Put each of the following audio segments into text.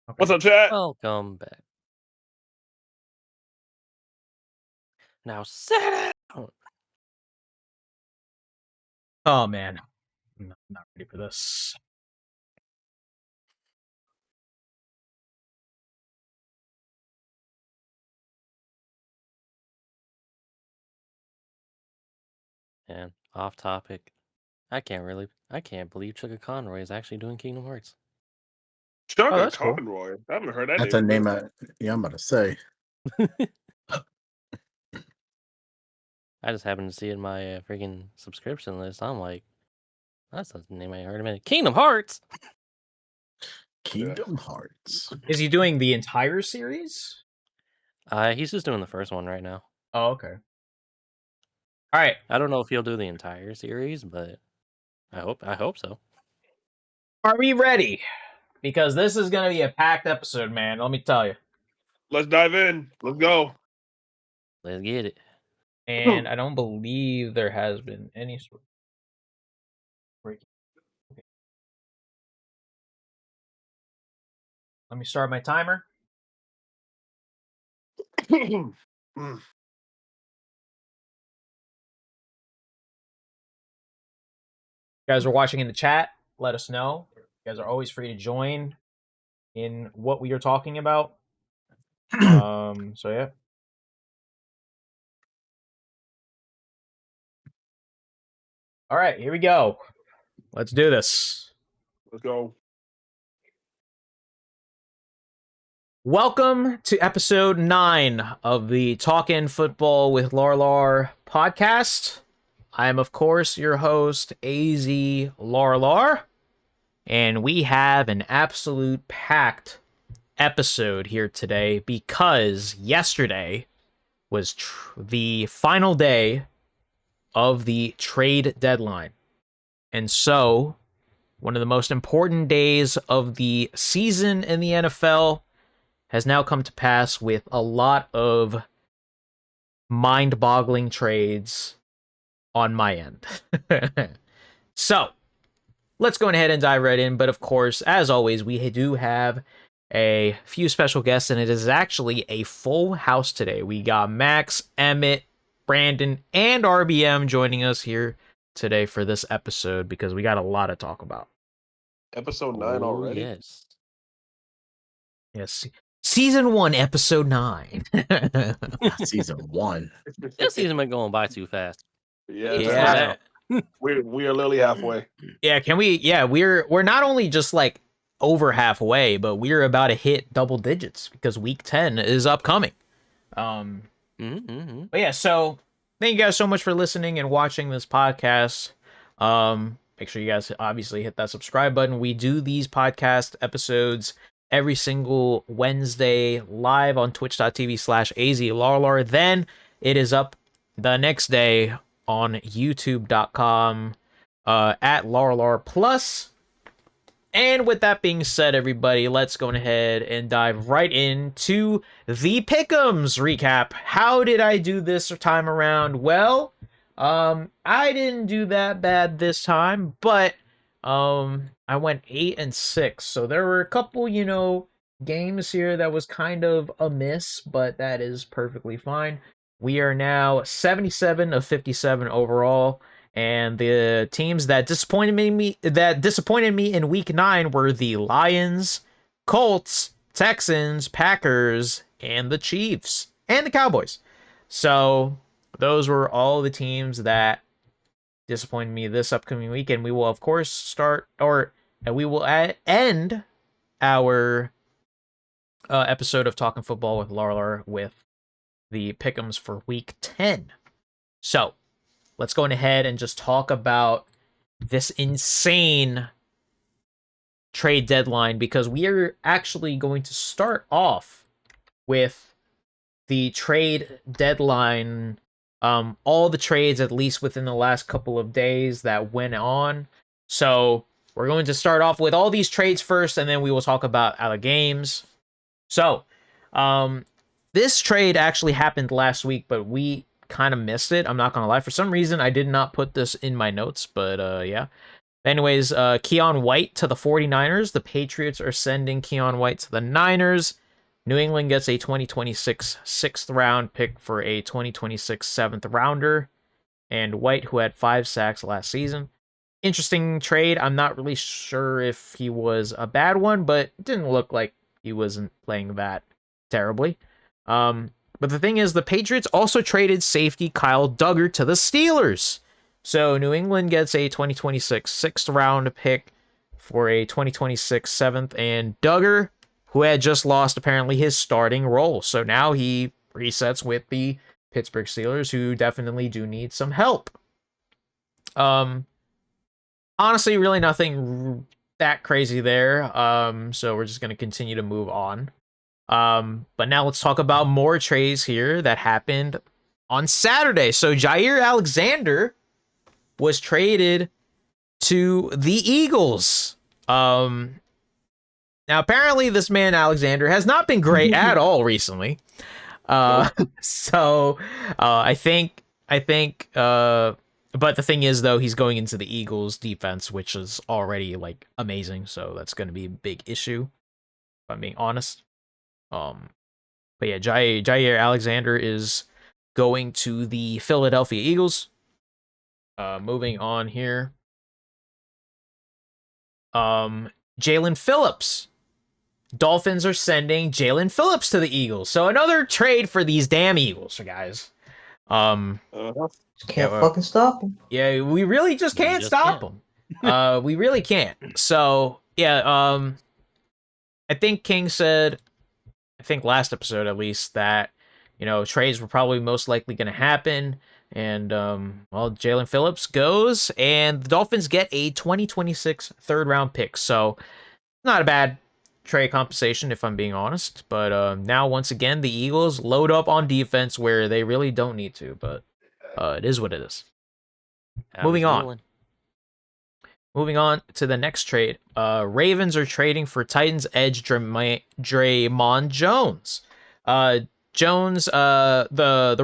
Okay. What's up, chat? Welcome back. Now sit down. Oh man, I'm not ready for this. And off topic. I can't believe Chugga Conroy is actually doing Kingdom Hearts. Chugga that's cool. Conroy. I haven't heard that That's name. a name I'm about to say. I just happened to see it in my freaking subscription list. I'm like, that's a name I ain't heard of it. Kingdom Hearts. Kingdom Hearts. Is he doing the entire series? He's just doing the first one right now. Oh, okay. All right. I don't know if he'll do the entire series, but I hope so. Are we ready? Because this is gonna be a packed episode, man. Let me tell you. Let's dive in. Let's go. Let's get it. And I don't believe there has been any sort of breaking. Okay. Let me start my timer. You guys are watching in the chat. Let us know. You guys are always free to join in what we are talking about. So yeah. All right, here we go. Let's do this. Let's go. Welcome to episode 9 of the Talkin' Football with LARLAR podcast. I am, of course, your host, AZ LARLAR, and we have an absolute packed episode here today because yesterday was the final day of the trade deadline. And so, one of the most important days of the season in the NFL has now come to pass with a lot of mind-boggling trades on my end. So, let's go ahead and dive right in. But of course, as always, we do have a few special guests, and it is actually a full house today. We got Max, Emmett, Brandon, and RBM joining us here today for this episode because we got a lot to talk about. Episode 9 already? Yes. Yes. Season 1, episode 9. Season 1. This season been going by too fast. Yeah. We are literally halfway. Yeah, we're not only just like over halfway, but we're about to hit double digits because week 10 is upcoming. But yeah, so thank you guys so much for listening and watching this podcast. Make sure you guys obviously hit that subscribe button. We do these podcast episodes every single Wednesday live on twitch.tv/azlarlar. Then it is up the next day on youtube.com at LARLAR Plus. And with that being said, everybody, let's go ahead and dive right into the Pick'ems recap. How did I do this time around? Well, I didn't do that bad this time, but I went 8-6. So there were a couple, games here that was kind of a miss, but that is perfectly fine. We are now 77 of 57 overall. And the teams that disappointed me in week 9 were the Lions, Colts, Texans, Packers, and the Chiefs, and the Cowboys. So those were all the teams that disappointed me this upcoming week. And we will, of course, end our episode of Talking Football with LARLAR with the pick'ems for week 10. So let's go ahead and just talk about this insane trade deadline because we are actually going to start off with the trade deadline. All the trades, at least within the last couple of days that went on. So we're going to start off with all these trades first, and then we will talk about other games. So, this trade actually happened last week, but we kind of missed it. I'm not gonna lie. For some reason, I did not put this in my notes, but yeah. Anyways, Keon White to the 49ers. The Patriots are sending Keon White to the Niners. New England gets a 2026 6th round pick for a 2026 7th rounder. And White, who had 5 sacks last season. Interesting trade. I'm not really sure if he was a bad one, but it didn't look like he wasn't playing that terribly. But the thing is, the Patriots also traded safety Kyle Duggar to the Steelers. So New England gets a 2026 6th round pick for a 2026 7th, and Duggar, who had just lost apparently his starting role. So now he resets with the Pittsburgh Steelers, who definitely do need some help. Honestly, really nothing that crazy there. So we're just going to continue to move on. But now let's talk about more trades here that happened on Saturday. So Jair Alexander was traded to the Eagles. Now apparently this man Alexander has not been great at all recently. So I think but the thing is though, he's going into the Eagles defense, which is already like amazing, so that's going to be a big issue if I'm being honest. But yeah, Jair Alexander is going to the Philadelphia Eagles. Moving on here. Jalen Phillips. Dolphins are sending Jalen Phillips to the Eagles. So another trade for these damn Eagles, guys. Can't fucking stop them. Yeah, we really just can't stop them. We really can't. So yeah, I think King said, I think last episode at least, that trades were probably most likely going to happen. And, well, Jalen Phillips goes, and the Dolphins get a 2026 3rd round pick. So, not a bad trade compensation, if I'm being honest. But now, once again, the Eagles load up on defense where they really don't need to. But it is what it is. Moving on to the next trade. Ravens are trading for Titans edge Draymond Jones. The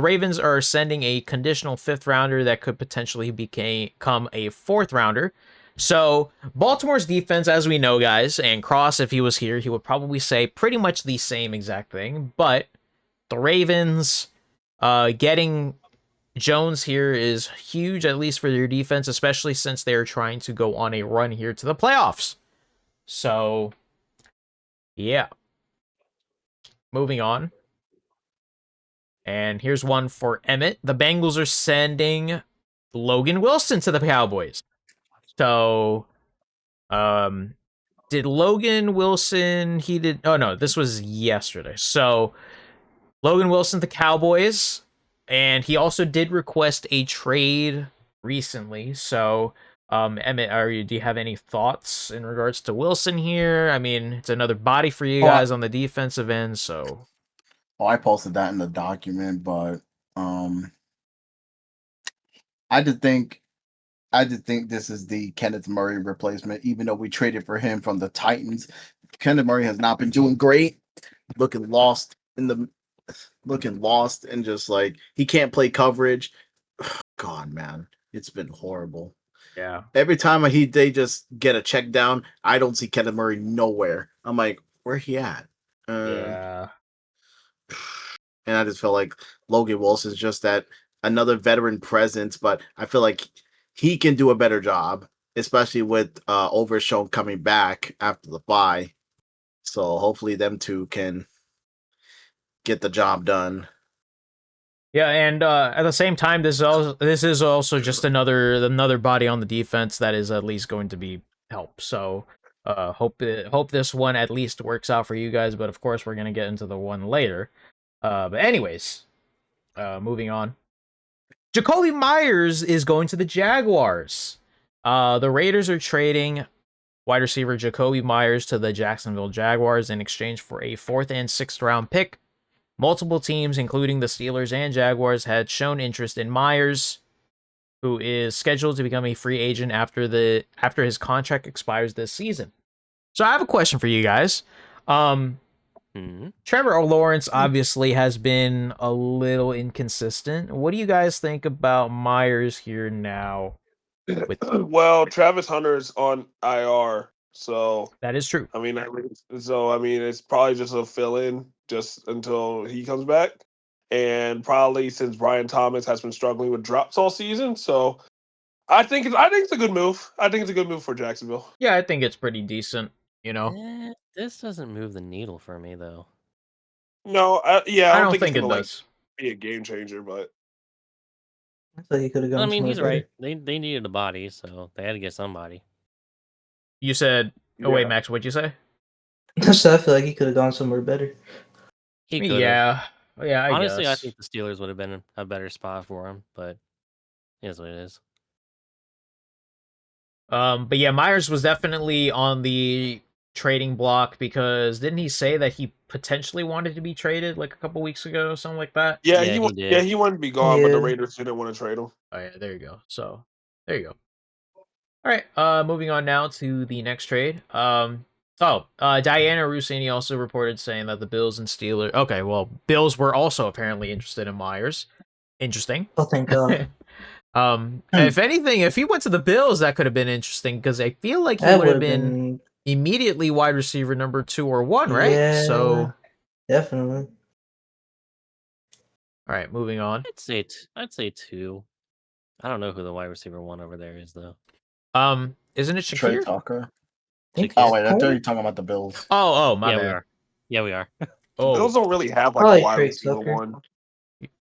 Ravens are sending a conditional 5th rounder that could potentially become a 4th rounder. So Baltimore's defense, as we know, guys, and Cross, if he was here, he would probably say pretty much the same exact thing. But the Ravens getting Jones here is huge, at least for their defense, especially since they're trying to go on a run here to the playoffs. So, yeah. Moving on. And here's one for Emmett. The Bengals are sending Logan Wilson to the Cowboys. So, did Logan Wilson, oh no, this was yesterday. So, Logan Wilson to the Cowboys, and he also did request a trade recently. So, Emmett, do you have any thoughts in regards to Wilson here? I mean, it's another body for you guys on the defensive end, so... Oh, I posted that in the document, but I did think this is the Kenneth Murray replacement, even though we traded for him from the Titans. Kenneth Murray has not been doing great, looking lost and just like he can't play coverage. God, man, it's been horrible. Yeah. Every time they just get a check down, I don't see Kenneth Murray nowhere. I'm like, where he at? Yeah. And I just feel like Logan Wilson's just that another veteran presence, but I feel like he can do a better job, especially with Overshown coming back after the bye. So hopefully them two can get the job done. Yeah, and at the same time, this is also just another body on the defense that is at least going to be help. So hope this one at least works out for you guys. But of course, we're gonna get into the one later. But anyways, moving on. Jacoby Myers is going to the Jaguars. The Raiders are trading wide receiver Jacoby Myers to the Jacksonville Jaguars in exchange for a 4th and 6th round pick. Multiple teams, including the Steelers and Jaguars, had shown interest in Myers, who is scheduled to become a free agent after his contract expires this season. So I have a question for you guys. Trevor Lawrence obviously has been a little inconsistent. What do you guys think about Myers here now? Well, Travis Hunter's on IR, so That is true. I mean, it's probably just a fill-in just until he comes back, and probably since Brian Thomas has been struggling with drops all season, so I think it's a good move. I think it's a good move for Jacksonville. Yeah, I think it's pretty decent. You know, This doesn't move the needle for me though. No, I I don't don't think it's think it gonna does. be a game changer, but I thought he could have gone. I mean, he's somewhere right. They needed a body, so they had to get somebody. You said, "Oh wait, yeah. Max, what'd you say?" better. So I feel like he could have gone somewhere better. He could have. Yeah, yeah. Honestly, I guess. think the Steelers would have been a better spot for him, but it is what it is. But yeah, Myers was definitely on the trading block because didn't he say that he potentially wanted to be traded like a couple weeks ago, something like that? Yeah, Yeah, he he did. he wanted to be gone, but the Yeah. Raiders didn't want to trade him. Oh yeah, there you go. So there you go. All right. Moving on now to the next trade. Diana Rossini also reported saying that the Bills and Steelers. Okay, well, Bills were also apparently interested in Myers. Interesting. Oh, thank God. If anything, if he went to the Bills, that could have been interesting because I feel like he That would have would've been immediately wide receiver number 2 or 1, right? Yeah, So, definitely. all right, moving on. I'd say 2. I don't know who the wide receiver 1 over there is though. Isn't it Trey Shakir? Tucker. Think Oh it's wait, I thought Cole? you were talking about the Bills. Oh, my Yeah, bad. we are. Yeah, we are. Oh, Bills don't really have like I a like wide Trey receiver Tucker. one.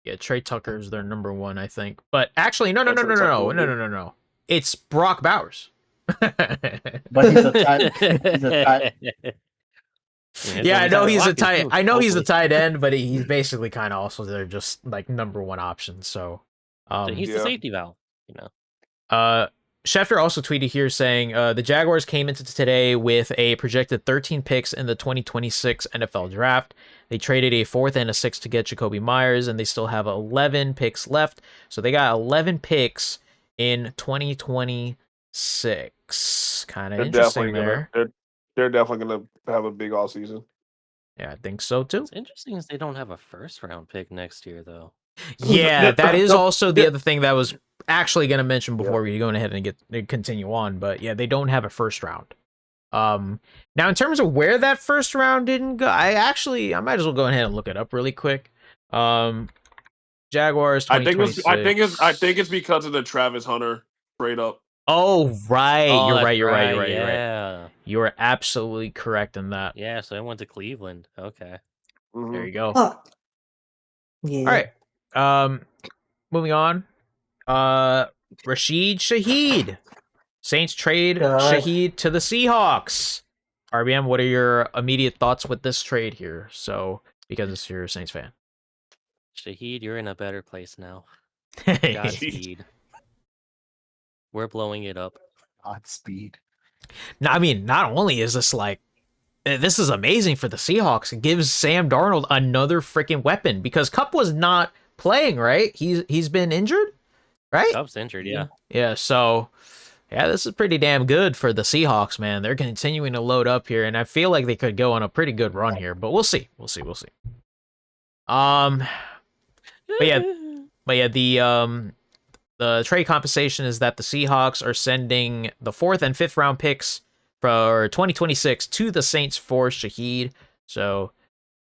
yeah, Trey Tucker's their number 1, I think. But actually, no. Trey Tucker would be. It's Brock Bowers. But he's a tight. He's a tight. Yeah, I know he's a tight. tight. I know he's a tight end, but he's basically kind of also they're just like number 1 option. So, He's the Yeah. safety valve, you know. Schefter also tweeted here saying the Jaguars came into today with a projected 13 picks in the 2026 NFL Draft. They traded a 4th and a 6th to get Jacoby Myers, and they still have 11 picks left. So they got 11 picks in 2026. Kind of interesting there. They're definitely gonna have a big off season. Yeah, I think so too. What's interesting is they don't have a first round pick next year though. Yeah, that is the- also the the- other thing that I was actually going to mention before we go ahead and continue on. But yeah, they don't have a first round. Now in terms of where that first round didn't go, I might as well go ahead and look it up really quick. Jaguars. I think it's because of the Travis Hunter trade up. Oh right, Oh, you're that's right. You're right. Yeah. You are absolutely correct in that. Yeah, so I went to Cleveland. Okay. Mhm. There you go. Huh. Yeah. All right. Moving on. Rashid Shaheed. Saints trade God. Shaheed to the Seahawks. RBM, what are your immediate thoughts with this trade here? So, because you're a Saints fan. Shaheed, you're in a better place now. No, Godspeed. We're blowing it up. Godspeed. I mean, not only is this like, this is amazing for the Seahawks. It gives Sam Darnold another freaking weapon because Kupp was not playing, right? He's been injured, right? Kupp's injured, yeah. Yeah, so yeah, this is pretty damn good for the Seahawks, man. They're continuing to load up here, and I feel like they could go on a pretty good run here, but we'll see. We'll see. But yeah, the trade compensation is that the Seahawks are sending the 4th and 5th round picks for 2026 to the Saints for Shaheed. So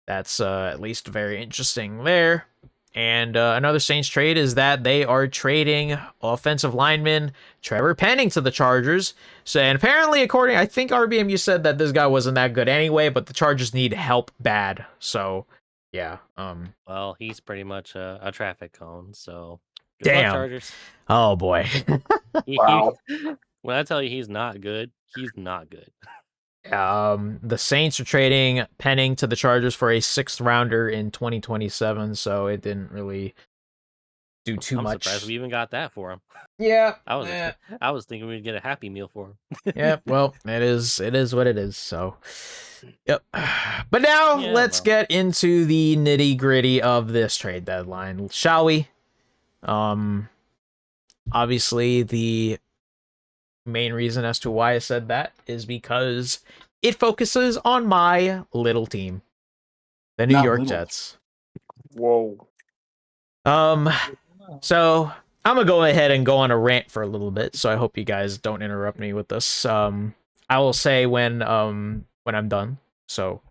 that's at least very interesting there. And another Saints trade is that they are trading offensive lineman Trevor Penning to the Chargers. So, and apparently, I think RBM, you said that this guy wasn't that good anyway, but the Chargers need help bad. So, yeah. Well, he's pretty much a traffic cone, so good Damn. luck, Chargers. Oh boy. Wow. When I tell you he's not good, he's not good. The Saints are trading Penning to the Chargers for a 6th rounder in 2027, so it didn't really do too I'm much. surprised we even got that for him. Yeah. I was thinking we'd get a Happy Meal for him. Yeah, well, it is what it is, so yep. But now let's get into the nitty-gritty of this trade deadline, shall we? Obviously the main reason as to why I said that is because it focuses on my little team, the New York Jets. Whoa. So I'm gonna go ahead and go on a rant for a little bit, so I hope you guys don't interrupt me with this. I will say when I'm done. So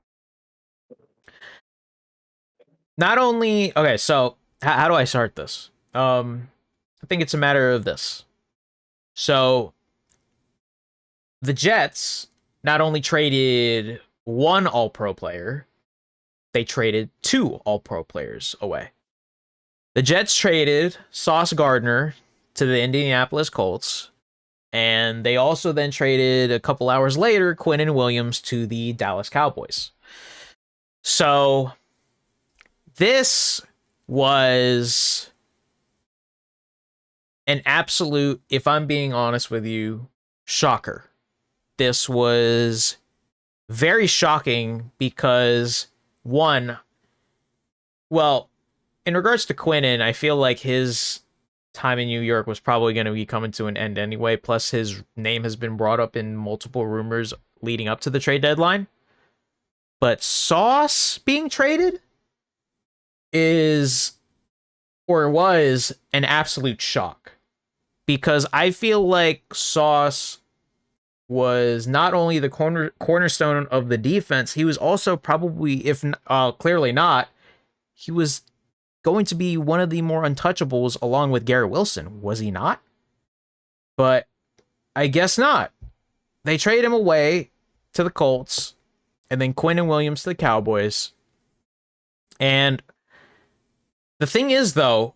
not only okay, so how do I start this? I think it's a matter of this. So the Jets not only traded one All-Pro player, they traded two All-Pro players away. The Jets traded Sauce Gardner to the Indianapolis Colts, and they also then traded a couple hours later Quinnen Williams to the Dallas Cowboys. So this was an absolute, if I'm being honest with you, shocker. This was very shocking because, one, well, in regards to Quinnen, I feel like his time in New York was probably going to be coming to an end anyway. Plus, his name has been brought up in multiple rumors leading up to the trade deadline. But Sauce being traded is, or was, an absolute shock. Because I feel like Sauce was not only the cornerstone of the defense, he was also probably, if clearly not, he was going to be one of the more untouchables along with Garrett Wilson, was he not? But I guess not. They trade him away to the Colts, and then Quinnen Williams to the Cowboys. And the thing is, though,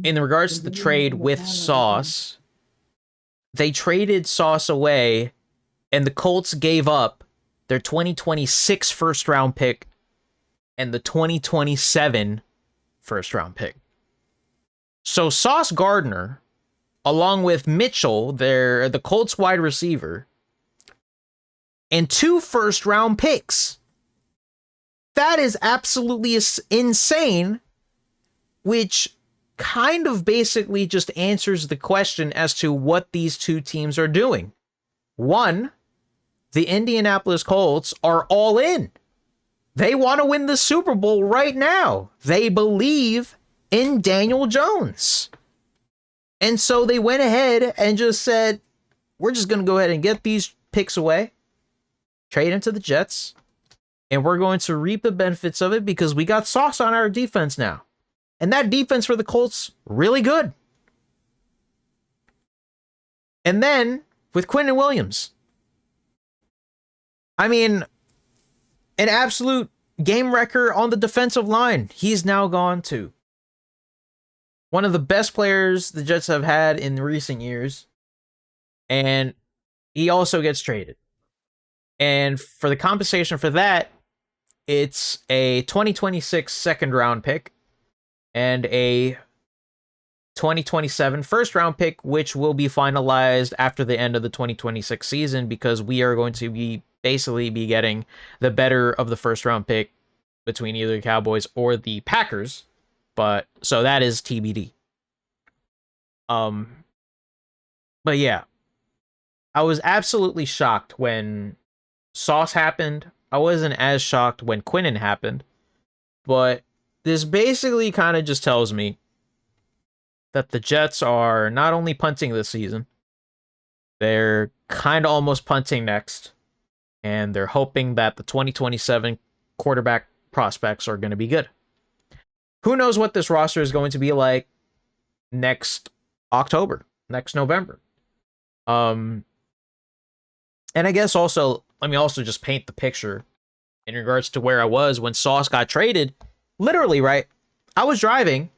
in regards to the trade with Sauce, they traded Sauce away, and the Colts gave up their 2026 first-round pick and the 2027 first-round pick. So Sauce Gardner, along with Mitchell, the Colts wide receiver, and 2 first-round picks. That is absolutely insane, which kind of basically just answers the question as to what these two teams are doing. One, the Indianapolis Colts are all in. They want to win the Super Bowl right now. They believe in Daniel Jones. And so they went ahead and just said, we're just going to go ahead and get these picks away, trade them to the Jets, and we're going to reap the benefits of it because we got Sauce on our defense now. And that defense for the Colts, really good. And then, with Quinnen Williams, I mean, an absolute game wrecker on the defensive line. He's now gone to one of the best players the Jets have had in recent years. And he also gets traded. And for the compensation for that, it's a 2026 second-round pick and a 2027 first-round pick, which will be finalized after the end of the 2026 season because we are going to be basically be getting the better of the first-round pick between either the Cowboys or the Packers. But so that is TBD. But yeah, I was absolutely shocked when Sauce happened. I wasn't as shocked when Quinnen happened, but this basically kind of just tells me that the Jets are not only punting this season, they're kind of almost punting next, and they're hoping that the 2027 quarterback prospects are going to be good. Who knows what this roster is going to be like next October, next November. And I guess also, let me also just paint the picture in regards to where I was when Sauce got traded. Literally, right? I was driving,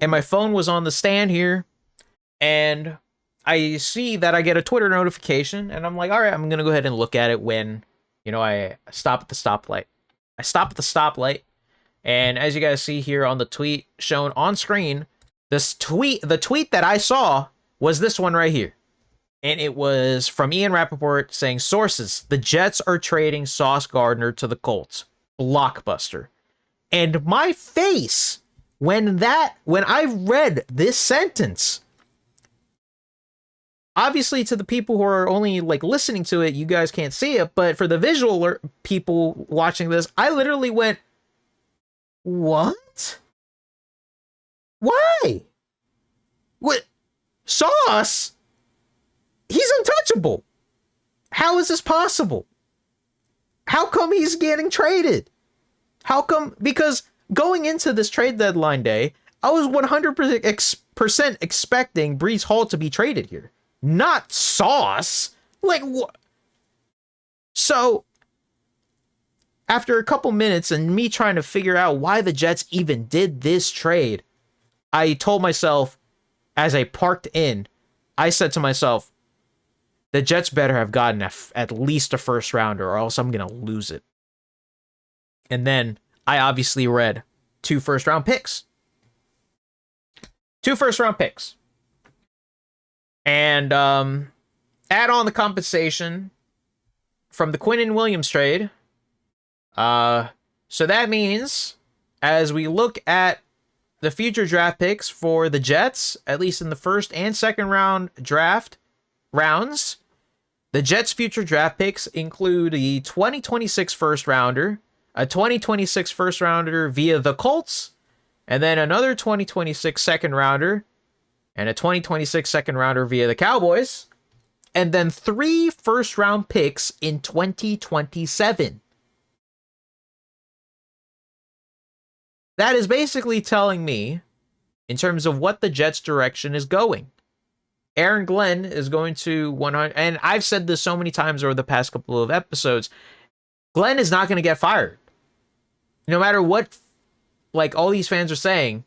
and my phone was on the stand here, and I see that I get a Twitter notification, and I'm like, all right, I'm going to go ahead and look at it when, I stop at the stoplight. I stop at the stoplight, and as you guys see here on the tweet shown on screen, the tweet that I saw was this one right here. And it was from Ian Rappaport saying, sources, the Jets are trading Sauce Gardner to the Colts. Blockbuster. And my face when I read this sentence, obviously to the people who are only like listening to it, you guys can't see it, but for the visual people watching this, I literally went, what? Why? What? Sauce? He's untouchable. How is this possible? How come he's getting traded? How come? Because going into this trade deadline day, I was 100% expecting Breece Hall to be traded here, not Sauce. Like, what? So, after a couple minutes and me trying to figure out why the Jets even did this trade, I told myself, as I parked in, I said to myself, the Jets better have gotten at least a first rounder or else I'm going to lose it. And then I obviously read 2 first-round picks. 2 first-round picks. And add on the compensation from the Quinnen Williams trade. So that means, as we look at the future draft picks for the Jets, at least in the first and second round draft rounds, the Jets' future draft picks include the 2026 first rounder, a 2026 first rounder via the Colts, and then another 2026 second rounder, and a 2026 second rounder via the Cowboys, and then 3 first round picks in 2027. That is basically telling me, in terms of what the Jets' direction is going. Aaron Glenn is going to 100, and I've said this so many times over the past couple of episodes, Glenn is not going to get fired. No matter what, like all these fans are saying,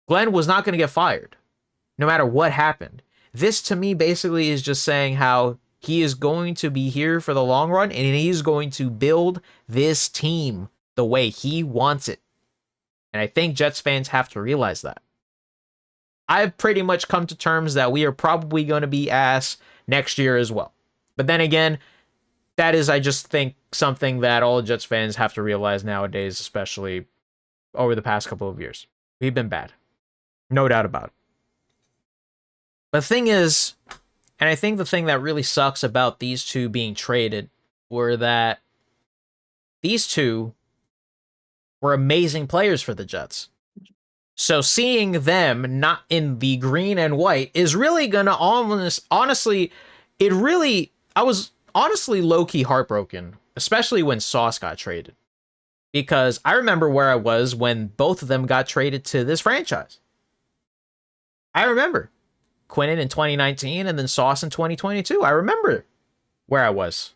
Glenn was not going to get fired. No matter what happened. This to me basically is just saying how he is going to be here for the long run and he's going to build this team the way he wants it. And I think Jets fans have to realize that. I've pretty much come to terms that we are probably going to be ass next year as well. But then again, that is, I just think, something that all Jets fans have to realize nowadays, especially over the past couple of years. We've been bad. No doubt about it. But the thing is, and I think the thing that really sucks about these two being traded were that these two were amazing players for the Jets. So seeing them not in the green and white is really gonna honestly, I was honestly low-key heartbroken, especially when Sauce got traded. Because I remember where I was when both of them got traded to this franchise. I remember Quinnen in 2019 and then Sauce in 2022. I remember where I was.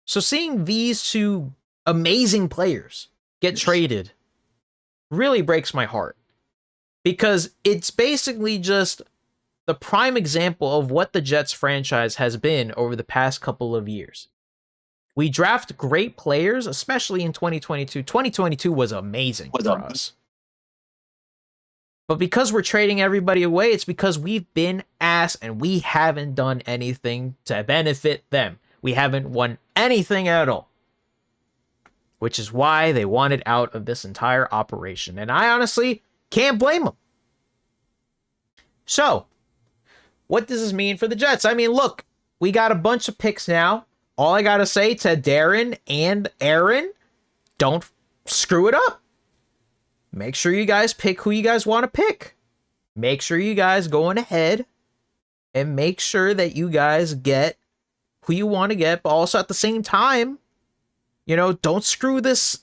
So seeing these two amazing players get traded really breaks my heart. Because it's basically just the prime example of what the Jets franchise has been over the past couple of years. We draft great players, especially in 2022. 2022 was amazing for us. But because we're trading everybody away, it's because we've been ass and we haven't done anything to benefit them. We haven't won anything at all. Which is why they wanted out of this entire operation. And I honestly can't blame them. So, what does this mean for the Jets? I mean, look, we got a bunch of picks now. All I got to say to Darren and Aaron, don't screw it up. Make sure you guys pick who you guys want to pick. Make sure you guys go on ahead and make sure that you guys get who you want to get, but also at the same time, you know, don't screw this.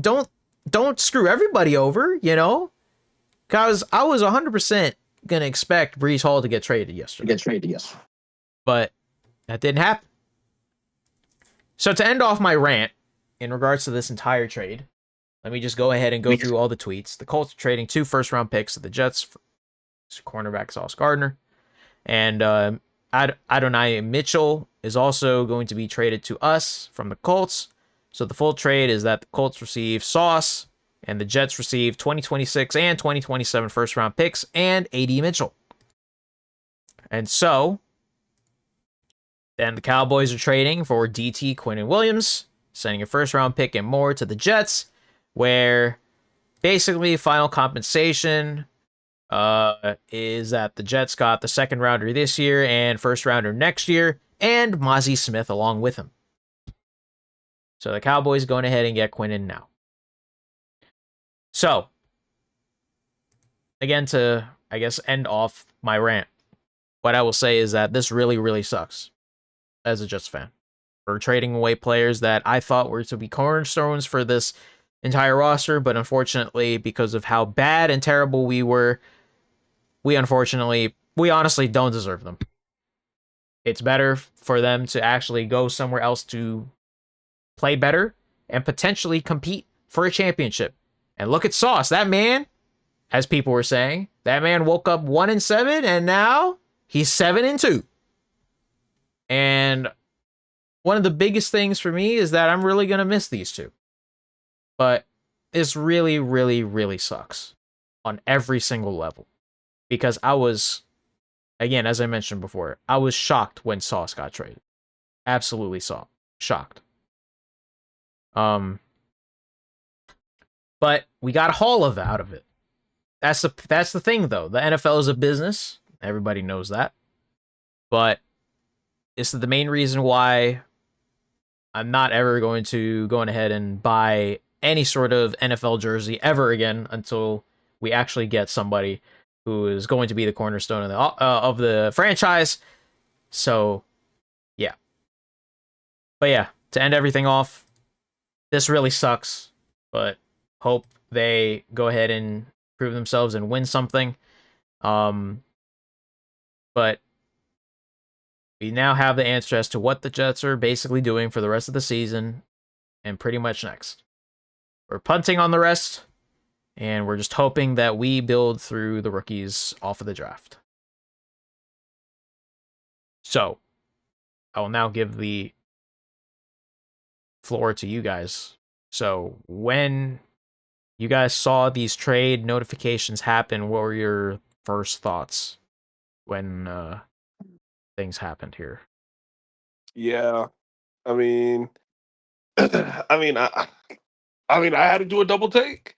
Don't screw everybody over, you know? Because I was 100% going to expect Breece Hall to get traded yesterday. But that didn't happen. So to end off my rant in regards to this entire trade, let me just go ahead and go through all the tweets. The Colts are trading 2 first-round picks to the Jets for cornerback Sauce Gardner. And Adonai Mitchell is also going to be traded to us from the Colts. So the full trade is that the Colts receive Sauce and the Jets receive 2026 and 2027 first-round picks and A.D. Mitchell. And so then the Cowboys are trading for DT Quinnen Williams, sending a first-round pick and more to the Jets, where basically final compensation is that the Jets got the second rounder this year and first rounder next year, and Mozzie Smith along with him. So the Cowboys going ahead and get Quinnen now. So again, to, I guess, end off my rant, what I will say is that this really, really sucks as a Jets fan. We're trading away players that I thought were to be cornerstones for this entire roster, but unfortunately, because of how bad and terrible we were, we honestly don't deserve them. It's better for them to actually go somewhere else to play better and potentially compete for a championship. And look at Sauce. That man, as people were saying, that man woke up 1-7 and now he's 7-2. And one of the biggest things for me is that I'm really going to miss these two. But this really, really, really sucks on every single level. Because I was, again, as I mentioned before, I was shocked when Sauce got traded. Absolutely shocked. But we got a haul out of it. That's the thing, though. The NFL is a business. Everybody knows that. But this is the main reason why I'm not ever going to go ahead and buy any sort of NFL jersey ever again until we actually get somebody who is going to be the cornerstone of the franchise. So, yeah. But yeah, to end everything off, this really sucks, but hope they go ahead and prove themselves and win something. But we now have the answer as to what the Jets are basically doing for the rest of the season and pretty much next. We're punting on the rest, and we're just hoping that we build through the rookies off of the draft. So, I will now give the floor to you guys. So, when you guys saw these trade notifications happen, what were your first thoughts when things happened here? Yeah, I mean, I mean, I had to do a double take,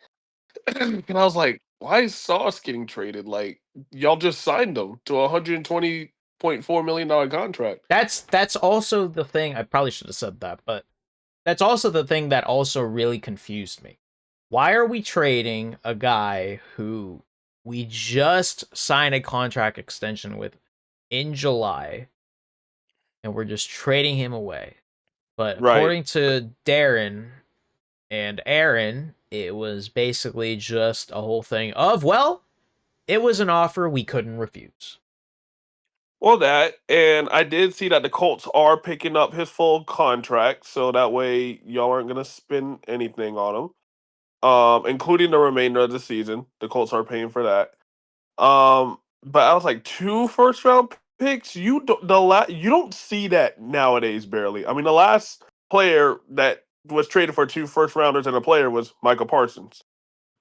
and I was like, "Why is Sauce getting traded? Like, y'all just signed him to a $120.4 million contract." That's also the thing. I probably should have said that, but that's also the thing that also really confused me. Why are we trading a guy who we just signed a contract extension with in July, and we're just trading him away? But Right. according to Darren and Aaron, it was basically just a whole thing of, well, it was an offer we couldn't refuse. Well, that, and I did see that the Colts are picking up his full contract, so that way y'all aren't gonna spend anything on him, including the remainder of the season. The Colts are paying for that. But I was like, 2 first round picks. You don't see that nowadays. Barely. I mean, the last player that was traded for 2 first rounders and a player was Michael Parsons.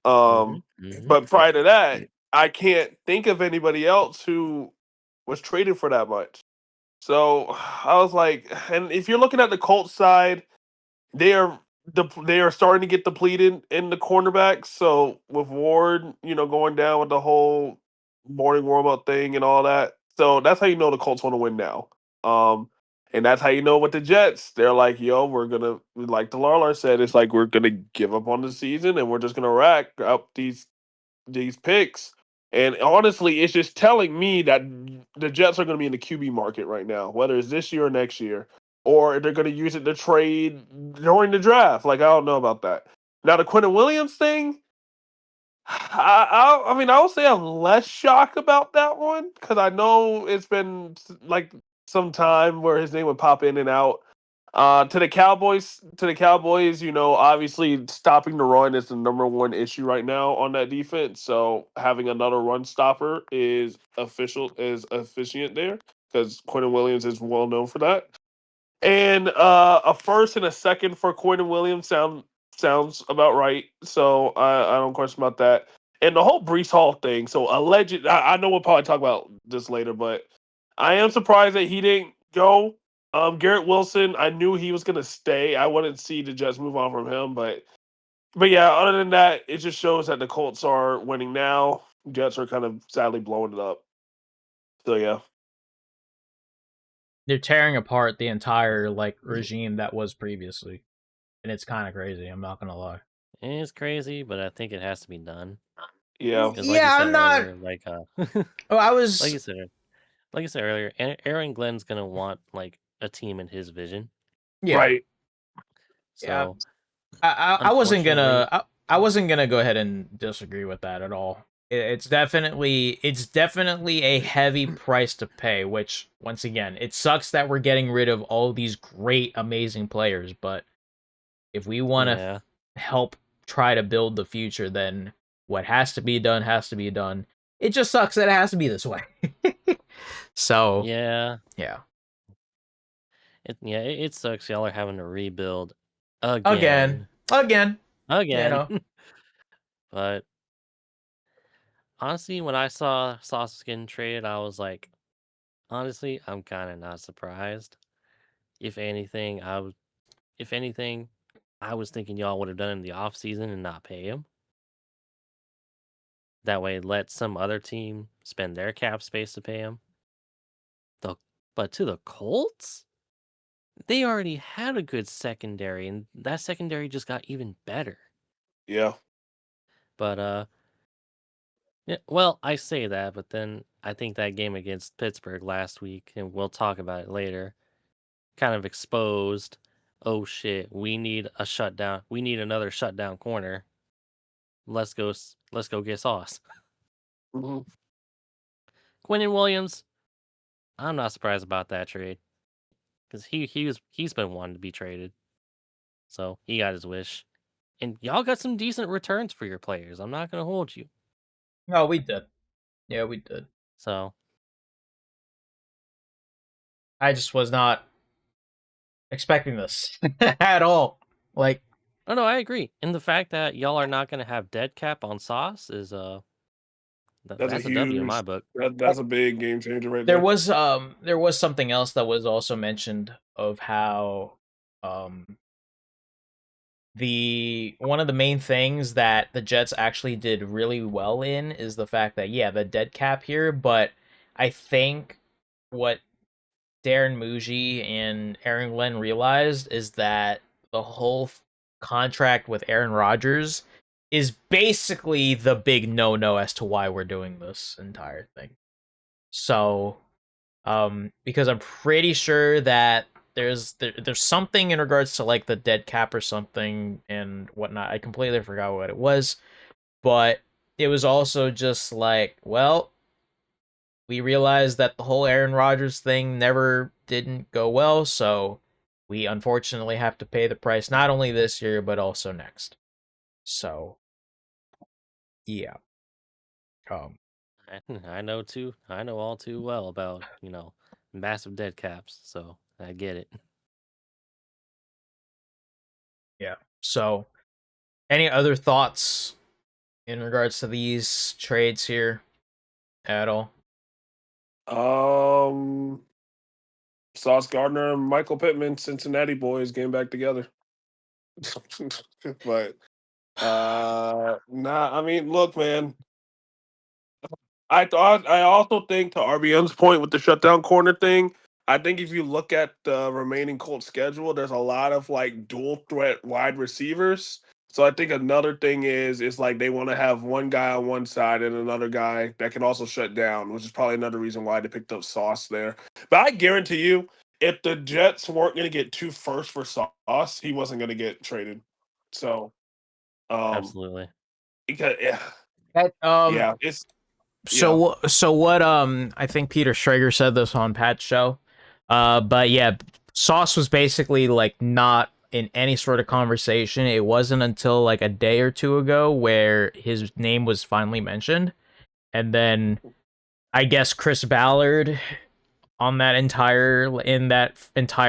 But prior to that, I can't think of anybody else who was traded for that much. So I was like, and if you're looking at the Colts side, they are starting to get depleted in the cornerbacks. So with Ward, going down with the whole morning warm up thing and all that. So that's how you know the Colts want to win now. And that's how you know with the Jets, they're like, yo, like the LARLAR said, it's like we're gonna give up on the season and we're just gonna rack up these picks. And honestly, it's just telling me that the Jets are going to be in the QB market right now, whether it's this year or next year, or they're going to use it to trade during the draft. Like, I don't know about that. Now, the Quentin Williams thing, I mean, I would say I'm less shocked about that one because I know it's been like some time where his name would pop in and out. To the Cowboys, obviously stopping the run is the number one issue right now on that defense. So having another run stopper is efficient there because Quentin Williams is well known for that. And a first and a second for Quentin Williams sounds about right. So I don't question about that. And the whole Brees Hall thing. So alleged, I know we'll probably talk about this later, but I am surprised that he didn't go. Garrett Wilson, I knew he was gonna stay. I wouldn't see the Jets move on from him, but yeah. Other than that, it just shows that the Colts are winning now. Jets are kind of sadly blowing it up. So yeah. They're tearing apart the entire regime that was previously, and it's kind of crazy. I'm not gonna lie. It's crazy, but I think it has to be done. Yeah. Because like you Yeah, said I'm not. earlier, like Oh, I like you was. said, like you said earlier, Aaron Glenn's gonna want like a team in his vision. Yeah, Right. yeah. So I wasn't unfortunately, gonna. I wasn't gonna go ahead and disagree with that at all. It's definitely a heavy price to pay. Which, once again, it sucks that we're getting rid of all these great, amazing players. But if we want to yeah, help try to build the future, then what has to be done has to be done. It just sucks that it has to be this way. So yeah, yeah, it sucks. Y'all are having to rebuild again, again, again, you again. know. But honestly, when I saw Sauce getting traded, I was like, honestly, I'm kind of not surprised. If anything, if anything, I was thinking y'all would have done it in the off season and not pay him. That way, let some other team spend their cap space to pay him. But to the Colts, they already had a good secondary, and that secondary just got even better. Yeah. But yeah, well, I say that, but then I think that game against Pittsburgh last week, and we'll talk about it later, kind of exposed. Oh shit, we need a shutdown. We need another shutdown corner. Let's go get Sauce. Hmm. Quinnen Williams, I'm not surprised about that trade because he's been wanting to be traded, so he got his wish, and y'all got some decent returns for your players. I'm not gonna hold you. No, we did. Yeah, we did. So I just was not expecting this at all. Like, oh no, I agree. And the fact that y'all are not gonna have dead cap on Sauce is That's a that's a W in my huge. book. That's a big game changer right there. there was something else that was also mentioned of how the one of the main things that the Jets actually did really well in is the fact that yeah, the dead cap here, but I think what Darren Muji and Aaron Glenn realized is that the whole contract with Aaron Rodgers is basically the big no-no as to why we're doing this entire thing. So, because I'm pretty sure that there's something in regards to like the dead cap or something and whatnot. I completely forgot what it was, but it was also just like, well, we realized that the whole Aaron Rodgers thing never didn't go well, so we unfortunately have to pay the price not only this year but also next. So, yeah. Um, I know too. I know all too well about massive dead caps, so I get it. yeah. So, any other thoughts in regards to these trades here at all? Sauce Gardner and Michael Pittman, Cincinnati boys, getting back together. But nah. I mean, look, man. I also think to RBN's point with the shutdown corner thing, I think if you look at the remaining Colts schedule, there's a lot of like dual threat wide receivers. So I think another thing is like they want to have one guy on one side and another guy that can also shut down, which is probably another reason why they picked up Sauce there. But I guarantee you, if the Jets weren't going to get 2 firsts for Sauce, he wasn't going to get traded. So, Absolutely. because yeah, That, yeah, it's yeah. so what I think Peter Schrager said this on Pat's show. But yeah, Sauce was basically like not in any sort of conversation. It wasn't until like a day or two ago where his name was finally mentioned. And then I guess Chris Ballard in that entire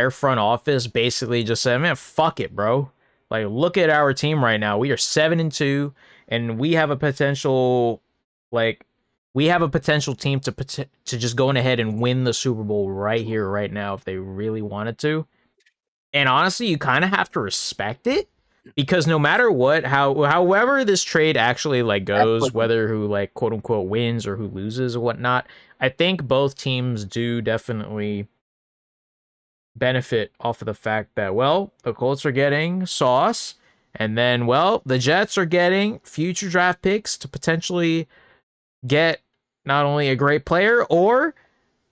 front office basically just said, "Man, fuck it, bro. Like look at our team right now. We are 7-2 and we have a potential like we have a potential team to just go ahead and win the Super Bowl right here right now if they really wanted to." And honestly, you kind of have to respect it because no matter what, however this trade actually like goes, whether who like quote unquote wins or who loses or whatnot, I think both teams do definitely benefit off of the fact that well, the Colts are getting Sauce, And then, well, the Jets are getting future draft picks to potentially get not only a great player, or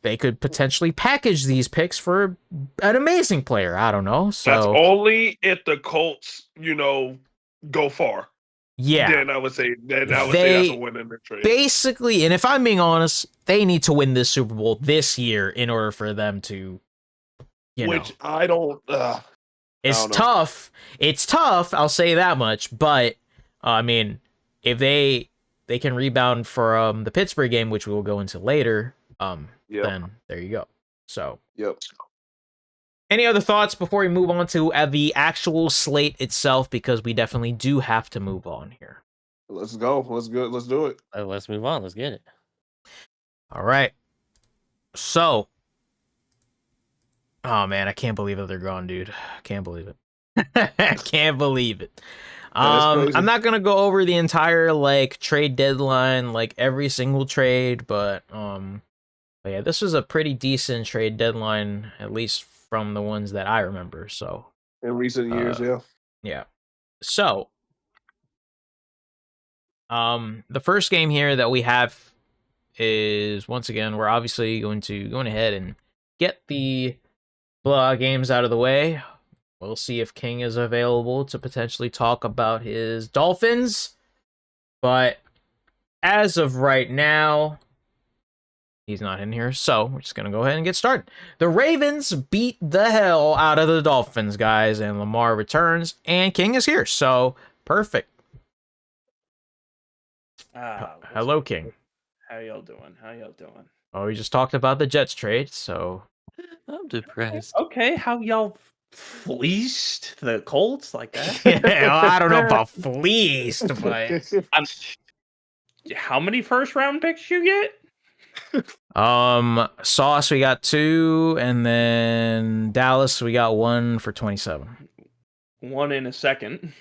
they could potentially package these picks for an amazing player. I don't know. So that's only if the Colts, go far. yeah, Then I would say that's a they win in the trade. basically, and if I'm being honest, they need to win this Super Bowl this year in order for them to, Which I don't. It's don't know. tough. It's tough. I'll say that much. But I mean, if they can rebound from the Pittsburgh game, which we will go into later, then there you go. So, Yep. any other thoughts before we move on to the actual slate itself? Because we definitely do have to move on here. Let's go. Let's do it. Let's move on. Let's get it. All right. So, oh man, I can't believe that they're gone, dude. I can't believe it. I can't believe it. I'm not gonna go over the entire trade deadline, every single trade, but yeah, this was a pretty decent trade deadline, at least from the ones that I remember. So In recent years, yeah. So, the first game here that we have is, once again, we're obviously going ahead and get the blowout games out of the way. We'll see if King is available to potentially talk about his Dolphins. But as of right now, he's not in here. So we're just going to go ahead and get started. The Ravens beat the hell out of the Dolphins, guys. And Lamar returns. And King is here. So perfect. Hello, King. How y'all doing? Oh, we just talked about the Jets trade. So I'm depressed. Okay, how y'all fleeced the Colts like that? well, I don't know about fleeced, but How many first round picks you get? Sauce we got 2, and then Dallas we got 1 for 27. 1 in a second.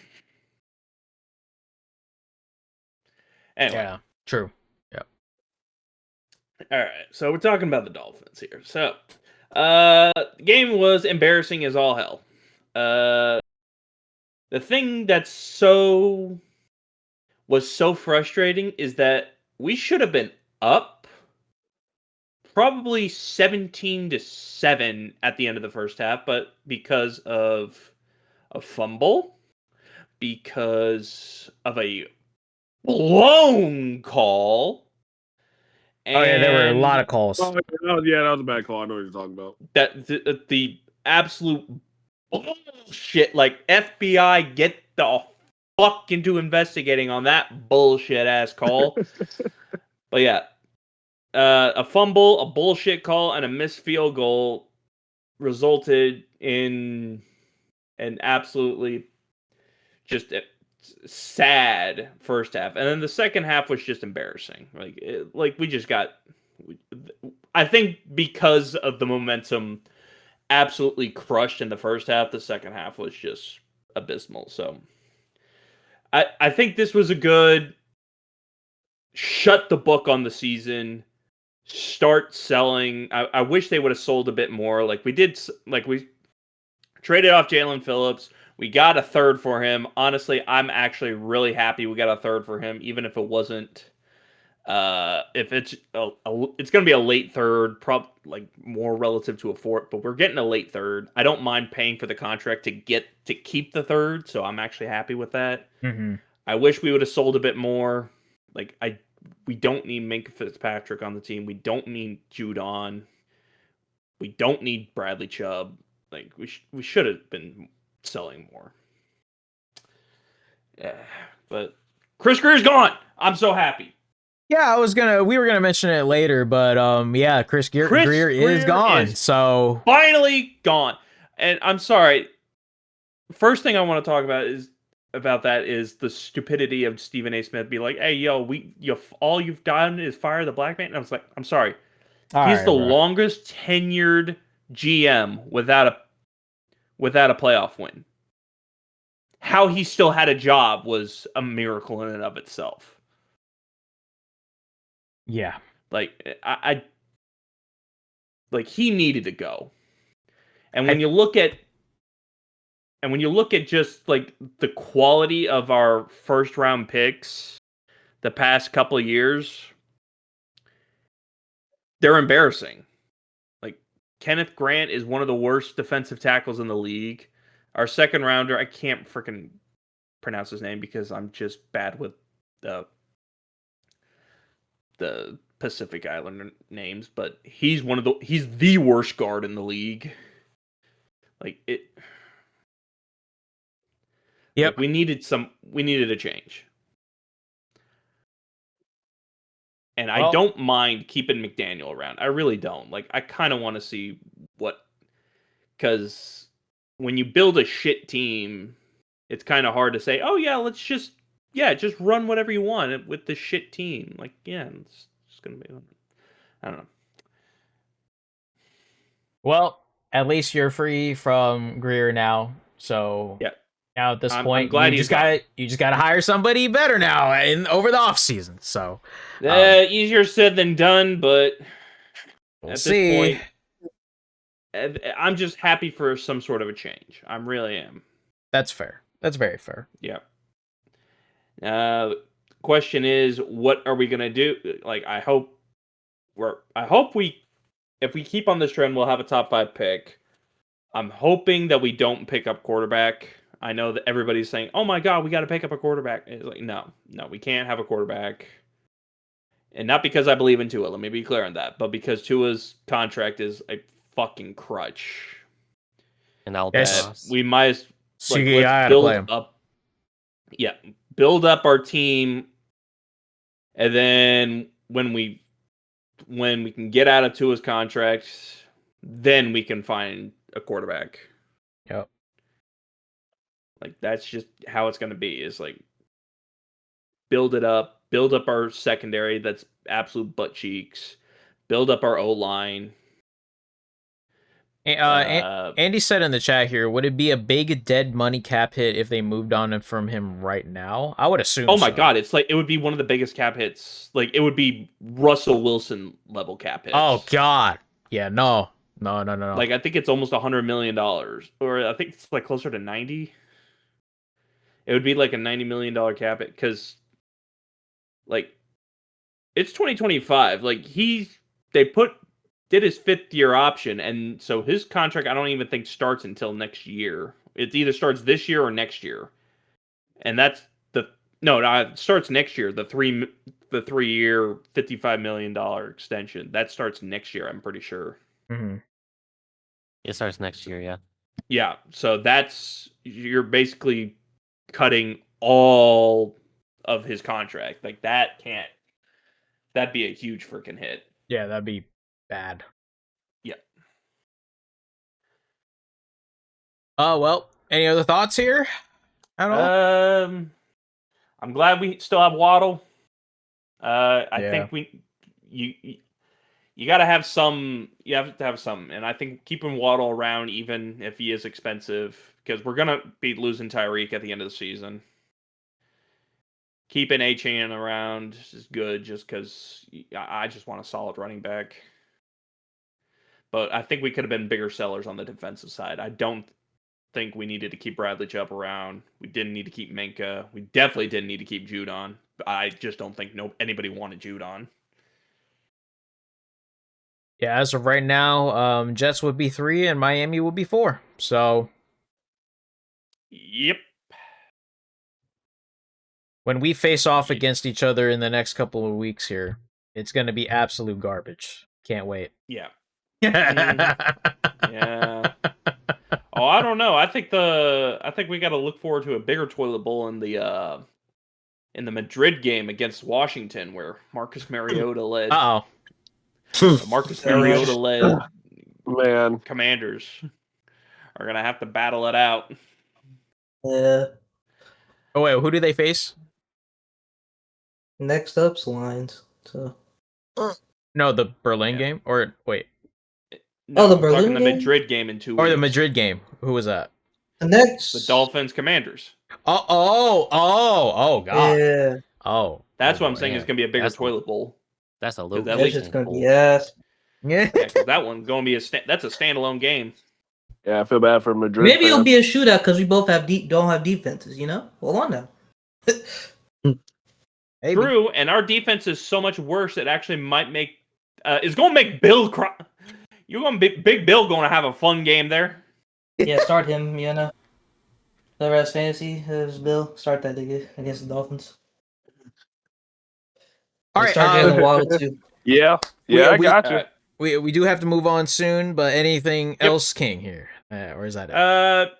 Anyway. Yeah, true. Yeah. All right, so we're talking about the Dolphins here. So, the game was embarrassing as all hell. The thing that's was so frustrating is that we should have been up probably 17-7 at the end of the first half, but because of a fumble, because of a blown call. Oh yeah, there were a lot of calls. Oh, yeah, that was a bad call. I know what you're talking about. That the absolute bullshit. Like, FBI, get the fuck into investigating on that bullshit ass call. But yeah, a fumble, a bullshit call, and a missed field goal resulted in an absolutely just sad first half, and then the second half was just embarrassing. We just got. I think because of the momentum absolutely crushed in the first half, the second half was just abysmal. So I think this was a good shut the book on the season, start selling. I wish they would have sold a bit more. We traded off Jalen Phillips. We got a third for him. Honestly, I'm actually really happy we got a third for him, even if it wasn't. If it's it's going to be a late third, more relative to a fourth, but we're getting a late third. I don't mind paying for the contract to keep the third, so I'm actually happy with that. Mm-hmm. I wish we would have sold a bit more. We don't need Minkah Fitzpatrick on the team. We don't need Judon. We don't need Bradley Chubb. We should have been selling more. Yeah, but Chris Greer's gone. I'm so happy. Yeah, we were gonna mention it later, but yeah, Chris Greer is gone. So finally gone. And I'm sorry. First thing I want to talk about is the stupidity of Stephen A. Smith. Be like, hey, yo, all you've done is fire the black man. And I was like, I'm sorry. He's the longest tenured GM without a playoff win. How he still had a job was a miracle in and of itself. Yeah. He needed to go. And when you look at And when you look at just like the quality of our first round picks the past couple of years, they're embarrassing. Like Kenneth Grant is one of the worst defensive tackles in the league. Our second rounder, I can't freaking pronounce his name because I'm just bad with the Pacific Islander names, but he's the worst guard in the league. Like it. Yep. Like we needed a change. And I don't mind keeping McDaniel around. I really don't. Like I kind of want to see because when you build a shit team, it's kind of hard to say, "Oh yeah, let's just run whatever you want with the shit team." Like, yeah, it's just going to be I don't know. Well, at least you're free from Greer now. So yeah. Now at this point, I'm glad you just gotta hire somebody better now over the off season. So easier said than done, but we'll at see. this point, I'm just happy for some sort of a change. I really am. That's fair. That's very fair. Yeah. Question is, what are we gonna do? Like, I hope if we keep on this trend, we'll have a top 5 pick. I'm hoping that we don't pick up quarterback. I know that everybody's saying, "Oh my God, we got to pick up a quarterback." It's like, no, we can't have a quarterback. And not because I believe in Tua. Let me be clear on that, but because Tua's contract is a fucking crutch. And Albatross. We might let's build up. Yeah, build up our team, and then when we can get out of Tua's contract, then we can find a quarterback. Yep. Like that's just how it's going to be. Is like build up our secondary that's absolute butt cheeks, build up our O-line. Andy said in the chat here, would it be a big dead money cap hit if they moved on from him right now? I would assume. Oh my God, it's like it would be one of the biggest cap hits. Like it would be Russell Wilson level cap hits. Oh God, yeah, no. Like I think it's almost $100 million, or I think it's like closer to 90. It would be like a $90 million cap hit because, like, it's 2025. Like did his 5th-year option, and so his contract I don't even think starts until next year. It either starts this year or next year, and that's it starts next year. The 3-year $55 million extension that starts next year. I'm pretty sure. Mm-hmm. It starts next year, yeah. Yeah, so you're basically cutting all of his contract. Like that'd be a huge freaking hit. Yeah, that'd be bad. Yeah. Well, any other thoughts here at all? I'm glad we still have Waddle. I think you got to have some. You have to have some, and I think keeping Waddle around, even if he is expensive, because we're gonna be losing Tyreek at the end of the season. Keeping Achane around is good, just because I just want a solid running back. But I think we could have been bigger sellers on the defensive side. I don't think we needed to keep Bradley Chubb around. We didn't need to keep Minka. We definitely didn't need to keep Judon. I just don't think anybody wanted Judon. Yeah, as of right now, Jets would be 3 and Miami would be 4. So, yep. When we face off against each other in the next couple of weeks here, it's going to be absolute garbage. Can't wait. Yeah. Yeah. Oh, I don't know. I think we got to look forward to a bigger toilet bowl in the Madrid game against Washington, where Marcus Mariota led. Marcus Mariota led Commanders are gonna have to battle it out. Yeah. Oh wait, who do they face? Next up's Lions. So. No, the Berlin game, or wait. No, the Berlin talking game? the Madrid game in 2 weeks. Or the Madrid game. Who was that? The Dolphins Commanders. Oh, God. Yeah. Oh. That's what I'm saying. It's gonna be a bigger toilet bowl. That's a low. That's just gonna be ass. Yeah, because that one's gonna be that's a standalone game. Yeah, I feel bad for Madrid. Maybe it'll fans. be a shootout because we both don't have defenses. Hold on now. Maybe. True, and our defense is so much worse. It actually might make it's going to make Bill cry. You're going to Big Bill going to have a fun game there. Yeah, start him. The rest fantasy is Bill. Start that nigga against the Dolphins. All right. Start Jalen Waddle too. Yeah, I got you. We do have to move on soon, but anything else, King, here? Or is that it?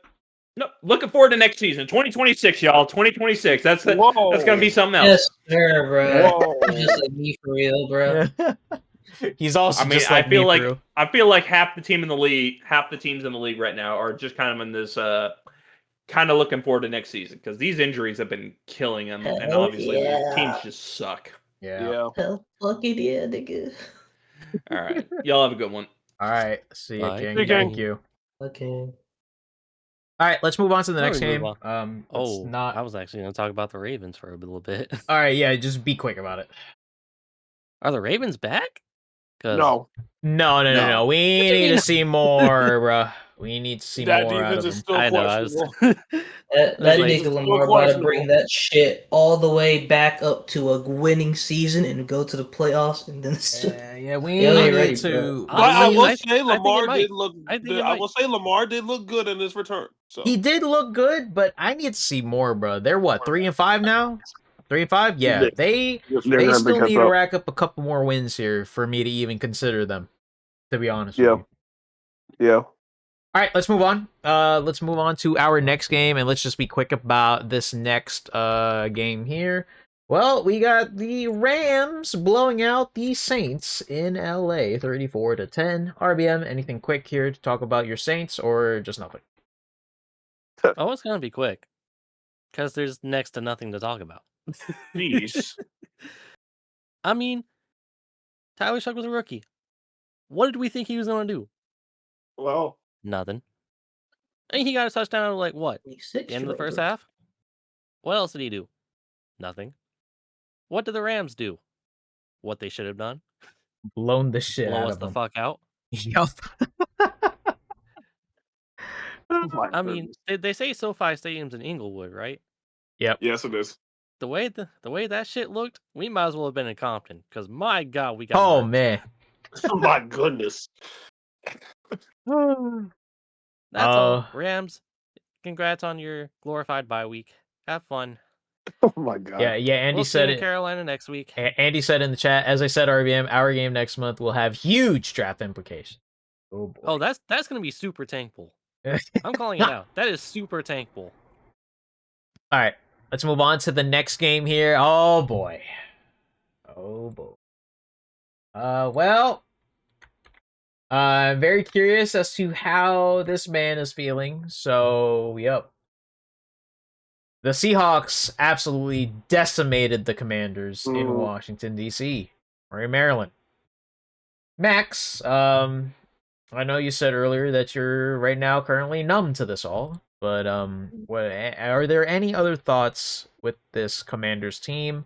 No, looking forward to next season, 2026, y'all. 2026. That's gonna be something else. Yes, sir, bro. Just like me for real, bro. He's also just like feel me, like bro. I feel like half the teams in the league right now are just kind of in this kind of looking forward to next season because these injuries have been killing them, and obviously the teams just suck. Yeah. Hell fucking yeah, nigga. All right, y'all have a good one. All right. See you, Bye. King. See you, Thank King. you. Okay. All right, let's move on to the next Before we game. move I was actually going to talk about the Ravens for a little bit. All right, yeah, just be quick about it. Are the Ravens back? No, No. We need to see more, bro. We need to see that more out defense of is them. still I know. questionable. That like- nigga Lamar about to bring that shit all the way back up to a winning season and go to the playoffs and then. Yeah, we Yeah, need you're ready, to. But I will I say think it Lamar might. did look. I think it I might. will say Lamar did look good in his return. So He did look good, but I need to see more, bro. They're what, 3-5 now? 3-5? Yeah, They're they gonna still catch need to up. rack up a couple more wins here for me to even consider them. To be honest with you. Yeah. All right, let's move on. Let's move on to our next game, and let's just be quick about this next game here. Well, we got the Rams blowing out the Saints in LA, 34-10. RBM, anything quick here to talk about your Saints, or just nothing? Oh, it's going to be quick. Because there's next to nothing to talk about. Jeez. I mean, Tyler Shuck was a rookie. What did we think he was going to do? Well, Nothing. And he got a touchdown like what? The The end of the first half? What else did he do? Nothing. What did the Rams do? What they should have done? Blown the shit Blow out us of the them. fuck out. Yup. I mean, they say SoFi Stadium's in Inglewood, right? Yep. yes, it is. The way that shit looked, we might as well have been in Compton. Because my God, we got. Oh murked. man. Oh my goodness. That's all. Rams, congrats on your glorified bye week. Have fun. Oh my god. Yeah. Andy We'll see said you in it. Carolina next week. Andy said in the chat, as I said, RBM, our game next month will have huge draft implications. Oh boy. Oh, that's gonna be super tankful. I'm calling it out. That is super tankful. All right, let's move on to the next game here. Oh boy. Well, I'm very curious as to how this man is feeling. So, yep. The Seahawks absolutely decimated the Commanders in Washington, D.C. or in Maryland. Max, I know you said earlier that you're right now currently numb to this all, but are there any other thoughts with this Commanders team?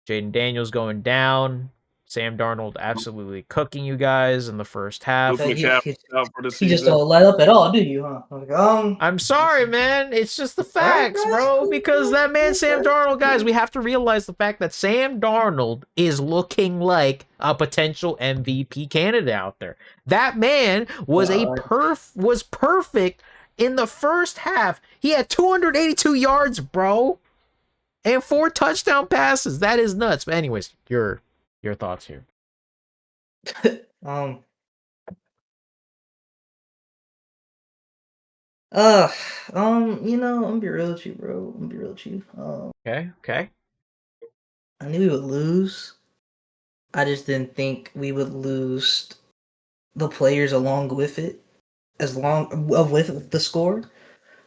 Jaden Daniels going down, Sam Darnold absolutely cooking you guys in the first half. Luke McCaffrey out for the You just season. don't light up at all, do you? Huh? I'm sorry, man. It's just the facts, bro. Because that man, Sam Darnold, guys, we have to realize the fact that Sam Darnold is looking like a potential MVP candidate out there. That man was was perfect in the first half. He had 282 yards, bro, and 4 touchdown passes. That is nuts. But anyways, your thoughts here. I'm be real with you, bro. I'm be real with you. Okay. I knew we would lose. I just didn't think we would lose the players along with it, with the score.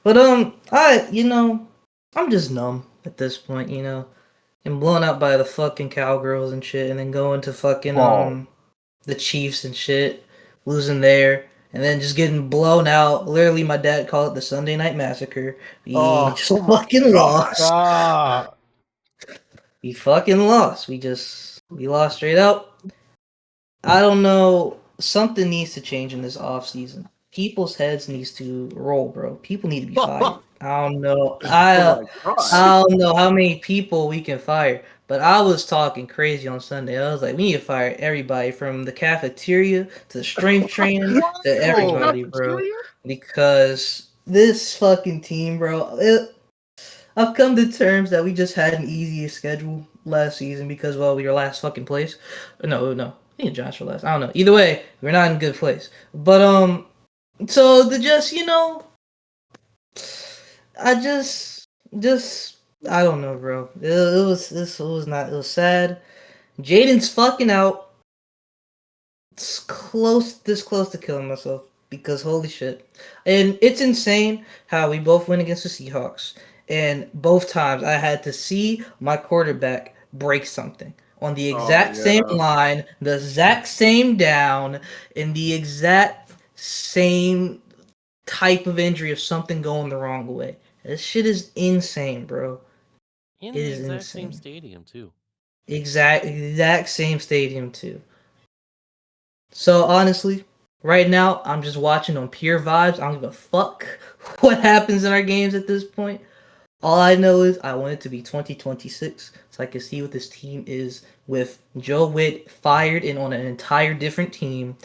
But I'm just numb at this point. And blown out by the fucking Cowgirls and shit, and then going to fucking the Chiefs and shit, losing there, and then just getting blown out. Literally, my dad called it the Sunday Night Massacre. We just fucking lost. We fucking lost. We lost straight up. I don't know. Something needs to change in this off season. people's heads needs to roll, bro. People need to be fired. I don't know. Oh my God. I don't know how many people we can fire, but I was talking crazy on Sunday. I was like, we need to fire everybody from the cafeteria to the strength training to everybody, bro. Because this fucking team, bro. I've come to terms that we just had an easier schedule last season because, well, we were last fucking place. No. I think Josh for last. I don't know. Either way, we're not in a good place. But so the just I just I don't know, bro. It was sad. Jaden's fucking out. It's this close to killing myself because holy shit. And it's insane how we both went against the Seahawks. And both times I had to see my quarterback break something on the exact same line, the exact same down, in the exact same type of injury of something going the wrong way. This shit is insane, bro. In It the is exact same insane. stadium too. Exact same stadium too. So honestly, right now I'm just watching on pure vibes. I don't give a fuck what happens in our games at this point. All I know is I want it to be 2026 so I can see what this team is with Joe Witt fired and on an entire different team.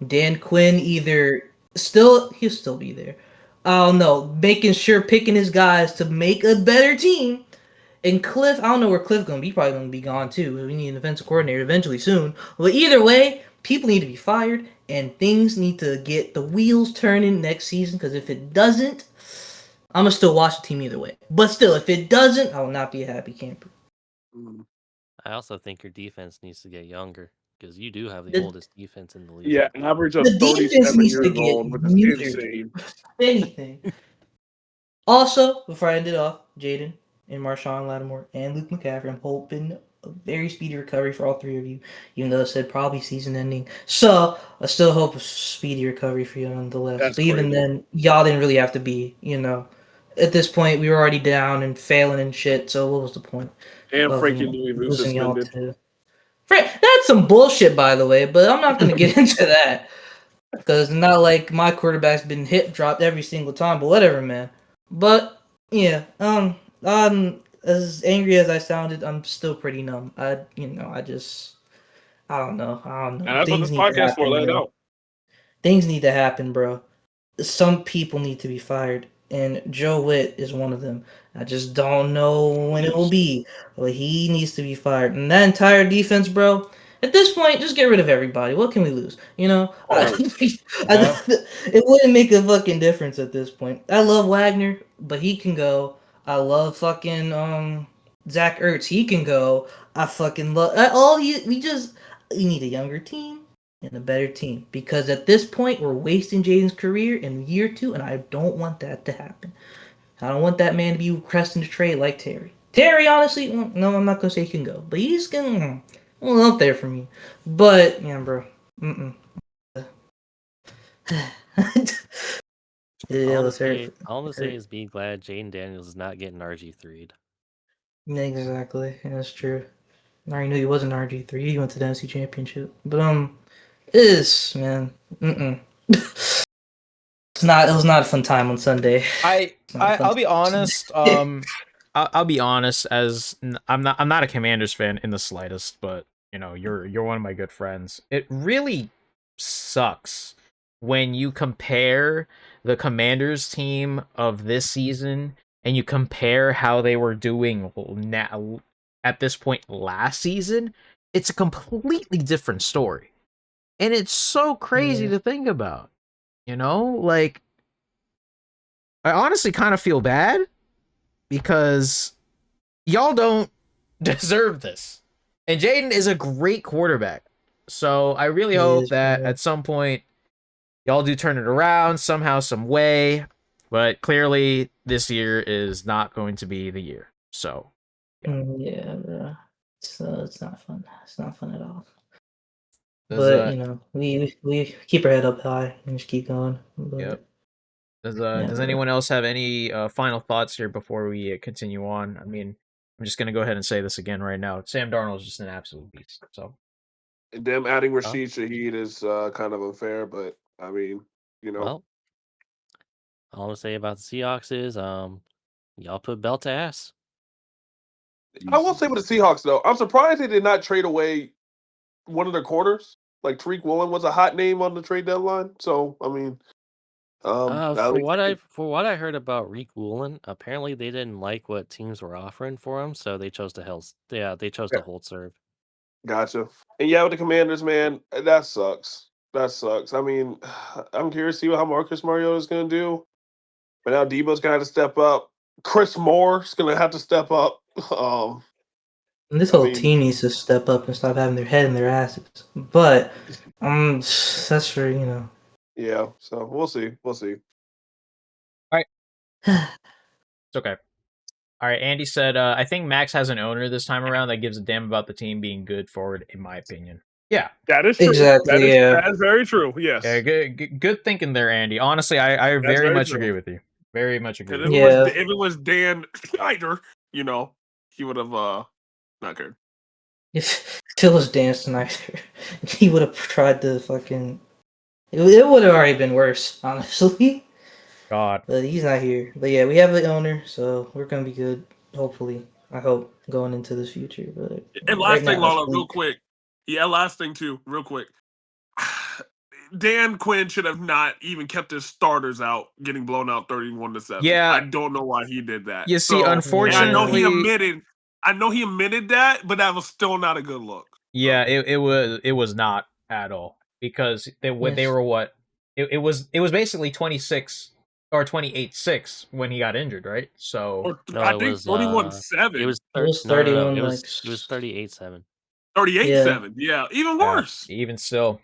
Dan Quinn he'll still be there. I don't know, making sure picking his guys to make a better team. And Cliff, I don't know where Cliff gonna be. He's probably gonna be gone too. We need an defensive coordinator eventually soon. But either way, people need to be fired and things need to get the wheels turning next season. Because if it doesn't, I'm gonna still watch the team either way. But still, if it doesn't, I will not be a happy camper. I also think your defense needs to get younger because you do have the oldest defense in the league. Yeah, an average of The defense 37 needs to years get old, which is neutered. insane. Anything. Also, before I end it off, Jaden and Marshawn Lattimore and Luke McCaffrey, I'm hoping a very speedy recovery for all three of you, even though it said probably season ending. So I still hope a speedy recovery for you nonetheless. That's but even crazy. then, y'all didn't really have to be, at this point we were already down and failing and shit, so what was the point? And of Frankie Louis Vu losing y'all suspended. to that's some bullshit, by the way, but I'm not gonna get into that. Because not like my quarterback's been hip dropped every single time, but whatever, man. But yeah, I'm as angry as I sounded, I'm still pretty numb. I don't know. And that's what Things this need to podcast for, happen, let it bro. out. Things need to happen, bro. Some people need to be fired, and Joe Witt is one of them. I just don't know when it will be, but he needs to be fired. And that entire defense, bro. At this point, just get rid of everybody. What can we lose? It wouldn't make a fucking difference at this point. I love Wagner, but he can go. I love fucking Zach Ertz. He can go. I fucking love we need a younger team and a better team because at this point we're wasting Jaden's career in year 2, and I don't want that to happen. I don't want that man to be cresting the trade like Terry. Terry, honestly, no, I'm not gonna say he can go, but he's gonna up there for me. But yeah, bro, All I'm gonna say is be glad Jaden Daniels is not getting RG3'd. Exactly, that's true. I already knew he wasn't RG3. He went to the NFC Championship, but man, It was not a fun time on Sunday. I'll be honest. I'll be honest. As I'm not a Commanders fan in the slightest, but you're one of my good friends. It really sucks when you compare the Commanders team of this season and you compare how they were doing now at this point last season. It's a completely different story, and it's so crazy to think about. Like, I honestly kind of feel bad because y'all don't deserve this. And Jaden is a great quarterback. So I really hope that at some point y'all do turn it around somehow, some way. But clearly this year is not going to be the year. So yeah, bro. It's not fun. It's not fun at all. Does, but we keep our head up high and just keep going. But, yep. Does anyone else have any final thoughts here before we continue on? I mean, I'm just gonna go ahead and say this again right now. Sam Darnold's just an absolute beast. So Them adding Rashid Shaheed is kind of unfair, but I mean, Well, All I'm gonna say about the Seahawks is, y'all put belt to ass. I will say with the Seahawks though, I'm surprised they did not trade away one of their corners. Like Tariq Woolen was a hot name on the trade deadline. So I mean, at For least what I heard about Reek Woolen, apparently they didn't like what teams were offering for him, so they chose to hold serve. gotcha. And yeah, with the Commanders, man, that sucks. That sucks. I mean, I'm curious to see how Marcus Mariota is going to do. But now Debo's going to have to step up. Chris Moore's going to have to step up. And this I whole mean- team needs to step up and stop having their head in their asses. But that's for Yeah, so we'll see. We'll see. It's okay. All right, Andy said, I think Max has an owner this time around that gives a damn about the team being good forward, in my opinion. Yeah. That is true. Exactly, yeah. That is very true. Yes. Yeah, good thinking there, Andy. Honestly, I very very much true. agree with you. Very much agree. If With it, you. was, Yeah. if it was Dan Schneider, he would have not cared. If it was Dan Snyder, he would have tried to fucking. It would have already been worse, honestly. God. But he's not here. But yeah, we have the owner, so we're gonna be good. Hopefully, I hope going into this future. But And last thing, Lala, real quick. Yeah, last thing too, real quick. Dan Quinn should have not even kept his starters out, getting blown out 31-7. Yeah. I don't know why he did that. You see, unfortunately, I know he admitted that, but that was still not a good look. Yeah, it was not at all, because they were what? It was basically 26 or 28-6 when he got injured, right? So No, I it think was 31-7. It was It was 31. like- It was 38-7. 38-7. Yeah, even worse. even still.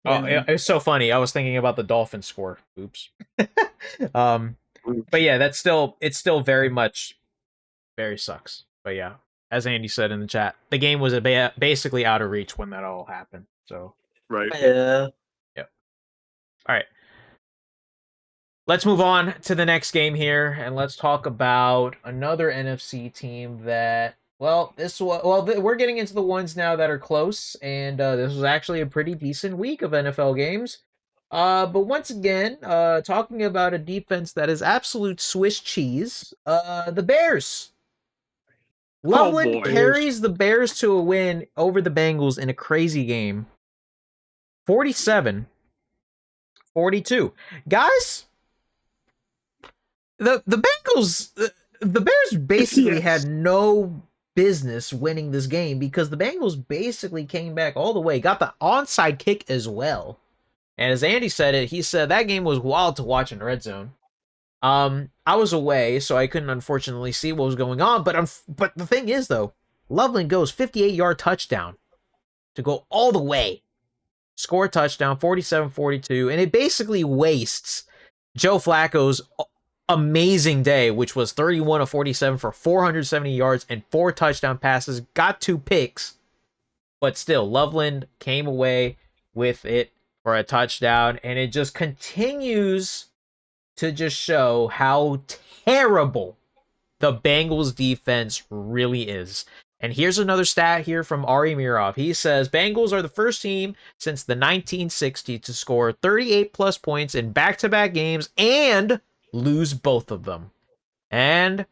Yeah, Oh, man. it's so funny. I was thinking about the Dolphins score. Oops. But yeah, it's still very much very sucks. But yeah, as Andy said in the chat, the game was basically out of reach when that all happened. So Right. Yeah. all right. Let's move on to the next game here, and let's talk about another NFC team that, we're getting into the ones now that are close, and this was actually a pretty decent week of NFL games. But once again, talking about a defense that is absolute Swiss cheese, the Bears. Loveland carries the Bears to a win over the Bengals in a crazy game. 47-42. Guys, the Bengals, the Bears basically had no business winning this game, because the Bengals basically came back all the way, got the onside kick as well. And as Andy said it, he said that game was wild to watch in Red Zone. I was away, so I couldn't unfortunately see what was going on. But the thing is, though, Loveland goes 58-yard touchdown to go all the way, score a touchdown, 47-42, and it basically wastes Joe Flacco's amazing day, which was 31 of 47 for 470 yards and 4 touchdown passes, got 2 picks, but still, Loveland came away with it for a touchdown, and it just continues to just show how terrible the Bengals defense really is. And here's another stat here from Ari Mirov. He says Bengals are the first team since the 1960s to score 38 plus points in back-to-back games and lose both of them. And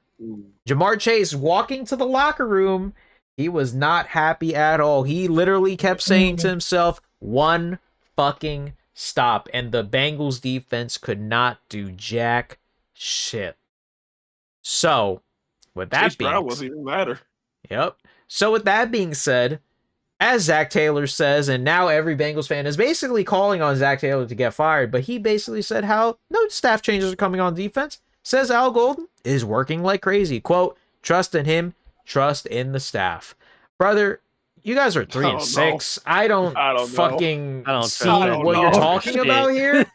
Jamar Chase walking to the locker room, he was not happy at all. He literally kept saying to himself, one fucking stop. And the Bengals defense could not do jack shit. So, with that Chase Brown wasn't even matter. Yep. So with that being said, as Zach Taylor says, and now every Bengals fan is basically calling on Zach Taylor to get fired, but he basically said how no staff changes are coming on defense. Says Al Golden is working like crazy. Quote, trust in him, trust in the staff. Brother, you guys are 3-6. I don't fucking see what you're talking about here.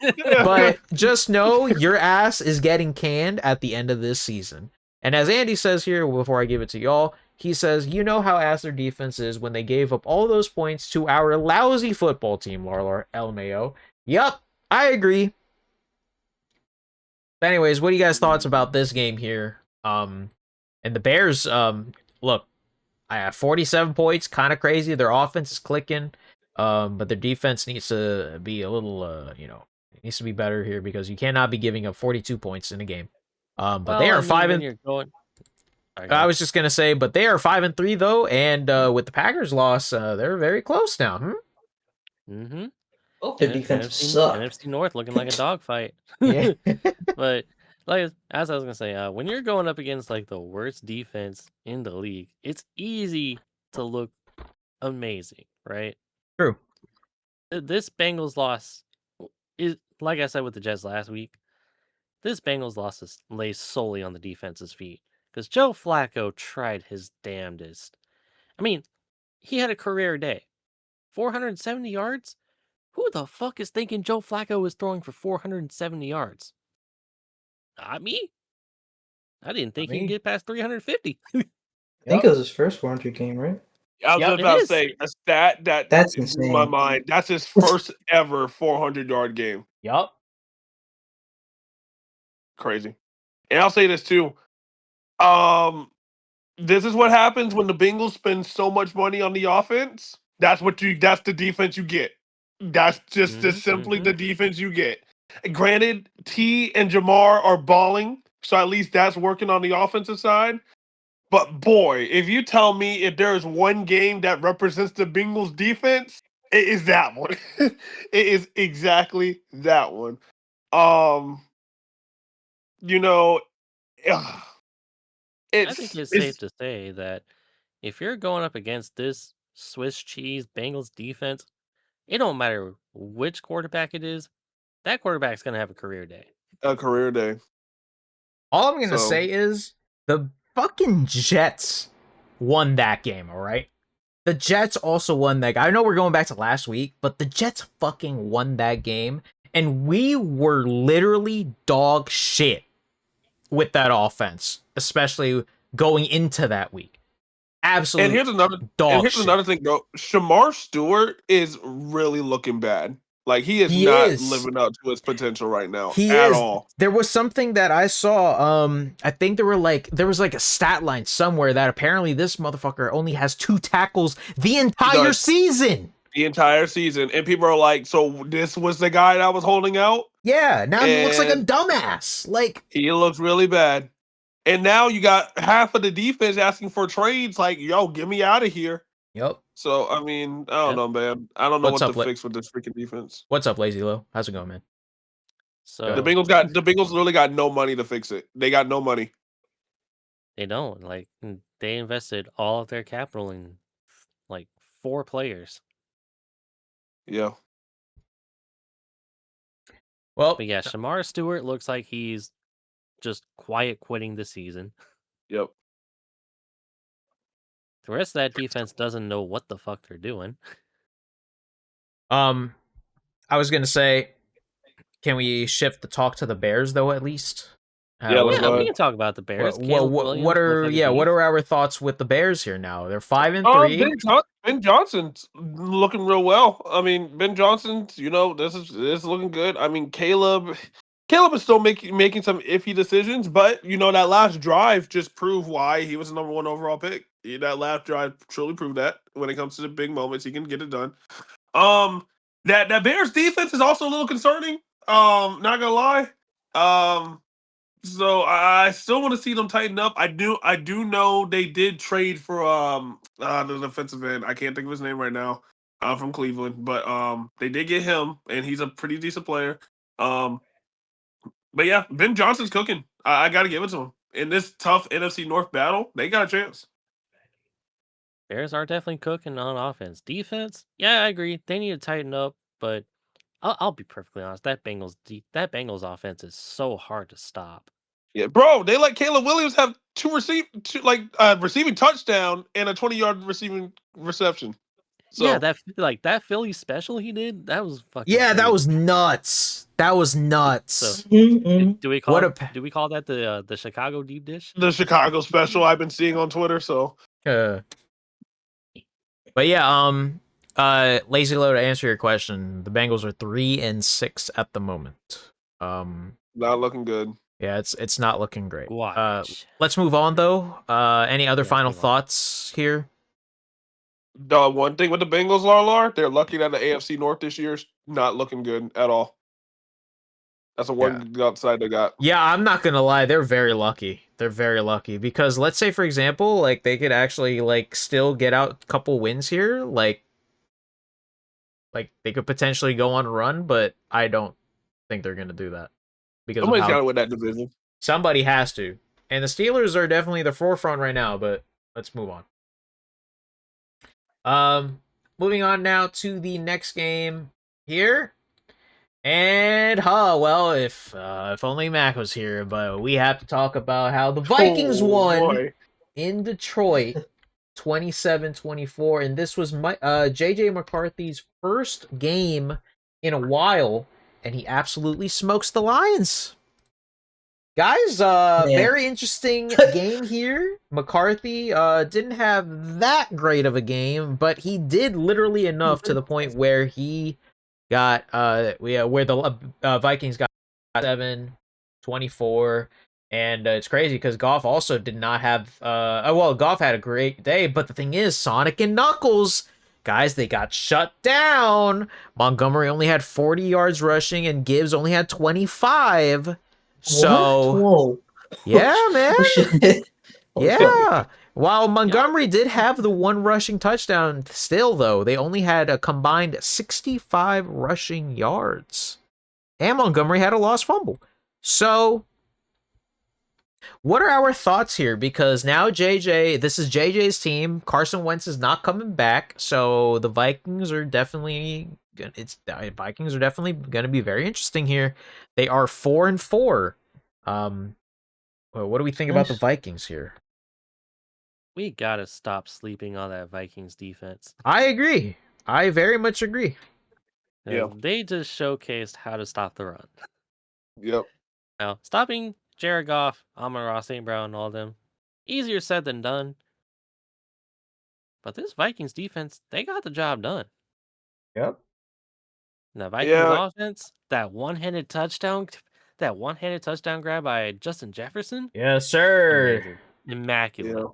But just know your ass is getting canned at the end of this season. And as Andy says here, before I give it to y'all, he says, you know how ass their defense is when they gave up all those points to our lousy football team, LARLAR, LMAO. Yup, I agree. But anyways, what are you guys' thoughts about this game here? And the Bears, look, I have 47 points, kind of crazy. Their offense is clicking, but their defense needs to be a little, It needs to be better here because you cannot be giving up 42 points in a game. But Well, they I are mean, five when and. you're going, Sorry, go I ahead. was just gonna say, but they are 5-3 though, and with the Packers' loss, they're very close now. Mm-hmm. Both their defenses NFC, suck. NFC North looking like a dogfight. Yeah. But like as I was gonna say, when you're going up against like the worst defense in the league, it's easy to look amazing, right? True. This Bengals loss is, like I said with the Jets last week, this Bengals loss lays solely on the defense's feet because Joe Flacco tried his damnedest. I mean, he had a career day, 470 yards. Who the fuck is thinking Joe Flacco is throwing for 470 yards? Not me. I didn't think he could get past 350. I think it was his first 400 game, right? I was Yep, just it about to is. say a stat that That's blew my insane. mind. That's his first ever 400-yard game. Yup. Crazy. And I'll say this too. This is what happens when the Bengals spend so much money on the offense. That's the defense you get. That's just simply the defense you get. Granted, T and Jamar are balling, so at least that's working on the offensive side. But boy, if you tell me if there is one game that represents the Bengals defense, it is that one. It is exactly that one. You know, ugh, I think it's safe it's to say that if you're going up against this Swiss cheese Bengals defense, it don't matter which quarterback it is, that quarterback's going to have a career day. a career day. All I'm gonna So- say is the fucking Jets won that game. All right. The Jets also won that. I know we're going back to last week, but the Jets fucking won that game, and we were literally dog shit with that offense, especially going into that week. Absolute And here's another dog shit. thing, bro. Shamar Stewart is really looking bad. Like he He not is. living up to his potential right now He at is. all. There was something that I saw. I think there was like a stat line somewhere that apparently this motherfucker only has 2 tackles the entire season. The entire season, and people are like, "So this was the guy that was holding out." Yeah. Now he looks like a And dumbass. Like he looks really bad. And now you got half of the defense asking for trades. Like, yo, get me out of here. Yep. So I mean, I don't know, man. I don't know What's what up, to fix with this freaking defense. What's up, Lazy Low? How's it going, man? So The Bengals literally got no money to fix it. They got no money. they don't. Like, they invested all of their capital in like 4 players. Yeah. Well, But yeah, Shamar Stewart looks like he's just quiet quitting the season. Yep. The rest of that defense doesn't know what the fuck they're doing. I was gonna say, can we shift the talk to the Bears though? At least. Yeah, let's Yeah, go we ahead. can talk about the Bears. What are our thoughts with the Bears here now? They're 5-3. Ben Johnson's looking real well. I mean, Ben Johnson's, this is looking good. I mean, Caleb is still making some iffy decisions, but that last drive just proved why he was the number 1 overall pick. That last drive truly proved that when it comes to the big moments, he can get it done. That Bears defense is also a little concerning. Not gonna lie. So I still want to see them tighten up. I do know they did trade for the defensive end. I can't think of his name right now. From Cleveland, but they did get him, and he's a pretty decent player. But yeah, Ben Johnson's cooking. I got to give it to him in this tough NFC North battle. They got a chance. Bears are definitely cooking on offense. Defense, yeah, I agree. They need to tighten up, but I'll be perfectly honest. That Bengals offense is so hard to stop. Yeah, bro, they let Caleb Williams have receiving touchdown and a 20-yard receiving reception. So, yeah, that Philly special he did, that was fucking. Yeah, that crazy. was nuts. That was nuts. So, Mm-mm. do we call that the Chicago deep dish? the Chicago special I've been seeing on Twitter. So, But yeah, Lazy Low, to answer your question, the Bengals are 3-6 at the moment. not looking good. Yeah, it's not looking great. Watch. Let's move on though. Any other Yeah, final move on. thoughts here? The one thing with the Bengals, LARLAR, they're lucky that the AFC North this year's not looking good at all. That's the one outside they got. Yeah, I'm not gonna lie, they're very lucky. They're very lucky because let's say, for example, like they could actually like still get out a couple wins here, like they could potentially go on a run, but I don't think they're gonna do that because Somebody's of got how to win that division. somebody has to. And the Steelers are definitely the forefront right now, but let's move on. Moving on now to the next game here. And well, if only Mac was here, but we have to talk about how the Vikings won in Detroit 27-24, and this was JJ McCarthy's first game in a while, and he absolutely smokes the Lions. Guys, very interesting game here. McCarthy didn't have that great of a game, but he did literally enough to the point where he got where the Vikings got 7-24, and it's crazy because Goff also did not have Goff had a great day, but the thing is, Sonic and Knuckles, guys, they got shut down. Montgomery only had 40 yards rushing and Gibbs only had 25. So whoa, yeah, man. Yeah. Fuck. While Montgomery did have the one rushing touchdown, still, though, they only had a combined 65 rushing yards. And Montgomery had a lost fumble. So, what are our thoughts here? Because now this is JJ's team. Carson Wentz is not coming back. So, the Vikings are definitely going to be very interesting here. They are 4-4. What do we think about the Vikings here? We gotta stop sleeping on that Vikings defense. I agree. I very much agree. Yeah. They just showcased how to stop the run. Yep. Now, stopping Jared Goff, Amon-Ra St. Brown, and all them, easier said than done. But this Vikings defense, they got the job done. Yep. And the Vikings offense, that one-handed touchdown grab by Justin Jefferson. Yes, sir. Amazing. Immaculate.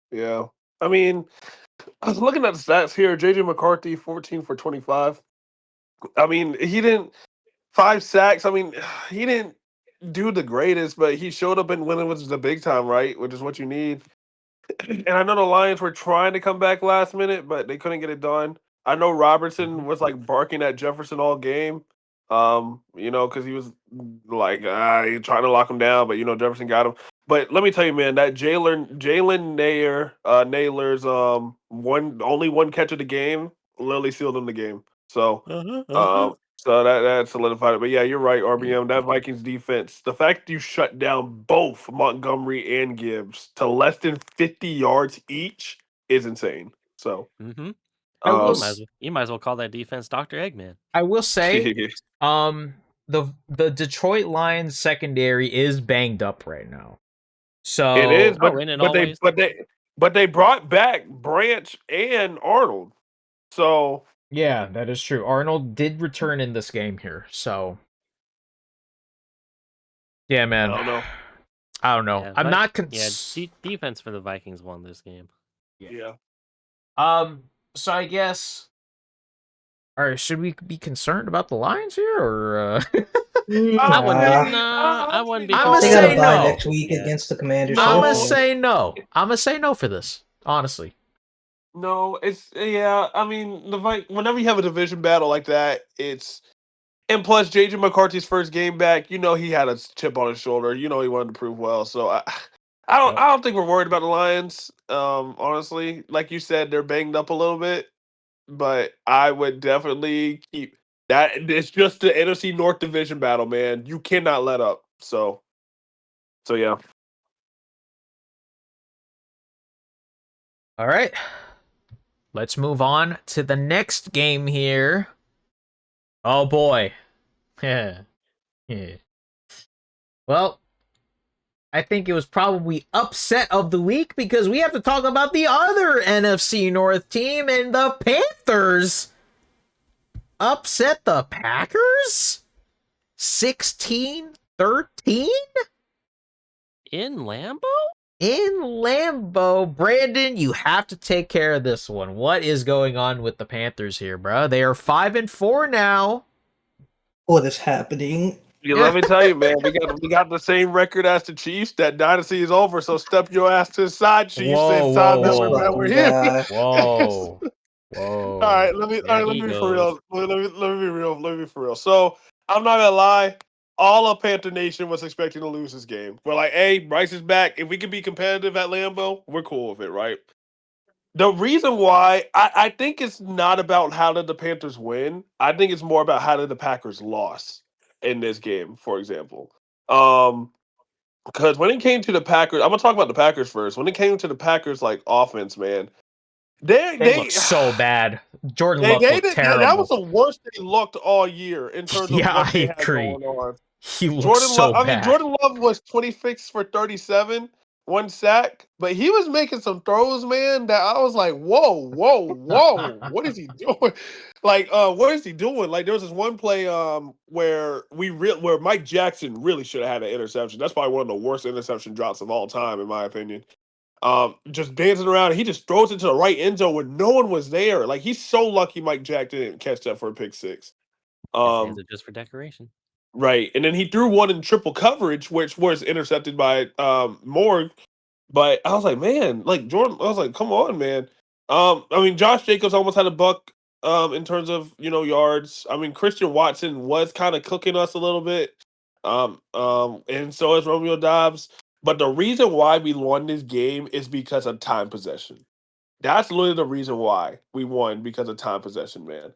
Yeah. I mean, I was looking at the stats here. JJ McCarthy, 14 for 25. I mean, he didn't 5 sacks. I mean, he didn't do the greatest, but he showed up and winning, which is the big time, right? Which is what you need. And I know the Lions were trying to come back last minute, but they couldn't get it done. I know Robertson was like barking at Jefferson all game. Because he was like trying to lock him down, but Jefferson got him. But let me tell you, man, that Jalen Naylor's only one catch of the game literally sealed him the game. So so that solidified it. But yeah, you're right, RBM. That Vikings defense, the fact you shut down both Montgomery and Gibbs to less than 50 yards each is insane. So you I might as well call that defense Dr. Eggman. I will say, the Detroit Lions secondary is banged up right now. So it is, but they brought back Branch and Arnold. So yeah, that is true. Arnold did return in this game here. So yeah, man. I don't know. Yeah, I'm not defense for the Vikings won this game. Yeah. So I guess. All right, should we be concerned about the Lions here, or? I wouldn't be. I'm gonna They say got a bye no next week against the Commanders. I'm gonna say no. I'm gonna say no for this. Honestly. No, I mean, whenever you have a division battle like that, and plus JJ McCarthy's first game back, he had a chip on his shoulder. He wanted to prove well. So I don't think we're worried about the Lions. Honestly, like you said, they're banged up a little bit, but I would definitely keep that. It's just the NFC North division battle, man. You cannot let up. So yeah. All right. Let's move on to the next game here. Oh boy. Yeah. Well, I think it was probably upset of the week because we have to talk about the other NFC North team, and the Panthers upset the Packers 16-13 in Lambeau. In Lambeau. Brandon, you have to take care of this one. What is going on with the Panthers here, bro? They are 5-4 now. What is happening? Let me tell you, man, we got the same record as the Chiefs. That dynasty is over. So step your ass to the side, Chiefs. Whoa, It's time whoa, that whoa. we're here. Whoa. All Whoa. right, let me he be for goes. real. Let me be real. Let me be for real. So I'm not gonna lie. All of Panther Nation was expecting to lose this game. We're like, hey, Bryce is back. If we can be competitive at Lambeau, we're cool with it, right? The reason why I think it's not about how did the Panthers win. I think it's more about how did the Packers lost in this game, for example. Because when it came to the Packers, I'm gonna talk about the Packers first. When it came to the Packers, like offense, man, They look so bad. Jordan Love they looked did that was terrible. the worst they looked all year in terms of Yeah, what they I had agree. going on. He looks so bad. Jordan Love was 26 for 37, 1 sack, but he was making some throws, man, that I was like, whoa, what is he doing? Like, what is he doing? Like, there was this one play, where where Mike Jackson really should have had an interception. That's probably one of the worst interception drops of all time, in my opinion. Just dancing around, and he just throws it to the right end zone when no one was there. Like, he's so lucky Mike Jackson didn't catch that for a pick six. His hands are just for decoration. Right, and then he threw one in triple coverage, which was intercepted by Morg. But I was like, man, like Jordan, I was like, come on, man. I mean, Josh Jacobs almost had a buck in terms of yards. I mean, Christian Watson was kind of cooking us a little bit. And so is Romeo Dobbs. But the reason why we won this game is because of time possession. That's literally the reason why we won, because of time possession, man.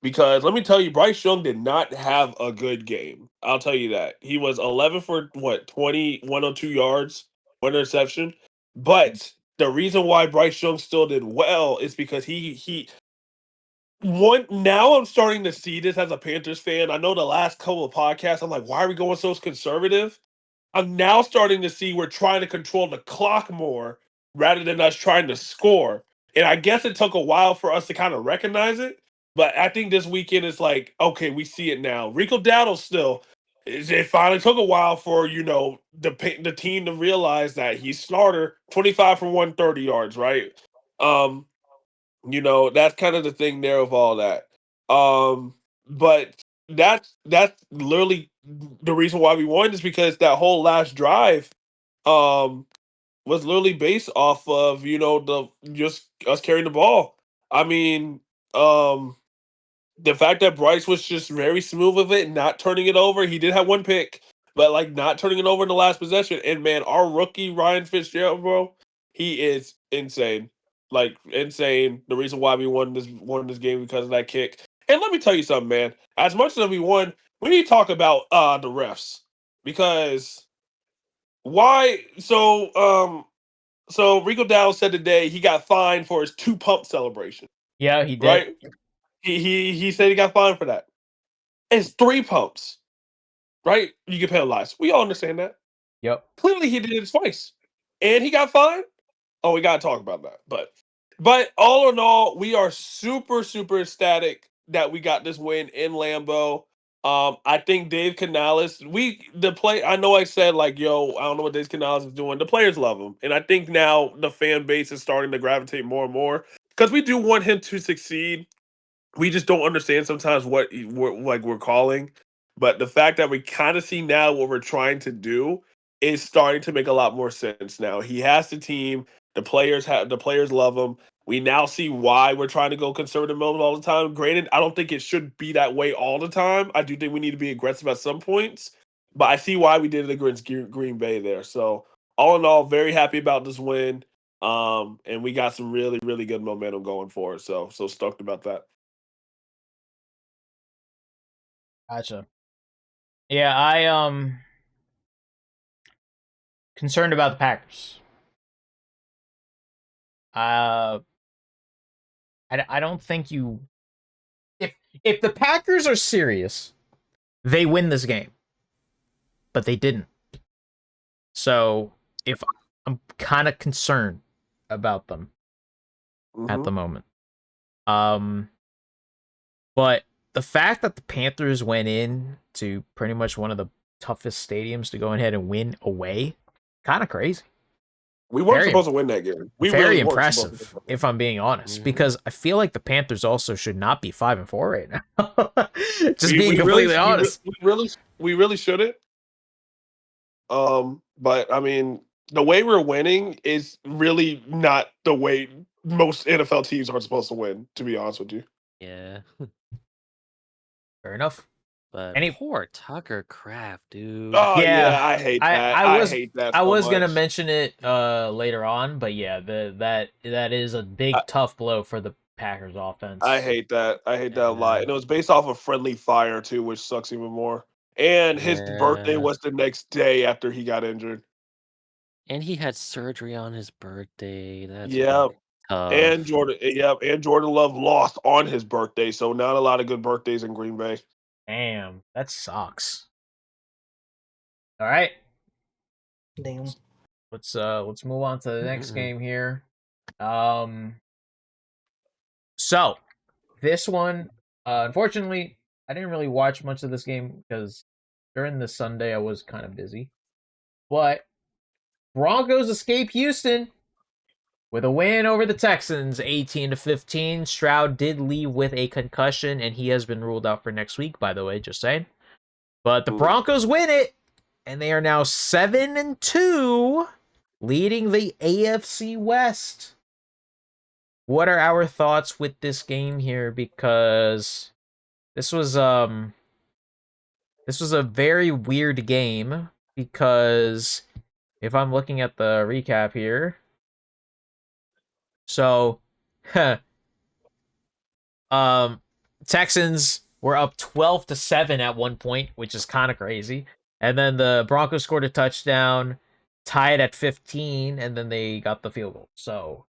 Because let me tell you, Bryce Young did not have a good game. I'll tell you that. He was 11 for what, 20, 102 yards, one interception. But the reason why Bryce Young still did well is because he one now I'm starting to see this as a Panthers fan. I know the last couple of podcasts, I'm like, why are we going so conservative? I'm now starting to see we're trying to control the clock more rather than us trying to score. And I guess it took a while for us to kind of recognize it. But I think this weekend is like, okay, we see it now. Rico Dowdle still, it finally took a while for, the team to realize that he's starter, 25 for 130 yards, right? Um, that's kind of the thing there of all that. But that's literally the reason why we won, is because that whole last drive um was literally based off of, the just us carrying the ball. I mean, the fact that Bryce was just very smooth with it, not turning it over. He did have one pick, but like not turning it over in the last possession. And man, our rookie Ryan Fitzgerald, bro, he is insane. Like insane. The reason why we won this game because of that kick. And let me tell you something, man. As much as we won, we need to talk about the refs, because why? So Rico Dowdle said today he got fined for his 2 pump celebration. Yeah, he did. Right? He said he got fined for that. It's 3 pumps, right? You get penalized. We all understand that. Yep. Clearly, he did it twice, and he got fined. Oh, we gotta talk about that. But all in all, we are super super ecstatic that we got this win in Lambeau. I think Dave Canales, I know I said like, yo, I don't know what Dave Canales is doing. The players love him, and I think now the fan base is starting to gravitate more and more, because we do want him to succeed. We just don't understand sometimes what we're calling. But the fact that we kind of see now what we're trying to do is starting to make a lot more sense now. He has the team. The players love him. We now see why we're trying to go conservative mode all the time. Granted, I don't think it should be that way all the time. I do think we need to be aggressive at some points, but I see why we did it against Green Bay there. So all in all, very happy about this win. And we got some really, really good momentum going forward. So stoked about that. Gotcha. Yeah, I concerned about the Packers. I don't think you, if the Packers are serious, they win this game. But they didn't. So, if I'm kind of concerned about them at the moment. But the fact that the Panthers went in to pretty much one of the toughest stadiums to go ahead and win away, kind of crazy. We weren't Very- supposed to win that game. We very really weren't supposed to impressive, win that if I'm being honest, Mhm. because I feel like the Panthers also should not be 5-4 right now. Just game. being completely honest. We really shouldn't. But I mean, the way we're winning is really not the way most NFL teams are supposed to win. To be honest with you. Yeah. Fair enough. But Any- poor Tucker Craft, dude. Oh Yeah, yeah, I hate that. I was hate that. I so was gonna much. mention it later on, but yeah, that is a big tough blow for the Packers offense. I hate that. I hate that a lot. Yeah. And it was based off of friendly fire too, which sucks even more. And his birthday Yeah. was the next day after he got injured. And he had surgery on his birthday. That's Yeah. fucking tough. And Jordan Love lost on his birthday, so not a lot of good birthdays in Green Bay. Damn, that sucks. All right, Damn. let's move on to the next Mm-mm. game here. So this one, unfortunately, I didn't really watch much of this game because during the Sunday I was kind of busy. But Broncos escape Houston with a win over the Texans, 18-15. Stroud did leave with a concussion, and he has been ruled out for next week, by the way, just saying. But the Broncos win it, and they are now 7-2, leading the AFC West. What are our thoughts with this game here? Because this was a very weird game, because if I'm looking at the recap here, so Texans were up 12-7 at one point, which is kind of crazy. And then the Broncos scored a touchdown, tied at 15, and then they got the field goal. So,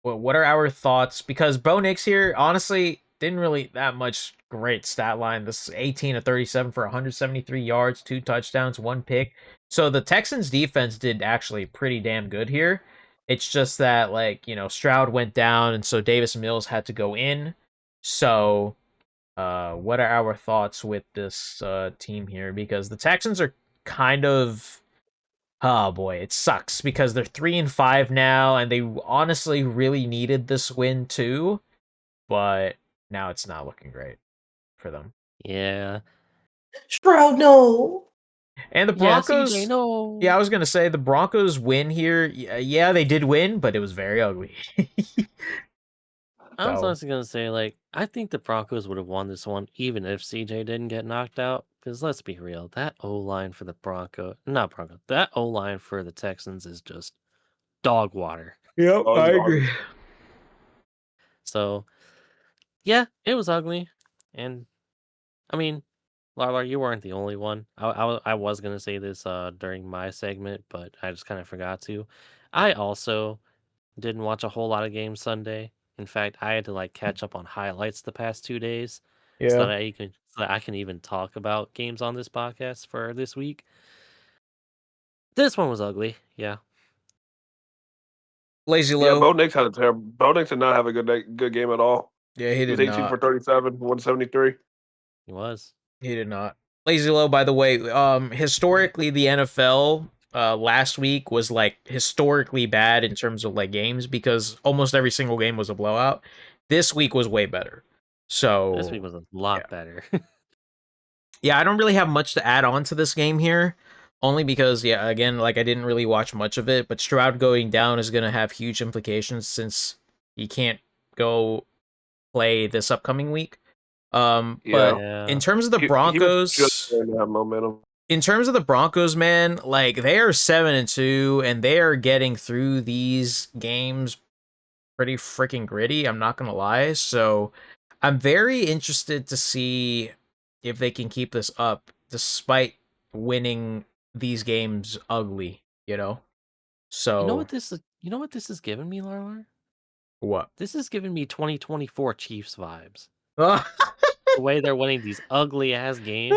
what are our thoughts? Because Bo Nix here, honestly, didn't really that much great stat line. This 18-37 for 173 yards, 2 touchdowns, 1 pick. So the Texans defense did actually pretty damn good here. It's just that, like, Stroud went down, and so Davis Mills had to go in. So, what are our thoughts with this team here? Because the Texans are kind of, oh boy, it sucks because they're 3-5 now, and they honestly really needed this win too, but now it's not looking great for them. Yeah. Stroud, no. And the Yeah, Broncos, CJ, no. yeah, I was gonna say the Broncos win here. Yeah, they did win, but it was very ugly. I was So- honestly gonna say, like, I think the Broncos would have won this one even if CJ didn't get knocked out. Because let's be real, that O line for the that O line for the Texans is just dog water. Yep, Oh, I it's agree. So, yeah, it was ugly, and I mean, Larlar, you weren't the only one. I was gonna say this during my segment, but I just kind of forgot to. I also didn't watch a whole lot of games Sunday. In fact, I had to like catch up on highlights the past 2 days so that I can even talk about games on this podcast for this week. This one was ugly, yeah. Lazy Yeah, Low. Bo Nix had a terrible. Bo Nix did not have a good game at all. Yeah, he He was did 18 not. for 37, 173. He was. He did not. Lazy Low, by the way, historically the NFL last week was like historically bad in terms of like games because almost every single game was a blowout. This week was way better. So This week was a lot better. yeah, I don't really have much to add on to this game here. Only because, yeah, again, like I didn't really watch much of it, but Stroud going down is gonna have huge implications since he can't go play this upcoming week. But Yeah. in terms of the He was Broncos, just in that momentum. in terms of the Broncos, man, like they are 7-2 and they are getting through these games pretty freaking gritty. I'm not gonna lie. So I'm very interested to see if they can keep this up despite winning these games ugly. So You know what this is giving me, Larlar? what? This is giving me 2024 Chiefs vibes. I The way they're winning these ugly ass games.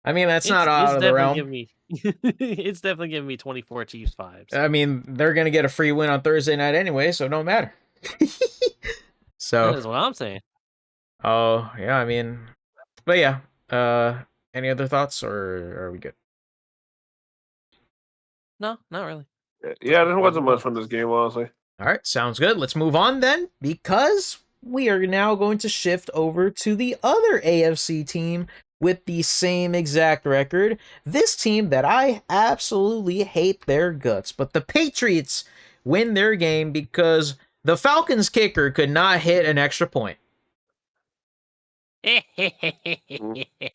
mean, that's not out of the realm. Giving me, it's definitely giving me 24 Chiefs vibes. I mean, they're gonna get a free win on Thursday night anyway, so it don't matter. So That is what I'm saying. oh yeah, I mean, but yeah. Any other thoughts, or are we good? No, not really. Yeah, there wasn't much from this game, honestly. All right, sounds good. Let's move on then, because we are now going to shift over to the other AFC team with the same exact record. This team that I absolutely hate their guts, but the Patriots win their game because the Falcons kicker could not hit an extra point.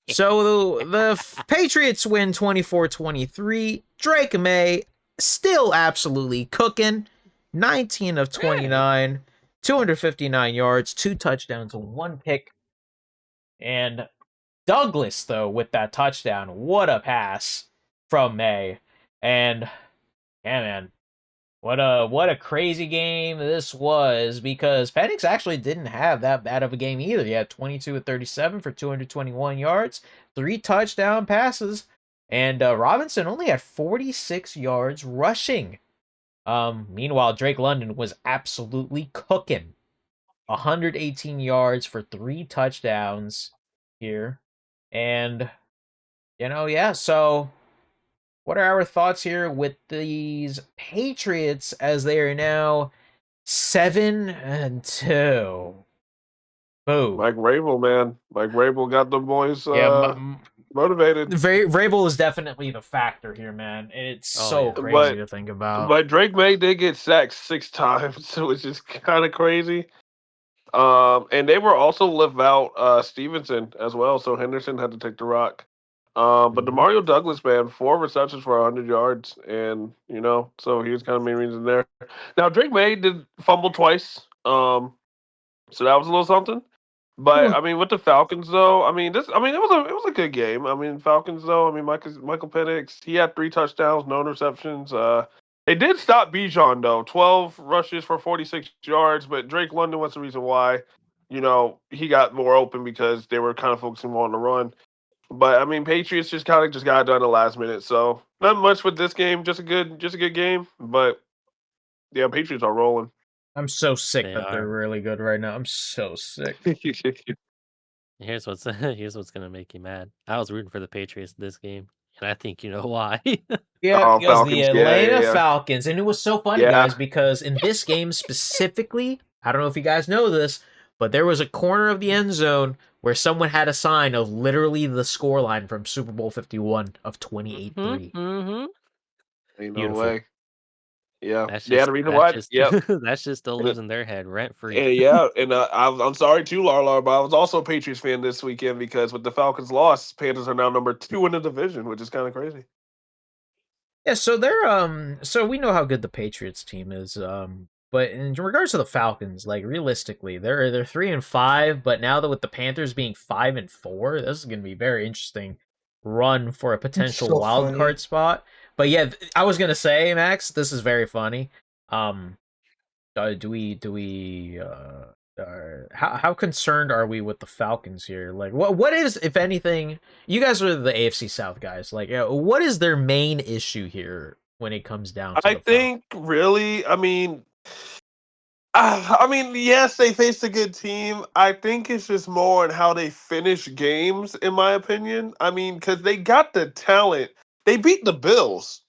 So the Patriots win 24-23. Drake May still absolutely cooking. 19 of 29, 259 yards, 2 touchdowns, 1 pick. And Douglas, though, with that touchdown, what a pass from May. And yeah, man, what a crazy game this was, because Penix actually didn't have that bad of a game either. He had 22 of 37 for 221 yards, 3 touchdown passes, and Robinson only had 46 yards rushing. Meanwhile, Drake London was absolutely cooking. 118 yards for 3 touchdowns here. And, yeah, so what are our thoughts here with these Patriots as they are now 7-2? Boom. Mike Rabel, man. Mike Rabel got the boys Yeah, motivated. Vrabel is definitely the factor here, man. It's crazy to think about. But Drake May did get sacked 6 times, which is kind of crazy. And they were also left out Stevenson as well, so Henderson had to take the rock. But DeMario Douglas, man, 4 receptions for 100 yards, and so he was kind of main reason there. Now Drake May did fumble twice, so that was a little something. But I mean, with the Falcons though, it was a good game. I mean, Falcons though, Michael Penix, he had 3 touchdowns, no interceptions. They did stop Bijan though, 12 rushes for 46 yards, but Drake London was the reason why, he got more open because they were kind of focusing more on the run. But I mean, Patriots just got it done at the last minute, so not much with this game. Just a good game. But yeah, Patriots are rolling. I'm so sick they're really good right now. I'm so sick. Here's what's gonna make you mad. I was rooting for the Patriots this game, and I think you know why. Yeah, because Falcons. the Atlanta Yeah. Falcons. And it was so funny, guys, because in this game specifically, I don't know if you guys know this, but there was a corner of the end zone where someone had a sign of literally the scoreline from Super Bowl 51 of 28-3. Ain't no Beautiful. way. Yeah, That's they had a reason why. Yep. That just still lives in their head, rent free. And I'm sorry too, LARLAR, but I was also a Patriots fan this weekend because with the Falcons' loss, Panthers are now number 2 in the division, which is kind of crazy. Yeah, so they're so we know how good the Patriots team is. But in regards to the Falcons, like realistically, they're 3-5, but now that with the Panthers being 5-4, this is gonna be very interesting run for a potential so wild funny. card spot. But yeah, I was gonna say, Max, this is very funny. How concerned are we with the Falcons here? Like, what is, if anything, you guys are the AFC South guys. Like, what is their main issue here when it comes down to I think really, yes, they faced a good team. I think it's just more on how they finish games, in my opinion. Because they got the talent. They beat the Bills,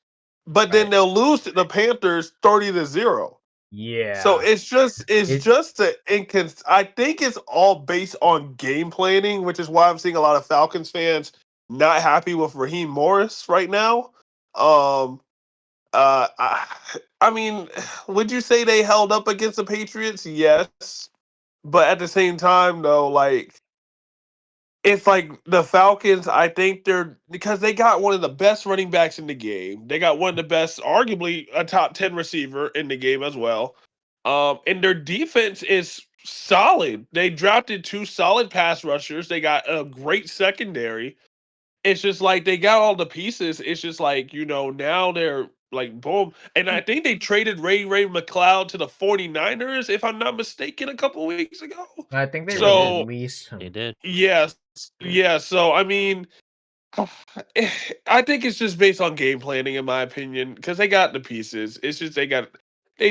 but then they'll lose to the Panthers 30-0. Yeah. So it's just I think it's all based on game planning, which is why I'm seeing a lot of Falcons fans not happy with Raheem Morris right now. Would you say they held up against the Patriots? Yes. But at the same time, though, like, it's like the Falcons, I think because they got one of the best running backs in the game. They got one of the best, arguably a top 10 receiver in the game as well. And their defense is solid. They drafted 2 solid pass rushers. They got a great secondary. It's just like they got all the pieces. It's just like, now they're like, boom. And I think they traded Ray McLeod to the 49ers, if I'm not mistaken, a couple weeks ago. I think they So, released him. They did. Yes. Yeah. So, I think it's just based on game planning, in my opinion, because they got the pieces. It's just they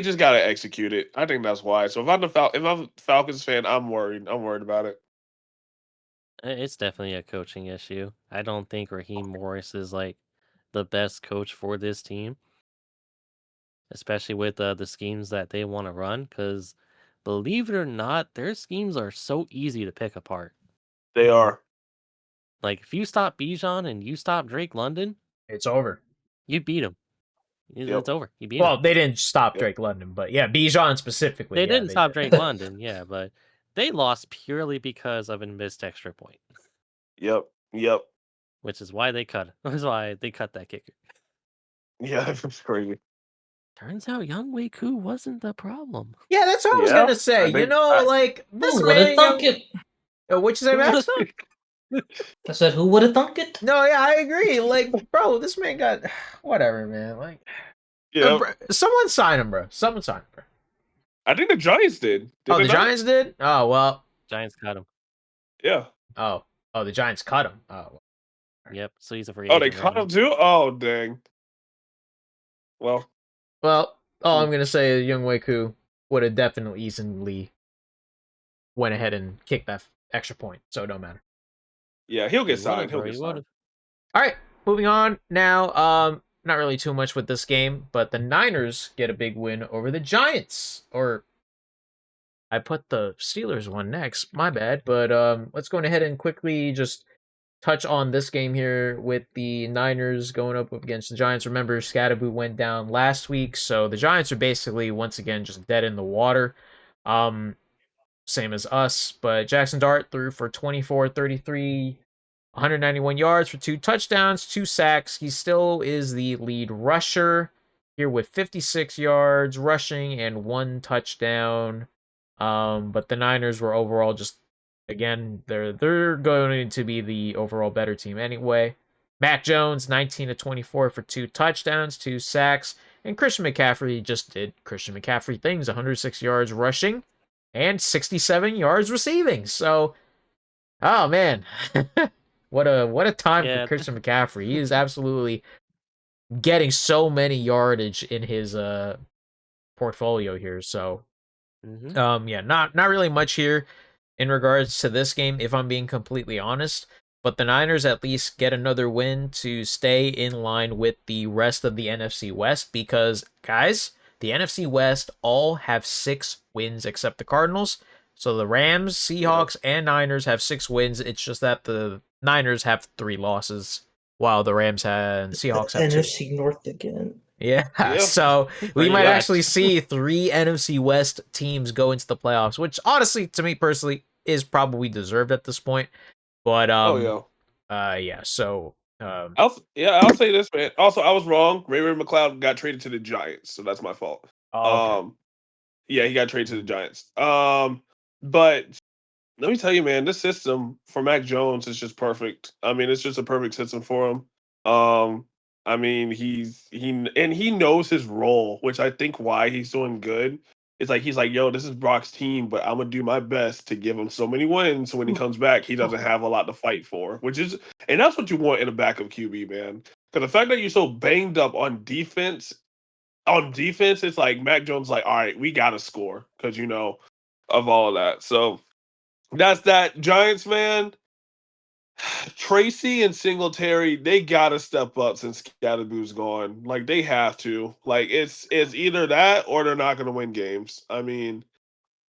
just got to execute it. I think that's why. So if I'm a Falcons fan, I'm worried. I'm worried about it. It's definitely a coaching issue. I don't think Raheem Morris is like the best coach for this team. especially with the schemes that they want to run. Because believe it or not, their schemes are so easy to pick apart. They are. Like if you stop Bijan and you stop Drake London, It's over. you beat him. Yep. It's over. You beat Well, him. they didn't stop Yep. Drake London, but yeah, Bijan specifically. They yeah, didn't stop did. Drake London, yeah, but they lost purely because of a missed extra point, Yep. Yep. which is why they cut. That's why they cut that kicker. Yeah, it's crazy. Turns out Young Wei Koo wasn't the problem. Yeah, that's what I was Yeah, gonna say. I You think- know, like this Who would have man. thunk it? What you say, Who man? would've thunk? I said, who would have thunk it? No, yeah, I agree. Like, bro, this man got whatever, man. Like, Yeah. someone sign him, bro. Someone sign him, bro. I think the Giants did. Oh, they the not? Giants did. Oh well. Giants cut him. Yeah. Oh, the Giants cut him. Oh, Yep. So he's a free Oh, agent. they cut right him too? Oh, dang. Well, well. All I'm gonna say is Young Wei Koo would have definitely easily went ahead and kicked that extra point, so it don't matter. yeah, he'll now. get He signed. would've, He'll bro, get he signed. would've. All right, moving on now. Not really too much with this game, but the Niners get a big win over the Giants. Or I put the Steelers one next. My bad. But let's go ahead and quickly just touch on this game here with the Niners going up against the Giants. Remember, Scatterboot went down last week, so the Giants are basically once again just dead in the water. Same as us, but Jackson Dart threw for 24, 33, 191 yards for 2 touchdowns, 2 sacks. He still is the lead rusher here with 56 yards rushing and 1 touchdown. But the Niners were overall just again they're going to be the overall better team anyway. Mac Jones 19 to 24 for 2 touchdowns, 2 sacks, and Christian McCaffrey just did Christian McCaffrey things, 106 yards rushing and 67 yards receiving. So, oh man. What a time Yeah. for Christian McCaffrey. He is absolutely getting so many yardage in his portfolio here. So yeah, not really much here in regards to this game, if I'm being completely honest. But the Niners at least get another win to stay in line with the rest of the NFC West because, guys, the NFC West all have 6 wins except the Cardinals. So the Rams, Seahawks, and Niners have 6 wins. It's just that the Niners have 3 losses, while the Rams and Seahawks have 2. NFC North again. Yeah, Yeah. so we Pretty might much. actually see 3 NFC West teams go into the playoffs, which honestly, to me personally, is probably deserved at this point. But Oh, yeah. yeah. So I'll say this, man. Also, I was wrong. Ray McLeod got traded to the Giants, so that's my fault. okay. Yeah, he got traded to the Giants. But let me tell you, man, this system for Mac Jones is just perfect. I mean, it's just a perfect system for him. I mean, he knows his role, which I think why he's doing good. It's like he's like, yo, this is Brock's team, but I'm gonna do my best to give him so many wins. So when he comes back, he doesn't have a lot to fight for, and that's what you want in a backup QB, man. Because the fact that you're so banged up on defense, it's like Mac Jones, like, all right, we gotta score because of all of that. So that's that. Giants, man. Tracy and Singletary, they gotta step up since Scatterboo's gone. Like they have to. Like it's either that or they're not gonna win games. I mean,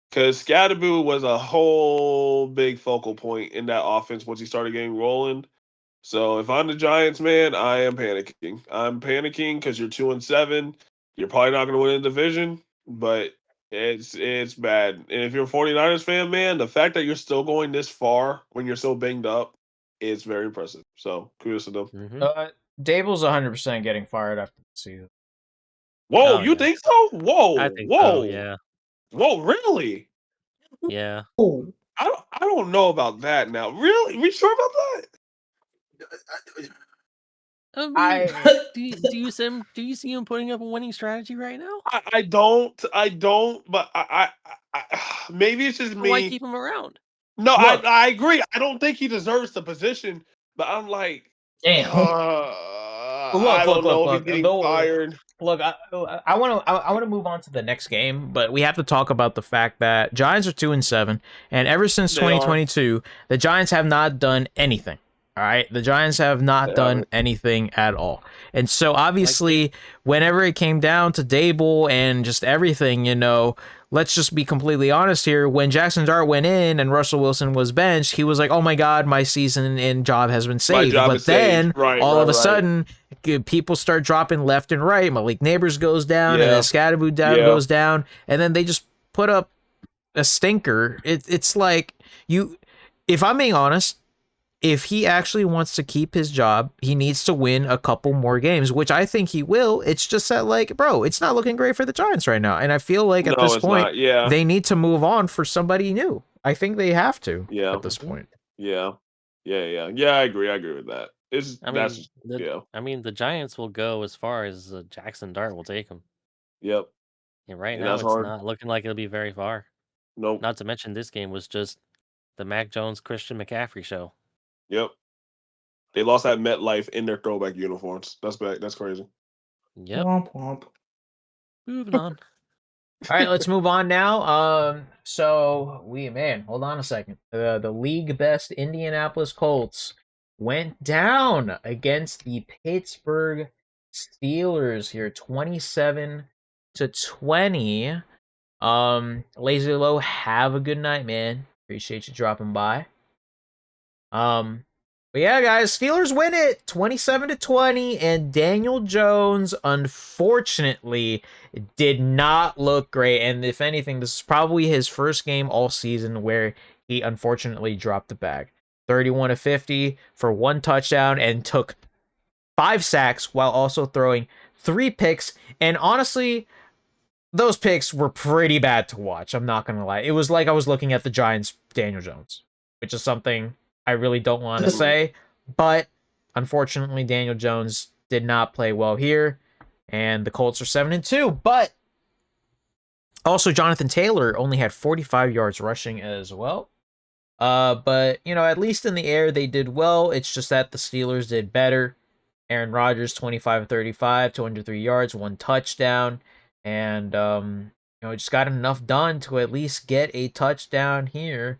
because Scatterboo was a whole big focal point in that offense once he started getting rolling. So if I'm the Giants, man, I am panicking. I'm panicking because you're 2-7. You're probably not gonna win the division, but it's bad. And if you're a 49ers fan, man, the fact that you're still going this far when you're so banged up is very impressive. So kudos to them. Dable's 100% getting fired after the season. Whoa, Oh, you yeah. think so? Whoa, I think whoa, so. Yeah. whoa, really? Yeah. Oh, I don't know about that now. Really? We sure about that? I mean, I do you see him putting up a winning strategy right now? I don't, but maybe it's just So why me. keep him around? No, Look. I agree. I don't think he deserves the position, but I'm like, damn. I don't know if he's getting fired. Look, I want to move on to the next game, but we have to talk about the fact that Giants are 2-7, and ever since They are. 2022, the Giants have not done anything. All right, the Giants have not done anything at all. And so obviously, whenever it came down to Dable and just everything, let's just be completely honest here. When Jackson Dart went in and Russell Wilson was benched, he was like, "Oh my God, my season and job has been saved." But then all of a sudden, people start dropping left and right. Malik Neighbors goes down, and then Scadaboo goes down, and then they just put up a stinker. It's like if I'm being honest. If he actually wants to keep his job, he needs to win a couple more games, which I think he will. It's just that, bro, it's not looking great for the Giants right now. And I feel like at this point, they need to move on for somebody new. I think they have to at this point. Yeah. I agree with that. I mean, the Giants will go as far as Jackson Dart will take them. Yep. And right now, it's not looking like it'll be very far. Nope. Not to mention, this game was just the Mac Jones, Christian McCaffrey show. Yep. They lost at MetLife in their throwback uniforms. That's crazy. Yep. Womp womp. Moving on. All right, let's move on now. So hold on a second. The league best Indianapolis Colts went down against the Pittsburgh Steelers here, 27-20. Lazy Low, have a good night, man. Appreciate you dropping by. But yeah, guys, Steelers win it 27-20, and Daniel Jones, unfortunately, did not look great. And if anything, this is probably his first game all season where he unfortunately dropped the bag. 31-50 for 1 touchdown and took 5 sacks while also throwing 3 picks. And honestly, those picks were pretty bad to watch. I'm not going to lie. It was like I was looking at the Giants' Daniel Jones, which is something I really don't want to say, but unfortunately, Daniel Jones did not play well here, and the Colts are 7-2. But also, Jonathan Taylor only had 45 yards rushing as well. But at least in the air, they did well. It's just that the Steelers did better. Aaron Rodgers, 25-35, 203 yards, 1 touchdown, and just got enough done to at least get a touchdown here.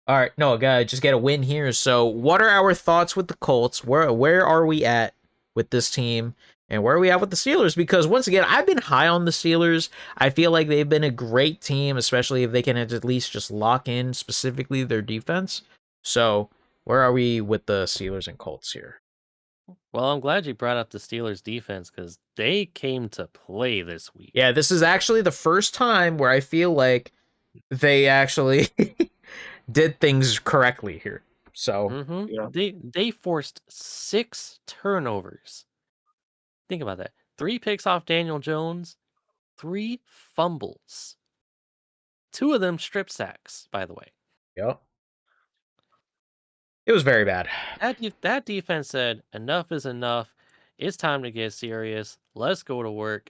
All right, no, just get a win here. So, what are our thoughts with the Colts? Where are we at with this team? And where are we at with the Steelers? Because, once again, I've been high on the Steelers. I feel like they've been a great team, especially if they can at least just lock in specifically their defense. So, where are we with the Steelers and Colts here? Well, I'm glad you brought up the Steelers defense because they came to play this week. Yeah, this is actually the first time where I feel like they actually did things correctly here. So they forced 6 turnovers. Think about that. 3 picks off Daniel Jones, 3 fumbles. 2 of them strip sacks, by the way. Yep. It was very bad. That defense said, enough is enough. It's time to get serious. Let's go to work.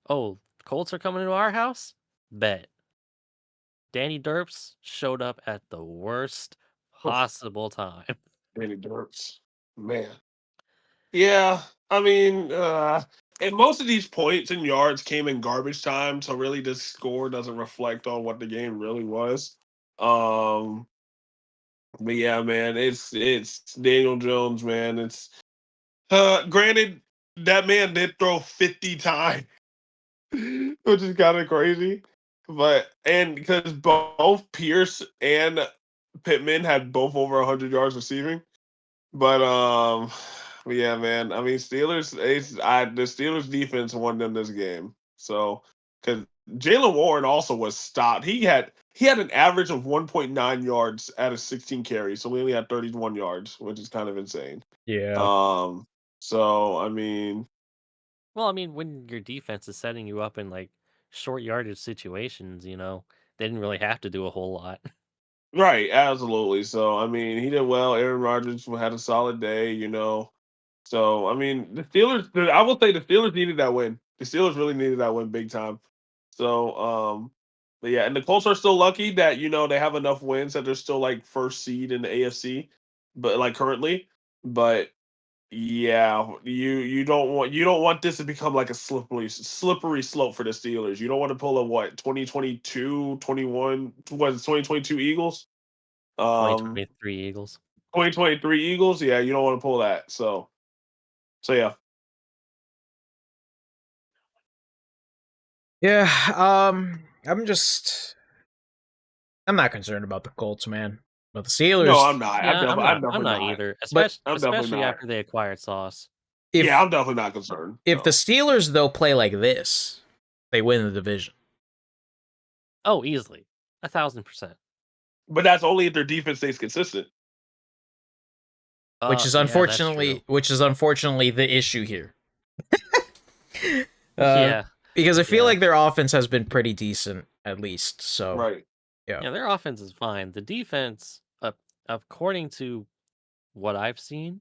Oh, Colts are coming to our house? Bet. Danny Derps showed up at the worst possible time. Danny Derps. Man. Yeah, I mean, and most of these points and yards came in garbage time, so really this score doesn't reflect on what the game really was. But yeah, man, it's Daniel Jones, man. It's granted that man did throw 50 times, which is kind of crazy. But because both Pierce and Pittman had both over 100 yards receiving. But yeah, man. I mean, the Steelers defense won them this game. So because Jaylen Warren also was stopped. He had an average of 1.9 yards out of 16 carries, so we only had 31 yards, which is kind of insane. Yeah. So I mean, well, I mean, when your defense is setting you up in short yardage situations, they didn't really have to do a whole lot. Right, absolutely. So I mean, he did well. Aaron Rodgers had a solid day, So I mean, the Steelers. I will say the Steelers needed that win. The Steelers really needed that win big time. So but yeah, and the Colts are still lucky that they have enough wins that they're still first seed in the AFC, but currently. But yeah, you don't want this to become a slippery slope for the Steelers. You don't want to pull a 2022 Eagles? 2023 Eagles. 2023 Eagles, yeah, you don't want to pull that. So yeah. Yeah, I'm not concerned about the Colts, man. But the No, Steelers, I'm not. Yeah, I'm I'm definitely not not. either. but I'm definitely Especially not. after they acquired Sauce. Yeah, if I'm definitely not concerned. if the No. Steelers though play like this, they win the division. Oh, easily, 1,000%. But that's only if their defense stays consistent. Which is Yeah, that's true. unfortunately the issue here. Yeah, Because I feel yeah. like their offense has been pretty decent at least. So Right. Yeah, their offense is fine. The defense, according to what I've seen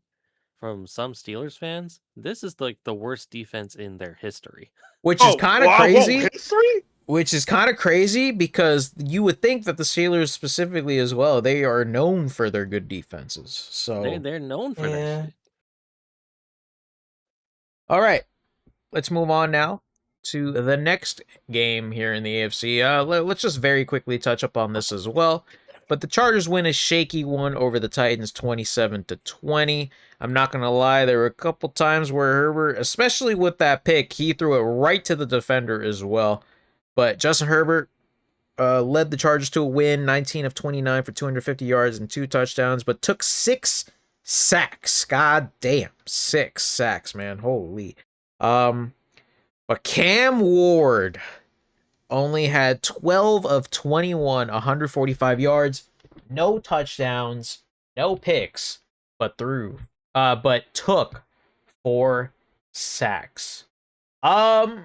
from some Steelers fans, this is like the worst defense in their history. which is kind of crazy. History? Which is kind of crazy because you would think that the Steelers specifically as well, they are known for their good defenses. So They're known for that Yeah. shit. all right, let's move on now to the next game here in the AFC. Let's just very quickly touch up on this as well. But the Chargers win a shaky one over the Titans 27-20. I'm not going to lie, there were a couple times where Herbert, especially with that pick, he threw it right to the defender as well. But Justin Herbert led the Chargers to a win, 19 of 29 for 250 yards and 2 touchdowns, but took 6 sacks. God damn, 6 sacks, man. Holy. But Cam Ward only had 12 of 21, 145 yards, no touchdowns, no picks, but took 4 sacks. I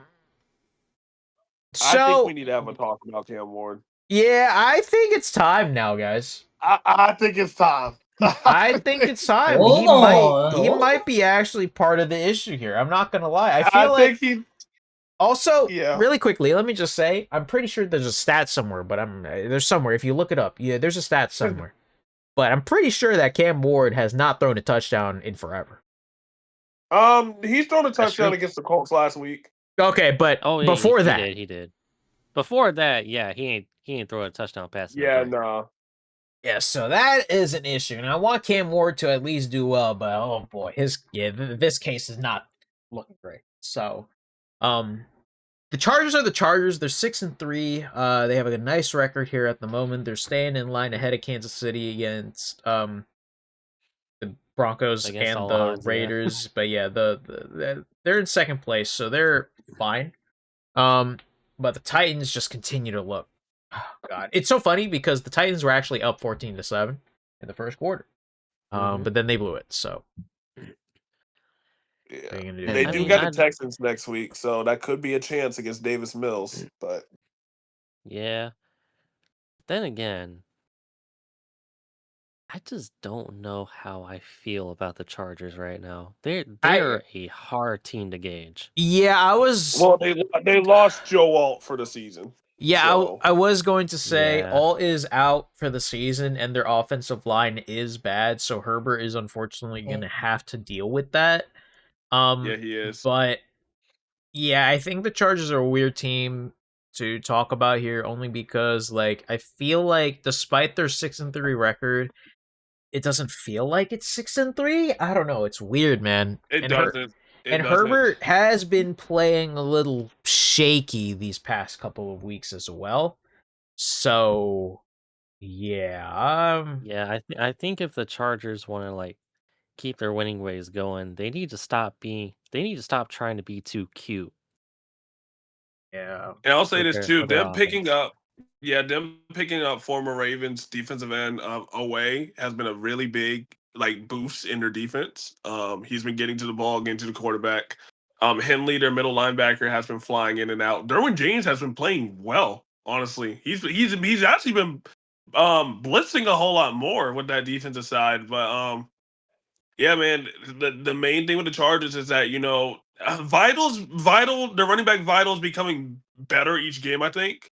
think So we need to have a talk about Cam Ward. yeah, I think it's time now, guys. I think it's time. I think it's time. Hold He on. might be actually part of the issue here. I'm not gonna lie. I I feel like think he. also Yeah. really quickly. Let me just say, I'm pretty sure there's a stat somewhere, but there's somewhere if you look it up. Yeah, there's a stat somewhere, but I'm pretty sure that Cam Ward has not thrown a touchdown in forever. He's thrown a touchdown true. against the Colts last week. Okay, but Oh, yeah, before that, he did. Before that, yeah, he ain't throw a touchdown pass. Yeah, no. yeah, so that is an issue, and I want Cam Ward to at least do well, but oh boy, this case is not looking great. So, the Chargers are the Chargers. They're 6-3. They have a nice record here at the moment. They're staying in line ahead of Kansas City against the Broncos Against and all the odds, yeah. Raiders. But yeah, they're in second place, so they're fine. But the Titans just continue to look. Oh God, it's so funny because the Titans were actually up 14-7 in the first quarter, but then they blew it. So Yeah. what are you gonna do? They I do mean, get the Texans next week, so that could be a chance against Davis Mills. But Yeah. Then again, I just don't know how I feel about the Chargers right now. They're a hard team to gauge. Yeah, I was. well, they lost Joe Alt for the season. Yeah, So I was going to say Yeah. all is out for the season, and their offensive line is bad, so Herbert is unfortunately going to have to deal with that. yeah, he is. But yeah, I think the Chargers are a weird team to talk about here, only because like I feel like despite their 6-3 record, it doesn't feel like it's 6-3. I don't know. It's weird, man. It And doesn't. It doesn't. Herbert has been playing a little shaky these past couple of weeks as well. So, yeah. Yeah, I think if the Chargers want to like keep their winning ways going, they need to stop trying to be too cute. Yeah. And I'll say with this too: for their them picking offense. up former Ravens defensive end away has been a really big like boost in their defense. He's been getting to the ball, getting to the quarterback. Henley, their middle linebacker, has been flying in and out. Derwin James has been playing well. Honestly, he's actually been blitzing a whole lot more with that defensive side. But yeah, man, the main thing with the Chargers is that the running back Vital's becoming better each game, I think.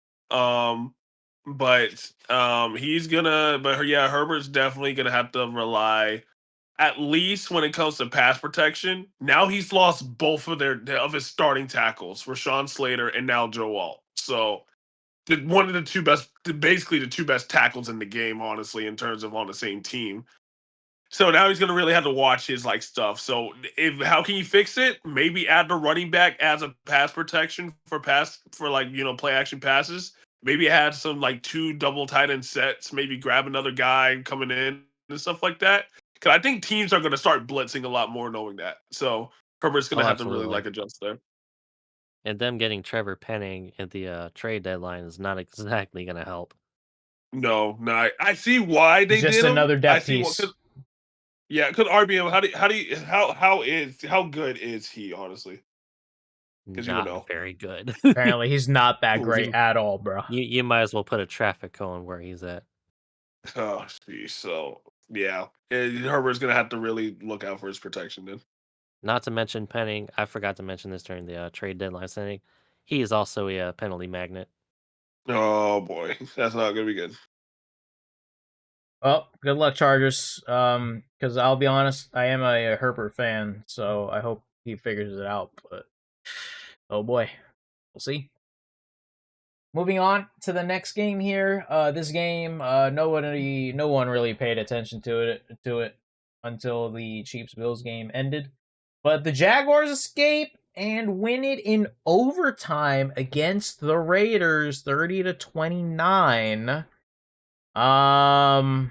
But Herbert's definitely gonna have to rely, at least when it comes to pass protection. Now he's lost both of his starting tackles, Rashawn Slater and now Joe Alt. So one of the two best, basically the two best tackles in the game, honestly, in terms of on the same team. So now he's gonna really have to watch his like stuff. So how can you fix it? Maybe add the running back as a pass protection for play action passes. Maybe add some like 2 double tight end sets. Maybe grab another guy coming in and stuff like that. Because I think teams are gonna start blitzing a lot more knowing that. So Herbert's gonna have to really absolutely. like adjust there. And them getting Trevor Penning at the trade deadline is not exactly going to help. No, I see why they Just did him. another I depth see piece. because RBM, how good is he honestly? Because you would know. Not very good. Apparently, he's not that great at all, bro. You might as well put a traffic cone where he's at. Oh, geez. So yeah, Herbert's gonna have to really look out for his protection then. Not to mention Penning. I forgot to mention this during the trade deadline signing. He is also a penalty magnet. Oh boy, that's not gonna be good. Well, good luck, Chargers. Because I'll be honest, I am a Herbert fan, so I hope he figures it out. But oh boy, we'll see. Moving on to the next game here. This game, no one really paid attention to it until the Chiefs Bills game ended. But the Jaguars escape and win it in overtime against the Raiders, 30-29. I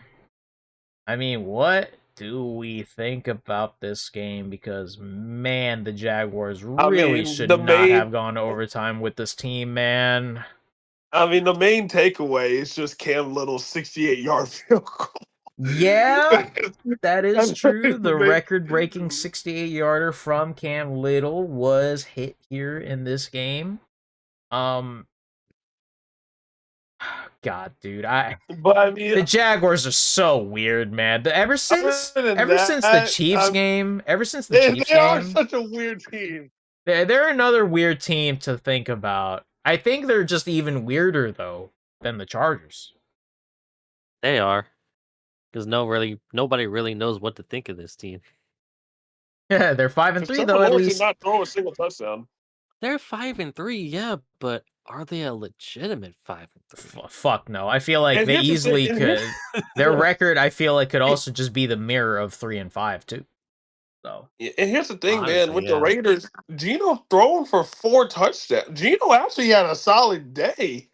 mean, what do we think about this game? Because man, the Jaguars really should not have gone to overtime with this team, man. I mean, the main takeaway is just Cam Little's 68-yard field goal. Yeah, that is true. The record-breaking 68-yarder from Cam Little was hit here in this game. God, dude, the Jaguars are so weird, man. Ever since the Chiefs game, they are such a weird team. They're another weird team to think about. I think they're just even weirder though than the Chargers. They are, because nobody really knows what to think of this team. Yeah, they're 5-3 though. At least not throw a single touchdown. They're 5-3, yeah, but are they a legitimate 5-3? Fuck no. I feel like they easily could. Their record, I feel like, could also just be the mirror of 3-5 too. So, and here's the thing, man, with the Raiders, Geno throwing for 4 touchdowns. Geno actually had a solid day,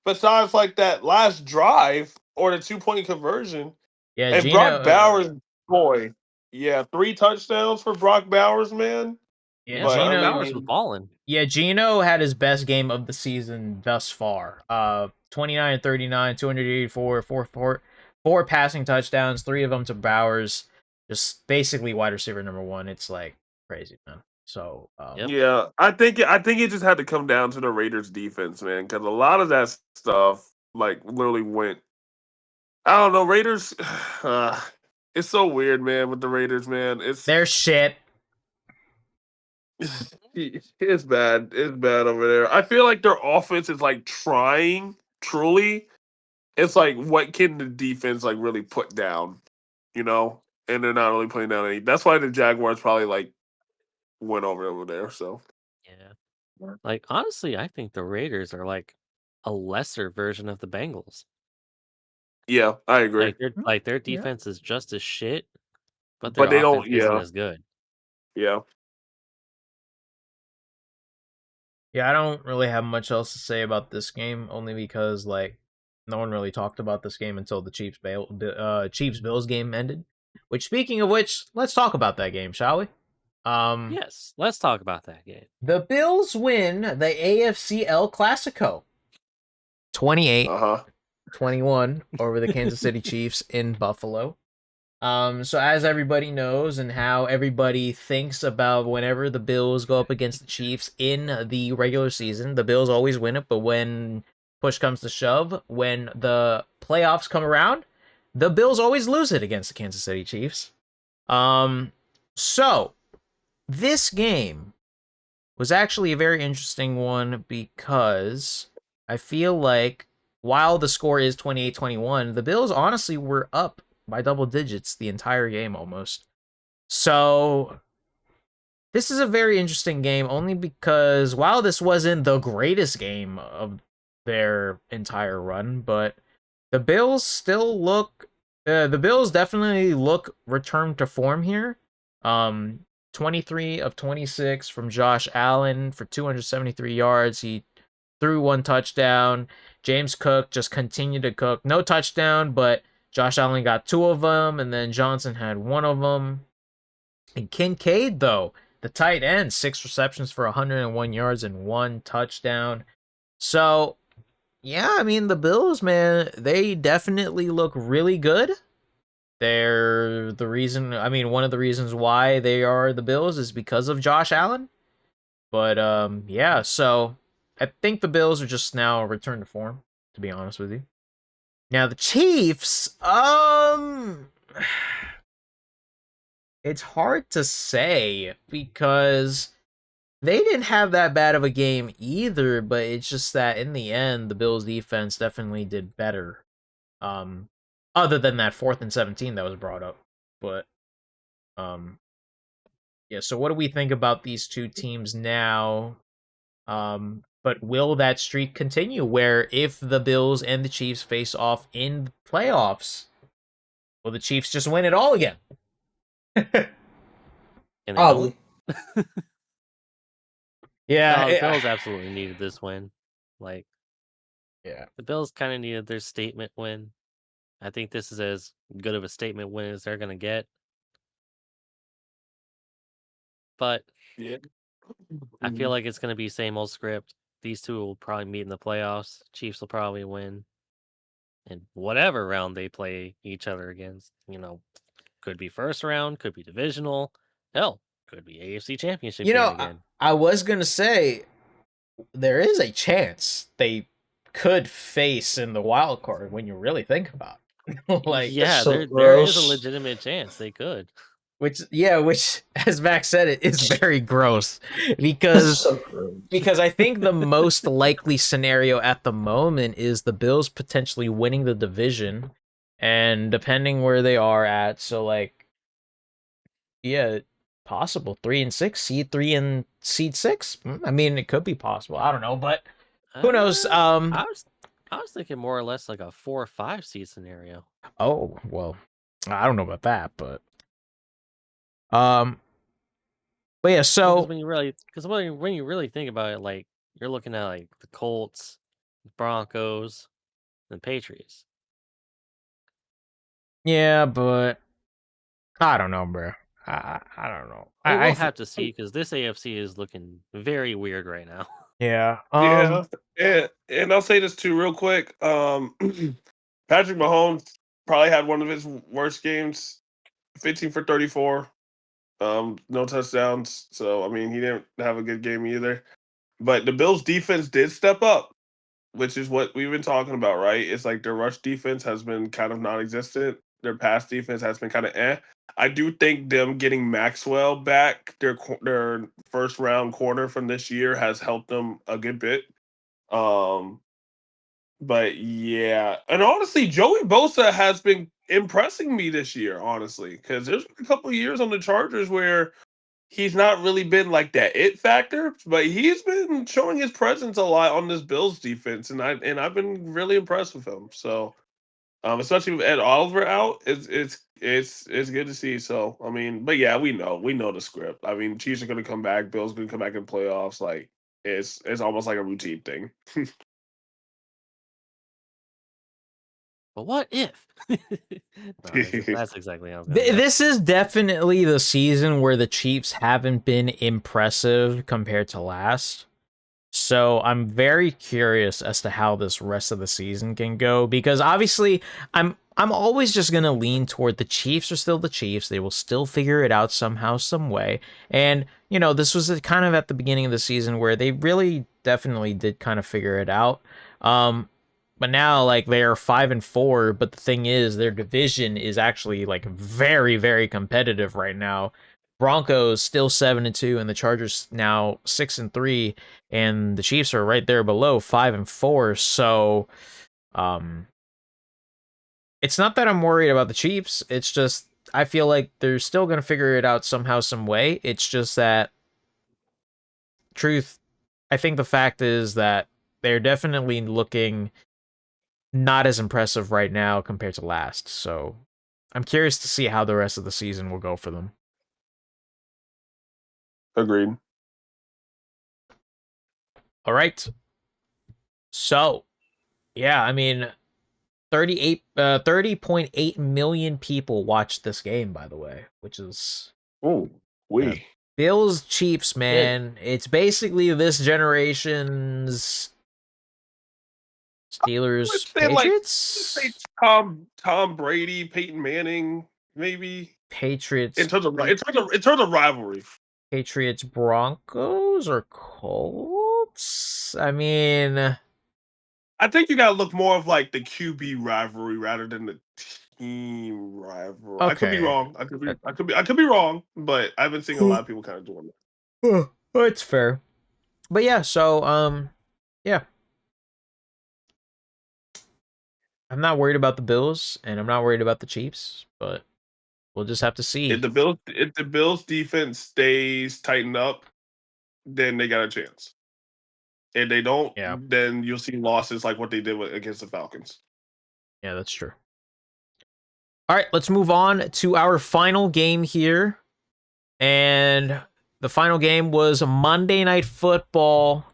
besides like that last drive or the 2-point conversion. Yeah, and Geno, Brock Bowers, boy, yeah, 3 touchdowns for Brock Bowers, man. Yeah, Geno Bowers was balling. Yeah, Geno had his best game of the season thus far. 29-39, 284, 4 passing touchdowns, 3 of them to Bowers. Just basically wide receiver number 1. It's like crazy, man. So yeah, I think it just had to come down to the Raiders defense, man, because a lot of that stuff like literally went. I don't know, Raiders. It's so weird, man, with the Raiders, man. They're shit. It's bad. It's bad over there. I feel like their offense is like trying truly. It's like what can the defense like really put down, you know? And they're not really putting down any. That's why the Jaguars probably like went over there. So yeah, like honestly, I think the Raiders are like a lesser version of the Bengals. Yeah, I agree. Like their defense is just as shit, but their offense isn't as good. Yeah. Yeah, I don't really have much else to say about this game, only because like no one really talked about this game until the Chiefs Bills game ended. Which, speaking of which, let's talk about that game, shall we? Yes, let's talk about that game. The Bills win the AFC El Clasico, 28-21 over the Kansas City Chiefs in Buffalo. So as everybody knows and how everybody thinks about whenever the Bills go up against the Chiefs in the regular season, the Bills always win it, but when push comes to shove, when the playoffs come around, the Bills always lose it against the Kansas City Chiefs. So this game was actually a very interesting one because I feel like while the score is 28-21, the Bills honestly were up by double digits the entire game almost. So this is a very interesting game only because while this wasn't the greatest game of their entire run, but the Bills still look The Bills definitely look returned to form here. 23 of 26 from Josh Allen for 273 yards. He threw 1 touchdown. James Cook just continued to cook. No touchdown, but Josh Allen got 2 of them, and then Johnson had 1 of them. And Kincaid, though, the tight end, 6 receptions for 101 yards and 1 touchdown. So, yeah, I mean, the Bills, man, they definitely look really good. They're the reason, I mean, one of the reasons why they are the Bills is because of Josh Allen. But, yeah, so I think the Bills are just now returned to form, to be honest with you. Now, the Chiefs, it's hard to say because they didn't have that bad of a game either, but it's just that in the end, the Bills defense definitely did better. Other than that 4th and 17 that was brought up. But yeah, so what do we think about these two teams now? But will that streak continue where if the Bills and the Chiefs face off in the playoffs, will the Chiefs just win it all again? Probably. Yeah, No, the Bills absolutely needed this win. Like, yeah, the Bills kind of needed their statement win. I think this is as good of a statement win as they're going to get. But Yeah. I feel like it's going to be same old script. These two will probably meet in the playoffs. Chiefs will probably win. And whatever round they play each other against, could be first round, could be divisional. Hell, could be AFC Championship you game know, again. I was gonna say there is a chance they could face in the wild card when you really think about it. Like, yeah, so there is a gross. legitimate chance they could. which as Max said, it is very gross That's because so gross. I think the most likely scenario at the moment is the Bills potentially winning the division, and depending where they are at, so like, yeah, possible 3-6, seed 3 and seed 6. I mean, it could be possible. I don't know, but who knows? I was thinking more or less like a 4 or 5 seed scenario. Oh well, I don't know about that, but yeah. Because So when you really think about it, like you're looking at like the Colts, Broncos, and Patriots. yeah, but I don't know, bro. I don't know. We'll have to see because this AFC is looking very weird right now. Yeah. And I'll say this too, real quick. Patrick Mahomes probably had one of his worst games, 15 for 34, no touchdowns. So I mean, he didn't have a good game either. But the Bills' defense did step up, which is what we've been talking about, right? It's like their rush defense has been kind of non-existent. Their pass defense has been kind of eh. I do think them getting Maxwell back, their first round corner from this year, has helped them a good bit. But yeah, and honestly, Joey Bosa has been impressing me this year, honestly, because there's been a couple of years on the Chargers where he's not really been like that it factor, but he's been showing his presence a lot on this Bills defense, and I've been really impressed with him. So, especially with Ed Oliver out, it's good to see. So, I mean, but yeah, we know the script. I mean, Chiefs are going to come back, Bills going to come back in playoffs. Like it's almost like a routine thing. But what if? No, that's exactly how I was gonna go. This is definitely the season where the Chiefs haven't been impressive compared to last. So I'm very curious as to how this rest of the season can go, because obviously I'm always just gonna lean toward the Chiefs are still the Chiefs. They will still figure it out somehow, some way. And this was kind of at the beginning of the season where they really definitely did kind of figure it out. But now, like, they're 5-4, but the thing is, their division is actually like very, very competitive right now. Broncos still 7-2, and the Chargers now 6-3, and the Chiefs are right there below 5-4. So, it's not that I'm worried about the Chiefs. It's just I feel like they're still gonna figure it out somehow, some way. It's just that I think the fact is that they're definitely looking not as impressive right now compared to last. So I'm curious to see how the rest of the season will go for them. Agreed. All right. So, yeah, I mean, 30.8 million people watched this game, by the way, which is Bills Chiefs, man. It's basically this generation's Steelers Patriots. Say Tom Brady, Peyton Manning, maybe Patriots in terms of rivalry. Patriots Broncos or Colts? I mean, I think you gotta look more of like the QB rivalry rather than the team rivalry. I could be okay. wrong. I could be wrong, but I've been seeing a lot of people kind of doing that. Well, it's fair. But yeah, so yeah. I'm not worried about the Bills and I'm not worried about the Chiefs, but we'll just have to see. If the Bills defense stays tightened up, then they got a chance. If they don't, then you'll see losses like what they did against the Falcons. Yeah, that's true. All right, let's move on to our final game here. And the final game was Monday Night Football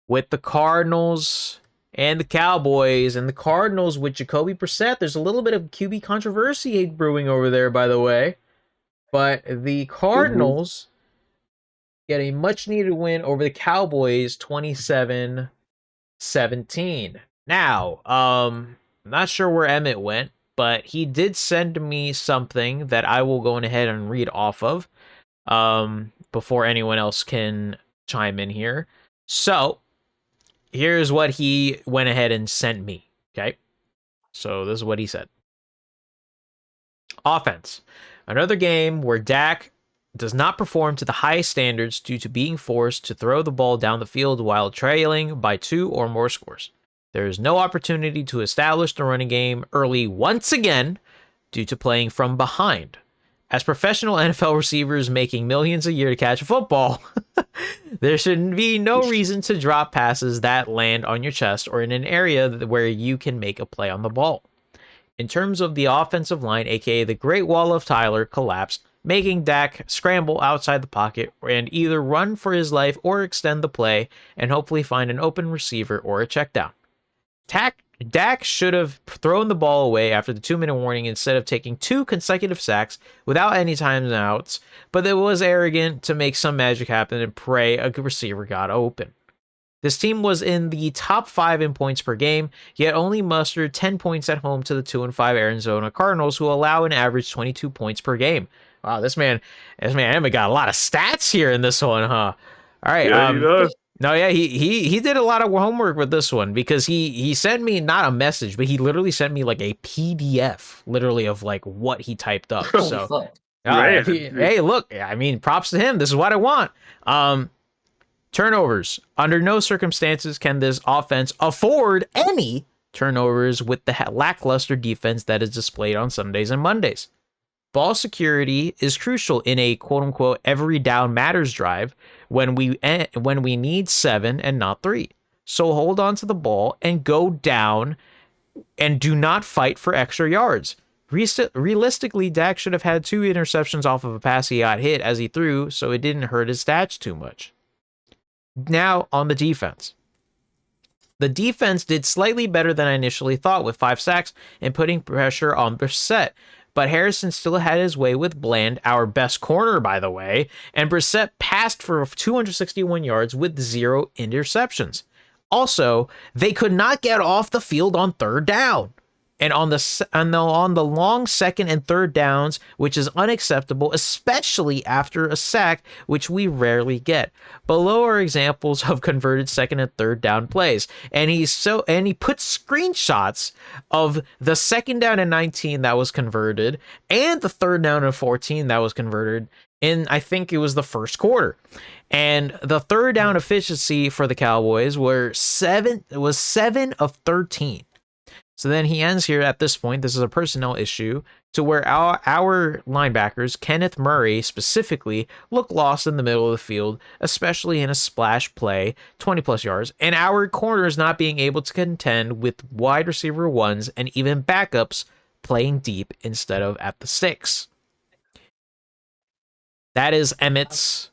with the Cardinals and the Cowboys. And the Cardinals with Jacoby Brissett. There's a little bit of QB controversy brewing over there, by the way. But the Cardinals get a much-needed win over the Cowboys, 27-17. Now, I'm not sure where Emmett went, but he did send me something that I will go ahead and read off of before anyone else can chime in here. So, here's what he went ahead and sent me, okay? So, this is what he said. Offense. Another game where Dak does not perform to the highest standards due to being forced to throw the ball down the field while trailing by 2 or more scores. There is no opportunity to establish the running game early once again due to playing from behind. As professional NFL receivers making millions a year to catch a football, there should be no reason to drop passes that land on your chest or in an area where you can make a play on the ball. In terms of the offensive line, aka the Great Wall of Tyler, collapsed, making Dak scramble outside the pocket and either run for his life or extend the play and hopefully find an open receiver or a check down. Dak should have thrown the ball away after the 2-minute warning instead of taking 2 consecutive sacks without any timeouts, but it was arrogant to make some magic happen and pray a receiver got open. This team was in the top 5 in points per game, yet only mustered 10 points at home to the 2-5 Arizona Cardinals, who allow an average 22 points per game. Wow, this man Emmett got a lot of stats here in this one, huh? All right, yeah, he does. No, yeah, he did a lot of homework with this one because he sent me not a message, but he literally sent me like a PDF, literally of like what he typed up. So, hey, look, I mean, props to him. This is what I want. Turnovers. Under no circumstances can this offense afford any turnovers with the lackluster defense that is displayed on Sundays and Mondays. Ball security is crucial in a quote-unquote every down matters drive when we need 7 and not 3. So hold on to the ball and go down and do not fight for extra yards. Realistically, Dak should have had 2 interceptions off of a pass he got hit as he threw, so it didn't hurt his stats too much. Now on the defense. The defense did slightly better than I initially thought with 5 sacks and putting pressure on Brissett. But Harrison still had his way with Bland, our best corner, by the way, and Brissett passed for 261 yards with 0 interceptions. Also, they could not get off the field on 3rd down. And on the long 2nd and 3rd downs, which is unacceptable, especially after a sack, which we rarely get. Below are examples of converted 2nd and 3rd down plays, and he put screenshots of the 2nd down and 19 that was converted, and the 3rd down and 14 that was converted in, I think it was the first quarter. And the 3rd down efficiency for the Cowboys was 7 of 13. So then he ends here at this point. This is a personnel issue to where our linebackers, Kenneth Murray specifically, look lost in the middle of the field, especially in a splash play, 20 plus yards, and our corners not being able to contend with wide receiver ones and even backups playing deep instead of at the sticks. That is Emmett's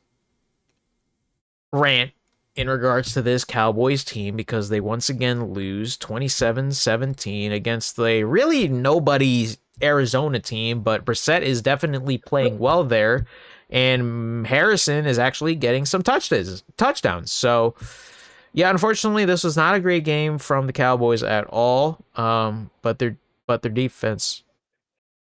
rant in regards to this Cowboys team, because they once again lose 27-17 against the really nobody's Arizona team, but Brissett is definitely playing well there, and Harrison is actually getting some touchdowns. So, yeah, unfortunately, this was not a great game from the Cowboys at all. But their defense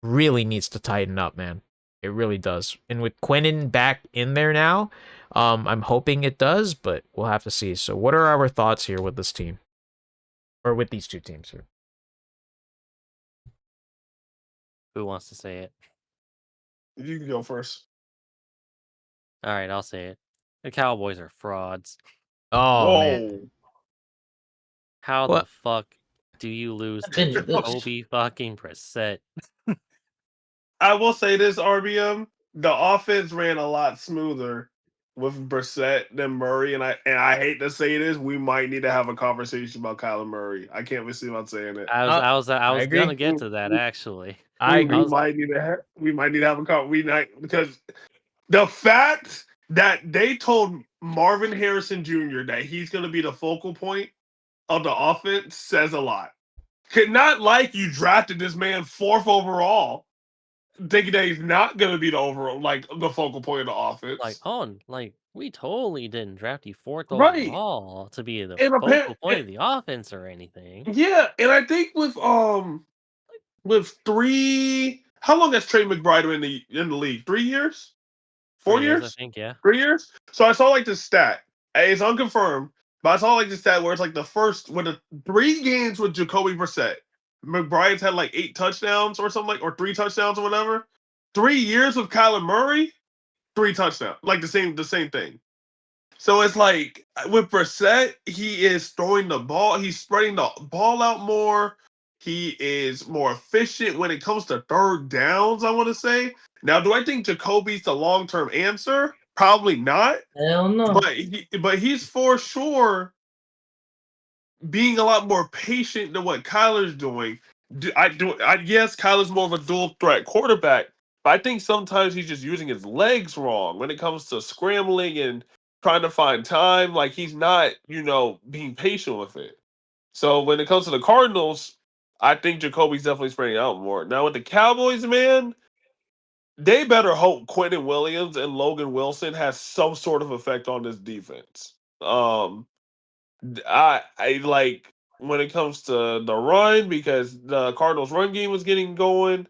really needs to tighten up, man. It really does. And with Quinnen back in there now, I'm hoping it does, but we'll have to see. So what are our thoughts here with this team? Or with these two teams here? Who wants to say it? You can go first. All right, I'll say it. The Cowboys are frauds. Oh, man. How What? the fuck do you lose I've been to to this. Jacoby fucking Brissett? I will say this, RBM. The offense ran a lot smoother with Brissett than Murray, and I hate to say this, we might need to have a conversation about Kyler Murray. I can't believe I'm saying it. I was agree. gonna get to that actually. I agree. We might need to have a conversation. Because the fact that they told Marvin Harrison Jr. that he's going to be the focal point of the offense says a lot. Not like you drafted this man 4th overall, thinking that he's not going to be the overall, like the focal point of the offense. We totally didn't draft you 4th Right. overall to be the And focal point of the offense or anything. Yeah, and I think with 3, how long has Trey McBride been in the league? 3 years? 4 years? I think, yeah. 3 years? So I saw like this stat. It's unconfirmed, but I saw like this stat where it's like the first with the 3 games with Jacoby Brissett. McBride's had like 8 touchdowns or something, or 3 touchdowns or whatever. 3 years with Kyler Murray, 3 touchdowns, like the same thing. So it's like with Brissett, he is throwing the ball, he's spreading the ball out more. He is more efficient when it comes to third downs, I want to say. Now, do I think Jacoby's the long-term answer? Probably not. Hell no. But he's for sure being a lot more patient than what Kyler's doing. Yes, Kyler's more of a dual threat quarterback, but I think sometimes he's just using his legs wrong when it comes to scrambling and trying to find time. Like he's not, being patient with it. So when it comes to the Cardinals, I think Jacoby's definitely spreading out more. Now with the Cowboys, man, they better hope Quentin Williams and Logan Wilson has some sort of effect on this defense. I like when it comes to the run, because the Cardinals' run game was getting going.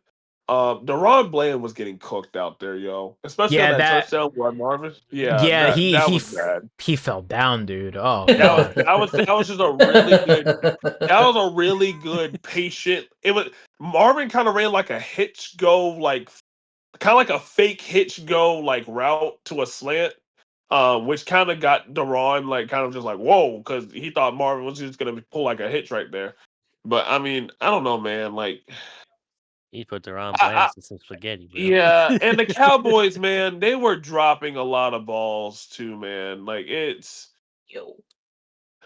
Deron Bland was getting cooked out there, yo. Especially on that touchdown by Marvin. Yeah, that was bad. He fell down, dude. Oh, that was just a really good. That was a really good patient. It was Marvin kind of ran like a hitch go, like kind of like a fake hitch go, like route to a slant. Which kind of got Deron like kind of just like whoa, because he thought Marvin was just gonna pull like a hitch right there. But I mean, I don't know, man. Like he put Deron Bland in some spaghetti, bro. Yeah, and the Cowboys, man, they were dropping a lot of balls too, man. Like it's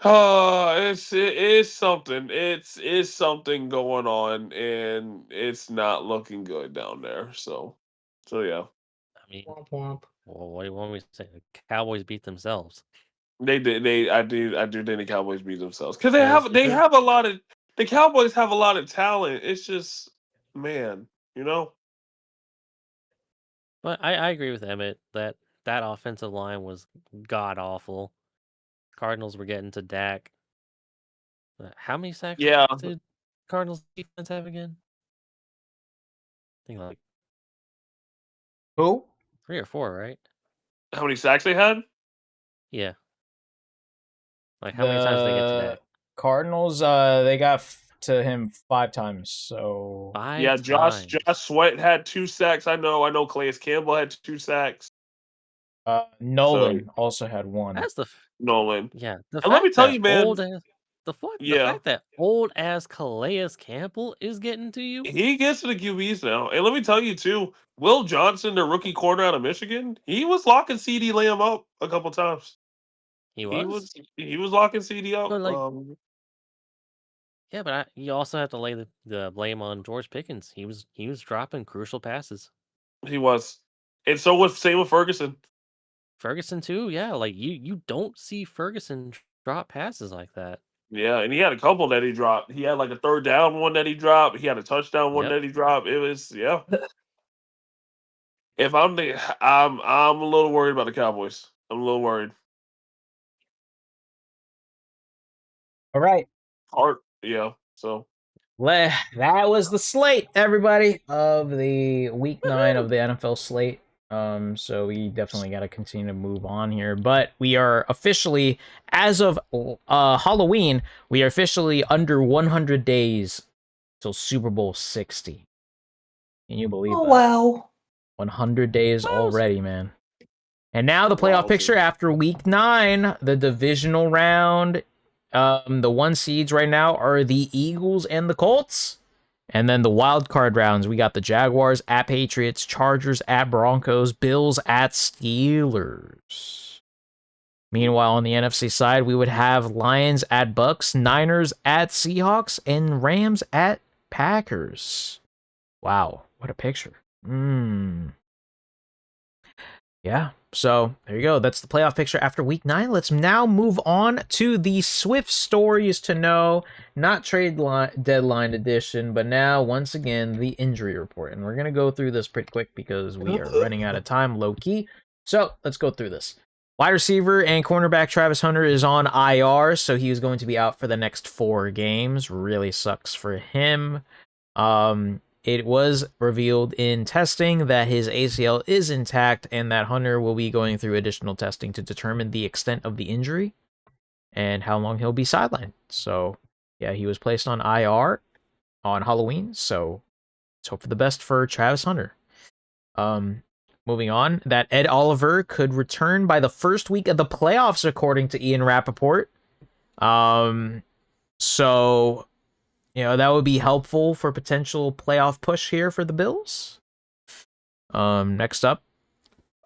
something. It's something going on, and it's not looking good down there. So yeah. I mean, well, what do you want me to say? The Cowboys beat themselves. They did. I do think the Cowboys beat themselves because they have a lot of. The Cowboys have a lot of talent. It's just, man, But I agree with Emmett that offensive line was god awful. Cardinals were getting to Dak. How many sacks did Cardinals defense have again? I think like who? 3 or 4, right? How many sacks they had? Yeah. Like how many times did they get to Dak? Cardinals, they got to him 5 times. So 5 Josh times. Sweat had 2 sacks. I know. Calais Campbell had 2 sacks. Nolan also had 1. That's Nolan. Yeah. And let me tell you, man. The fact that old ass Calais Campbell is getting to you. He gets to the QBs now. And let me tell you too, Will Johnson, the rookie corner out of Michigan, he was locking CD Lamb up a couple times. He was locking CD up. But, like, Yeah, but you also have to lay the blame on George Pickens. He was dropping crucial passes. He was, and so was same with Ferguson. Ferguson too, yeah. Like you don't see Ferguson drop passes like that. Yeah, and he had a couple that he dropped. He had like a third down one that he dropped. He had a touchdown one Yep. that he dropped. It was If I'm a little worried about the Cowboys. I'm a little worried. All right. Yeah. So That was the slate, everybody, of the week 9 of the NFL slate. So we definitely got to continue to move on here, but we are officially, as of Halloween, we are officially under 100 days till Super Bowl 60. Can you believe Oh that? wow. 100 days already, man. And now the playoff picture after week 9, the divisional round. The 1 seeds right now are the Eagles and the Colts. And then the wild card rounds, we got the Jaguars at Patriots, Chargers at Broncos, Bills at Steelers. Meanwhile, on the NFC side, we would have Lions at Bucks, Niners at Seahawks, and Rams at Packers. Wow, what a picture. Yeah, so there you go. That's the playoff picture after week 9. Let's now move on to the Swift stories to know, not trade deadline edition, but now, once again, the injury report. And we're going to go through this pretty quick because we are running out of time, low-key. So let's go through this. Wide receiver and cornerback Travis Hunter is on IR, so he is going to be out for the next 4 games. Really sucks for him. It was revealed in testing that his ACL is intact and that Hunter will be going through additional testing to determine the extent of the injury and how long he'll be sidelined. So, yeah, he was placed on IR on Halloween, so let's hope for the best for Travis Hunter. Moving on, that Ed Oliver could return by the first week of the playoffs, according to Ian Rappaport. So... that would be helpful for potential playoff push here for the Bills. Next up,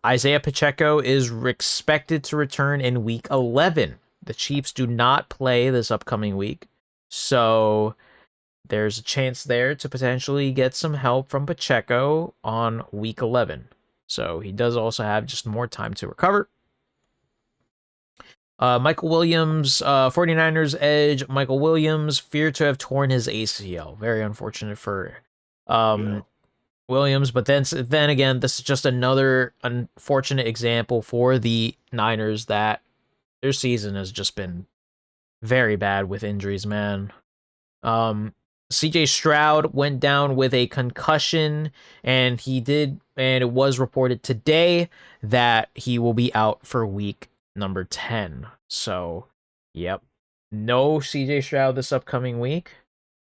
Isaiah Pacheco is expected to return in week 11. The Chiefs do not play this upcoming week, so there's a chance there to potentially get some help from Pacheco on week 11. So he does also have just more time to recover. Michael Williams, 49ers edge, Michael Williams, feared to have torn his ACL. Very unfortunate for Williams, but then again, this is just another unfortunate example for the Niners that their season has just been very bad with injuries, man. CJ Stroud went down with a concussion, and it was reported today that he will be out for week number 10. So, yep. No CJ Stroud this upcoming week.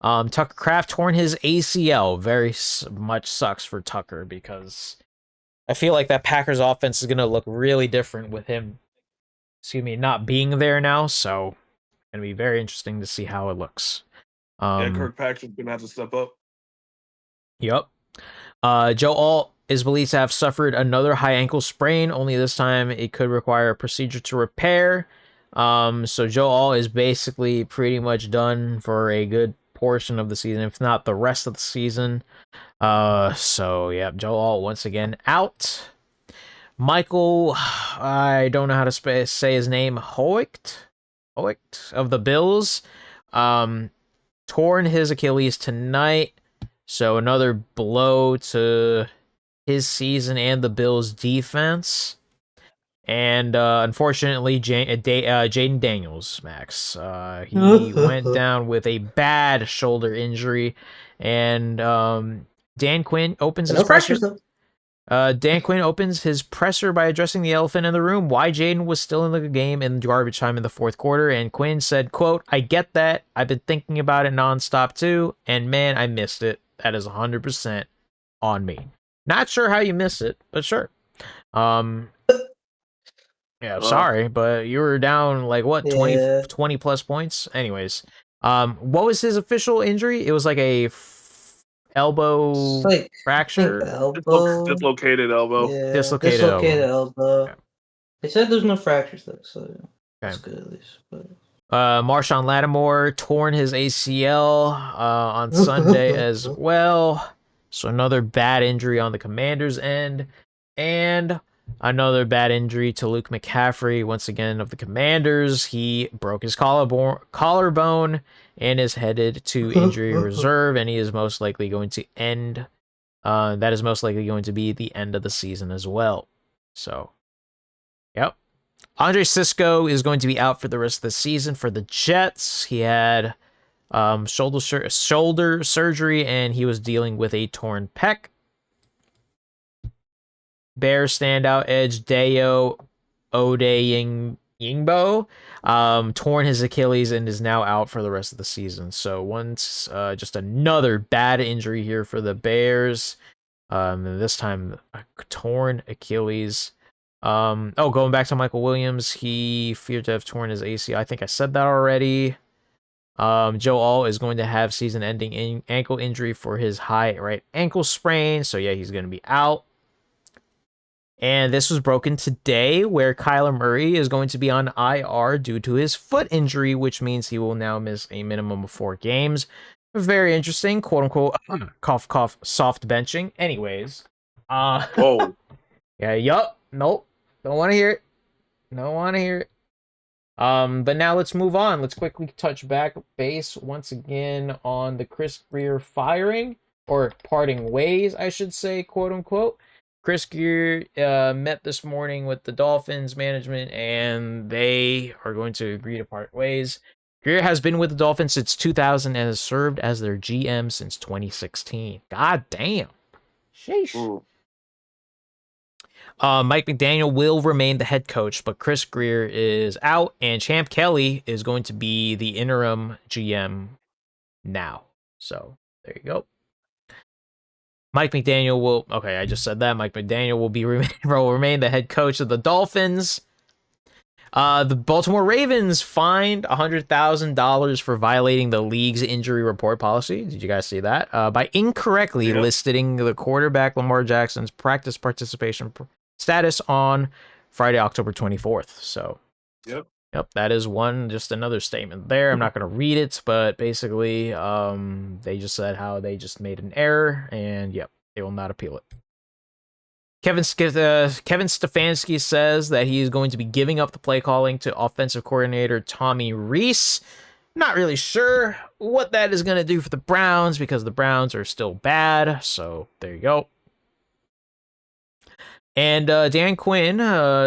Tucker Kraft torn his ACL. Very much sucks for Tucker because I feel like that Packers offense is going to look really different with him, not being there now. So, it's going to be very interesting to see how it looks. Kirkpatrick's going to have to step up. Yep. Joe Alt is believed to have suffered another high ankle sprain, only this time it could require a procedure to repair. So Joe Alt is basically pretty much done for a good portion of the season, if not the rest of the season. So yeah, Joe Alt once again out. Michael, I don't know how to say his name, Hoyt of the Bills, torn his Achilles tonight. So another blow to his season and the Bills' defense. And unfortunately, Jaden Daniels, Max, he went down with a bad shoulder injury. And Dan Quinn opens his presser. Dan Quinn opens his presser by addressing the elephant in the room, why Jaden was still in the game in garbage time in the fourth quarter. And Quinn said, quote, "I get that. I've been thinking about it nonstop too. And man, I missed it. That is 100% on me." Not sure how you miss it, but sure. Yeah, sorry, but you were down like what, 20 plus points? Anyways, what was his official injury? It was like a elbow fracture? Dislocated elbow. Yeah, dislocated elbow. elbow. Okay. They said there's no fractures though, so that's good at least. But Marshawn Lattimore torn his ACL on Sunday as well. So another bad injury on the Commanders' end. And another bad injury to Luke McCaffrey, once again, of the Commanders. He broke his collarbone and is headed to injury reserve, and he is most likely going to end. That is most likely going to be the end of the season as well. So, yep. Andre Sisco is going to be out for the rest of the season for the Jets. He had shoulder surgery, and he was dealing with a torn pec. Bears standout edge Dayo Yingbo torn his Achilles and is now out for the rest of the season. So just another bad injury here for the Bears. This time a torn Achilles. Going back to Michael Williams, he feared to have torn his ACL. I think I said that already. Joe All is going to have season-ending ankle injury for his high right ankle sprain. So yeah, he's going to be out. And this was broken today, where Kyler Murray is going to be on IR due to his foot injury, which means he will now miss a minimum of 4 games. Very interesting, quote-unquote, cough, cough, soft benching. Anyways. Whoa. Yeah, yup, nope. Don't want to hear it. Don't want to hear it. But now let's move on. Let's quickly touch back base once again on the Chris Grier firing, or parting ways, I should say, quote-unquote. Chris Grier met this morning with the Dolphins management, and they are going to agree to part ways. Grier has been with the Dolphins since 2000 and has served as their GM since 2016. God damn. Sheesh. Ooh. Mike McDaniel will remain the head coach, but Chris Grier is out, and Champ Kelly is going to be the interim GM now. So there you go. Mike McDaniel will... Okay, I just said that. Mike McDaniel will remain the head coach of the Dolphins. The Baltimore Ravens fined $100,000 for violating the league's injury report policy. Did you guys see that? By incorrectly listing the quarterback Lamar Jackson's practice participation status on Friday, October 24th. So, yep, that is just another statement there. I'm not going to read it, but basically, they just said how they just made an error, and they will not appeal it. Kevin Stefanski says that he is going to be giving up the play calling to offensive coordinator Tommy Rees. Not really sure what that is going to do for the Browns, because the Browns are still bad. So there you go. And Dan Quinn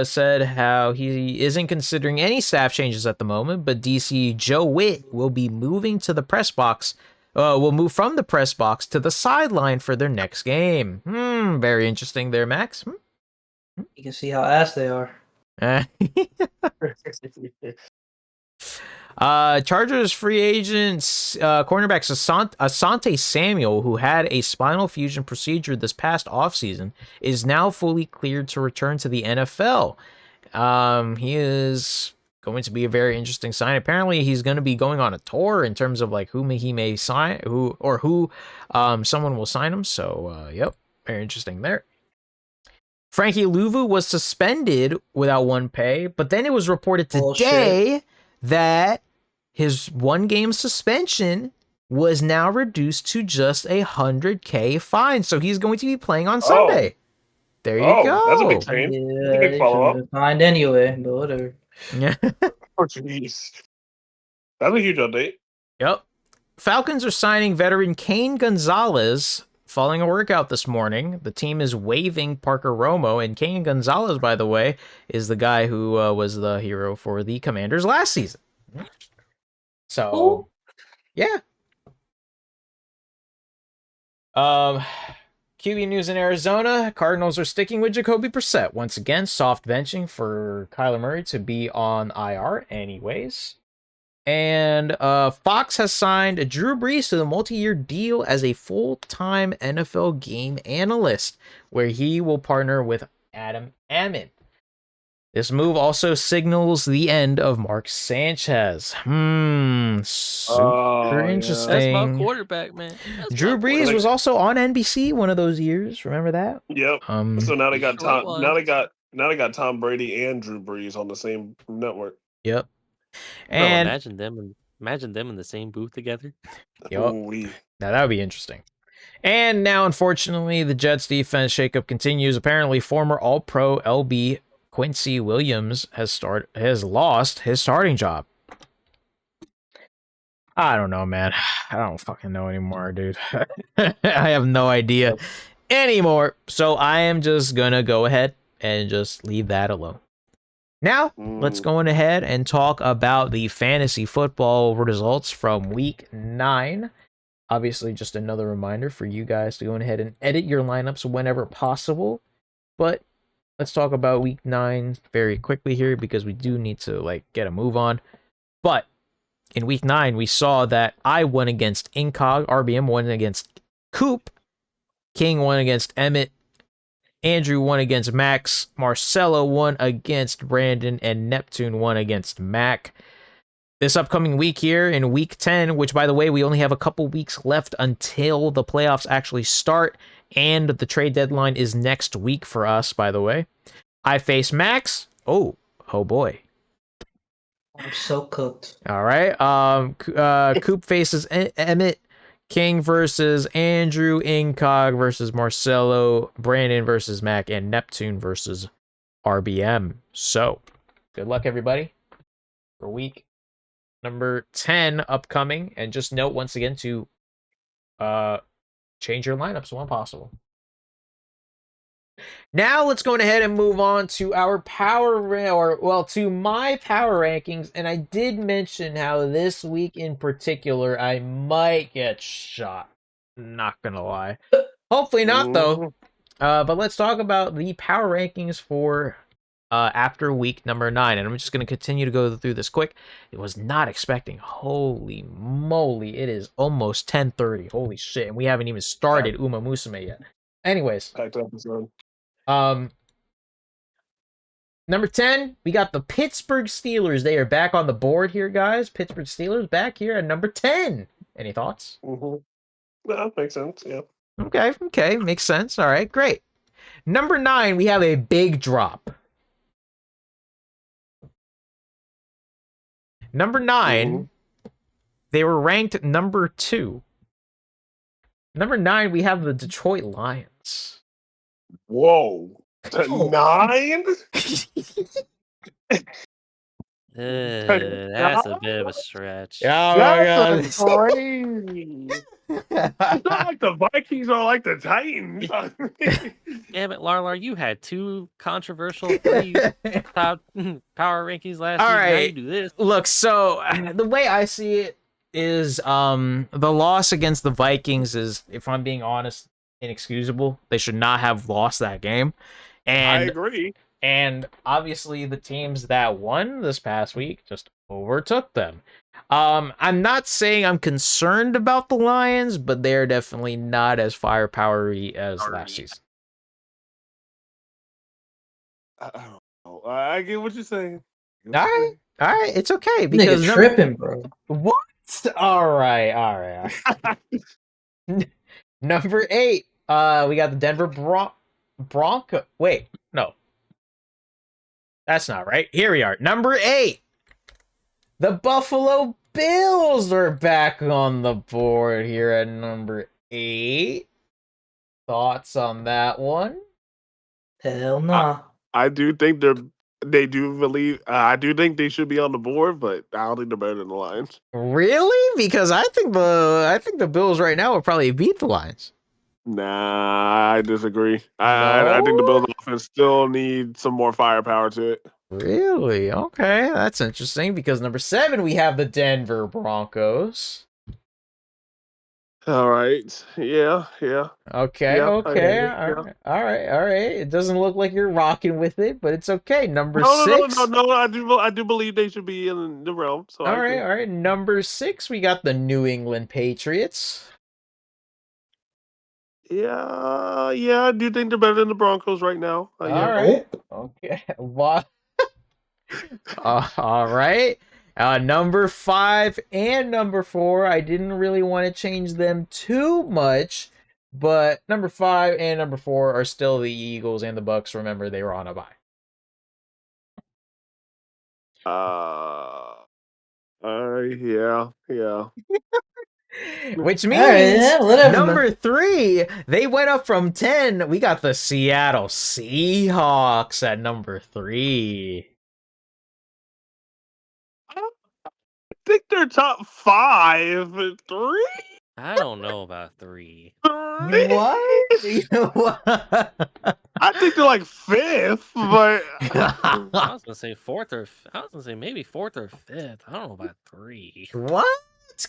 said how he isn't considering any staff changes at the moment, but DC Joe Witt will be moving to the press box. Will move from the press box to the sideline for their next game. Very interesting there, Max. You can see how ass they are. Chargers free agents cornerbacks Asante Samuel, who had a spinal fusion procedure this past offseason, is now fully cleared to return to the NFL. He is going to be a very interesting sign. Apparently, he's going to be going on a tour in terms of like whom he may sign, who someone will sign him. So, very interesting there. Frankie Louvu was suspended without one pay, but then it was reported today that his 1-game suspension was now reduced to just a $100K fine. So he's going to be playing on Sunday. There you go. That's a big change. Yeah, That's a big follow-up. Fined anyway, but whatever. Yeah. Oh, jeez. That's a huge update. Yep. Falcons are signing veteran Kane Gonzalez following a workout this morning. The team is waiving Parker Romo, and Kane Gonzalez, by the way, is the guy who was the hero for the Commanders last season. So, yeah. QB news in Arizona. Cardinals are sticking with Jacoby Brissett. Once again, soft benching for Kyler Murray to be on IR anyways. And Fox has signed Drew Brees to the multi-year deal as a full-time NFL game analyst, where he will partner with Adam Ammon. This move also signals the end of Mark Sanchez. Super interesting. That's my quarterback, man. Drew Brees was also on NBC one of those years. Remember that? Yep. So now they got Sure Tom. Now they got Tom Brady and Drew Brees on the same network. Yep. And imagine them in the same booth together. yup. Ooh-wee. Now that would be interesting. And now, unfortunately, the Jets defense shakeup continues. Apparently, former All-Pro LB Quincy Williams has lost his starting job. I don't know, man. I don't fucking know anymore, dude. I have no idea anymore. So I am just gonna go ahead and just leave that alone. Now, let's go on ahead and talk about the fantasy football results from week 9. Obviously, just another reminder for you guys to go ahead and edit your lineups whenever possible. But let's talk about week 9 very quickly here because we do need to get a move on. But in week 9, we saw that I won against Incog, RBM won against Coop, King won against Emmett, Andrew won against Max, Marcelo won against Brandon, and Neptune won against Mac. This upcoming week here in week 10, which by the way, we only have a couple weeks left until the playoffs actually start, and the trade deadline is next week for us, by the way. I face Max. Oh boy. I'm so cooked. All right. Coop faces Emmett. King versus Andrew. Incog versus Marcelo. Brandon versus Mac. And Neptune versus RBM. So, good luck, everybody, for week number 10 upcoming. And just note once again to change your lineups when possible. Now let's go ahead and move on to our to my power rankings. And I did mention how this week in particular I might get shot. Not gonna lie. Hopefully not though. But let's talk about the power rankings for after week number 9. And I'm just gonna continue to go through this quick. It was not expecting. Holy moly, it is almost 10:30. Holy shit. And we haven't even started Uma Musume yet. Anyways. Number 10, we got the Pittsburgh Steelers. They are back on the board here, guys. Pittsburgh Steelers back here at number 10. Any thoughts? That makes sense, yeah. Okay, makes sense. All right, great. Number 9, we have a big drop. Number 9, they were ranked number 2. Number 9, we have the Detroit Lions. Whoa. 9? That's a bit of a stretch. Oh That's crazy. It's not like the Vikings or like the Titans. Damn it, LARLAR, you had 2 controversial 3 top power rankings last week. right. Now you do this. Look, so the way I see it is the loss against the Vikings is, if I'm being honest, inexcusable. They should not have lost that game. And I agree. And obviously the teams that won this past week just overtook them. I'm not saying I'm concerned about the Lions, but they're definitely not as firepowery as last season. I don't know. I get what you're saying. All right, it's okay because nigga tripping, bro. What? All right. Number 8, we got the Denver Bronco. Wait, no. That's not right. Here we are. Number 8. The Buffalo Bills are back on the board here at number 8. Thoughts on that one? Hell nah. I do think they do believe. I do think they should be on the board, but I don't think they're better than the Lions. Really? Because I think the Bills right now will probably beat the Lions. Nah, I disagree. I think the Bills offense still needs some more firepower to it. Really? Okay, that's interesting because number 7 we have the Denver Broncos. All right. Yeah. Okay. Yeah, All right. It doesn't look like you're rocking with it, but it's okay. Number 6. No. I do believe they should be in the realm. So all right. Number 6, we got the New England Patriots. Yeah. I do think they're better than the Broncos right now. All right. Okay. What? All right. Number 5 and number 4, I didn't really want to change them too much, but number 5 and number 4 are still the Eagles and the Bucks. Remember, they were on a bye. Yeah. Which All right, means yeah, whatever, man. number 3, they went up from 10. We got the Seattle Seahawks at number 3. I think they're top 5. 3? I don't know about 3. What? I think they're like 5th, but I was gonna say 4th or I was gonna say maybe 4th or 5th. I don't know about 3. What?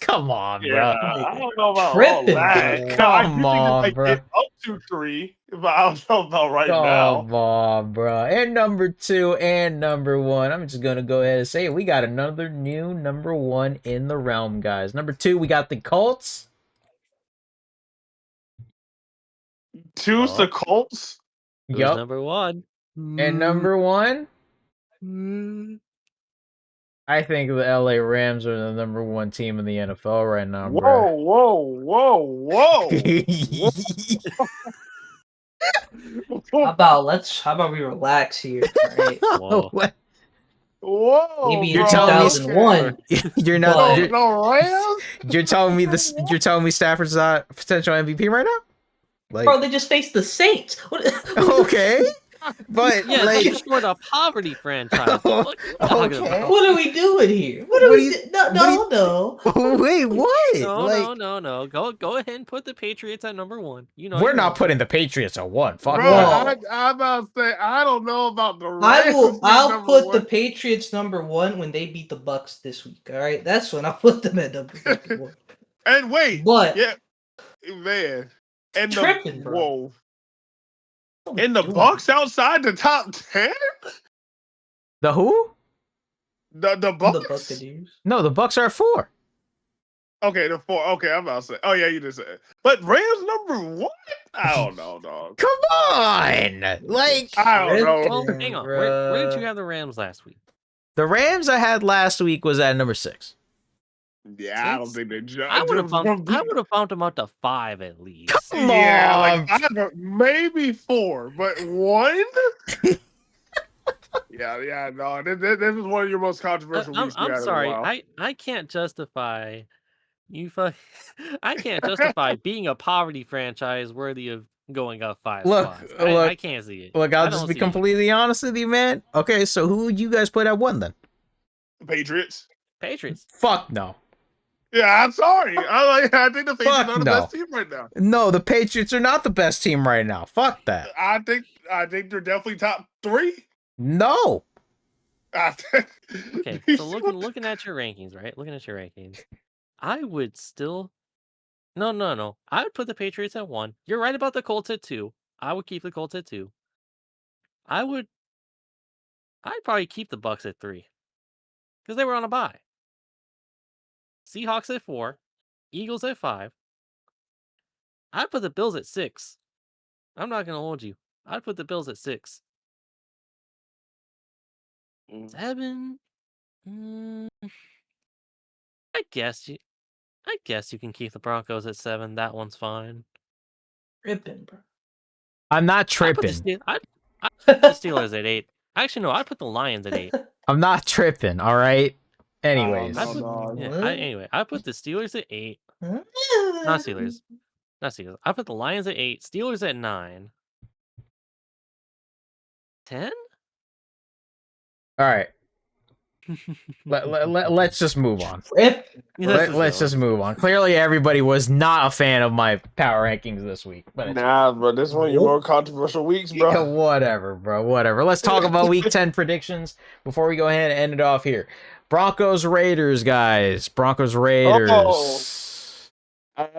Come on, yeah, bro. I don't know about all Tripping, that. bro. I do Come think on, they might bro. get up to 3, but I don't know about right now. Come on, bro. And number 2 and number 1. I'm just gonna go ahead and say it. We got another new number 1 in the realm, guys. Number 2, we got the Colts. 2's the Colts. Who's Yup. number 1? And number 1, I think the LA Rams are the number 1 team in the NFL right now, bro. Whoa. How about we relax here, all right? Whoa. What? Whoa. Maybe You're in telling me- 2001. You're not. But- You're, Rams? you're telling me this. You're telling me Stafford's not potential MVP right now. Like, Bro, they just faced the Saints. What? okay, but Yeah, like, they destroyed a poverty franchise. What are you talking Okay. about? What are we doing here? What are What we do you- do? No, what do no, you- no. wait, what? No, like, no. Go ahead and put the Patriots at number 1. You know we're you're not wrong. putting the Patriots at 1. Fuck Bro, that. I'm about to say I don't know about the Rams. I'll number put the 1. Patriots number 1 when they beat the Bucks this week. All right, that's when I'll put them at number fucking 1. And wait, But yeah, man, and tripping, bro. whoa, what are we and the doing? Bucks outside the top 10. The who? The The Bucks. Buccaneers. No, the Bucks are 4. Okay, the 4. Okay, I'm about to say. Oh yeah, you just said. It. But Rams number 1. I don't know, dog. Come on, like I don't know. Well, hang on. Where did you have the Rams last week? the Rams I had last week was at number 6. Yeah, I don't think they judge. I would have bumped them up to 5 at least. Come Yeah, on. like maybe 4, but 1. yeah, no. This is one of your most controversial weeks. I'm sorry. I can't justify I can't justify being a poverty franchise worthy of going up 5 spots. I can't see it. Look, I'll just be completely honest with you, man. Okay, so who would you guys put at 1 then? Patriots. Fuck no. Yeah, I'm sorry. I think the Patriots Fuck are the no. best team right now. No, the Patriots are not the best team right now. Fuck that. I think they're definitely top 3. No. Okay, so looking at your rankings, right? Looking at your rankings, I would still no. I would put the Patriots at 1. You're right about the Colts at 2. I would keep the Colts at 2. I'd probably keep the Bucks at 3 because they were on a bye. Seahawks at 4, Eagles at 5. I'd put the Bills at 6. I'm not gonna hold you. I'd put the Bills at 6. 7. I guess you can keep the Broncos at 7. That one's fine. Tripping, bro. I'm not I'd put tripping. I'd put the Steelers at 8. Actually, no. I'd put the Lions at 8. I'm not tripping, all right? Anyways. I don't know, Anyway, I put the Steelers at 8. Not Steelers. I put the Lions at 8. Steelers at 9. 10? All right. Let's just move on. Let's just move on. Clearly, everybody was not a fan of my power rankings this week. But Nah, bro, this is one of your more controversial weeks, bro. Whatever, bro. Whatever. Let's talk about Week 10 predictions before we go ahead and end it off here. Broncos Raiders, guys. Broncos Raiders.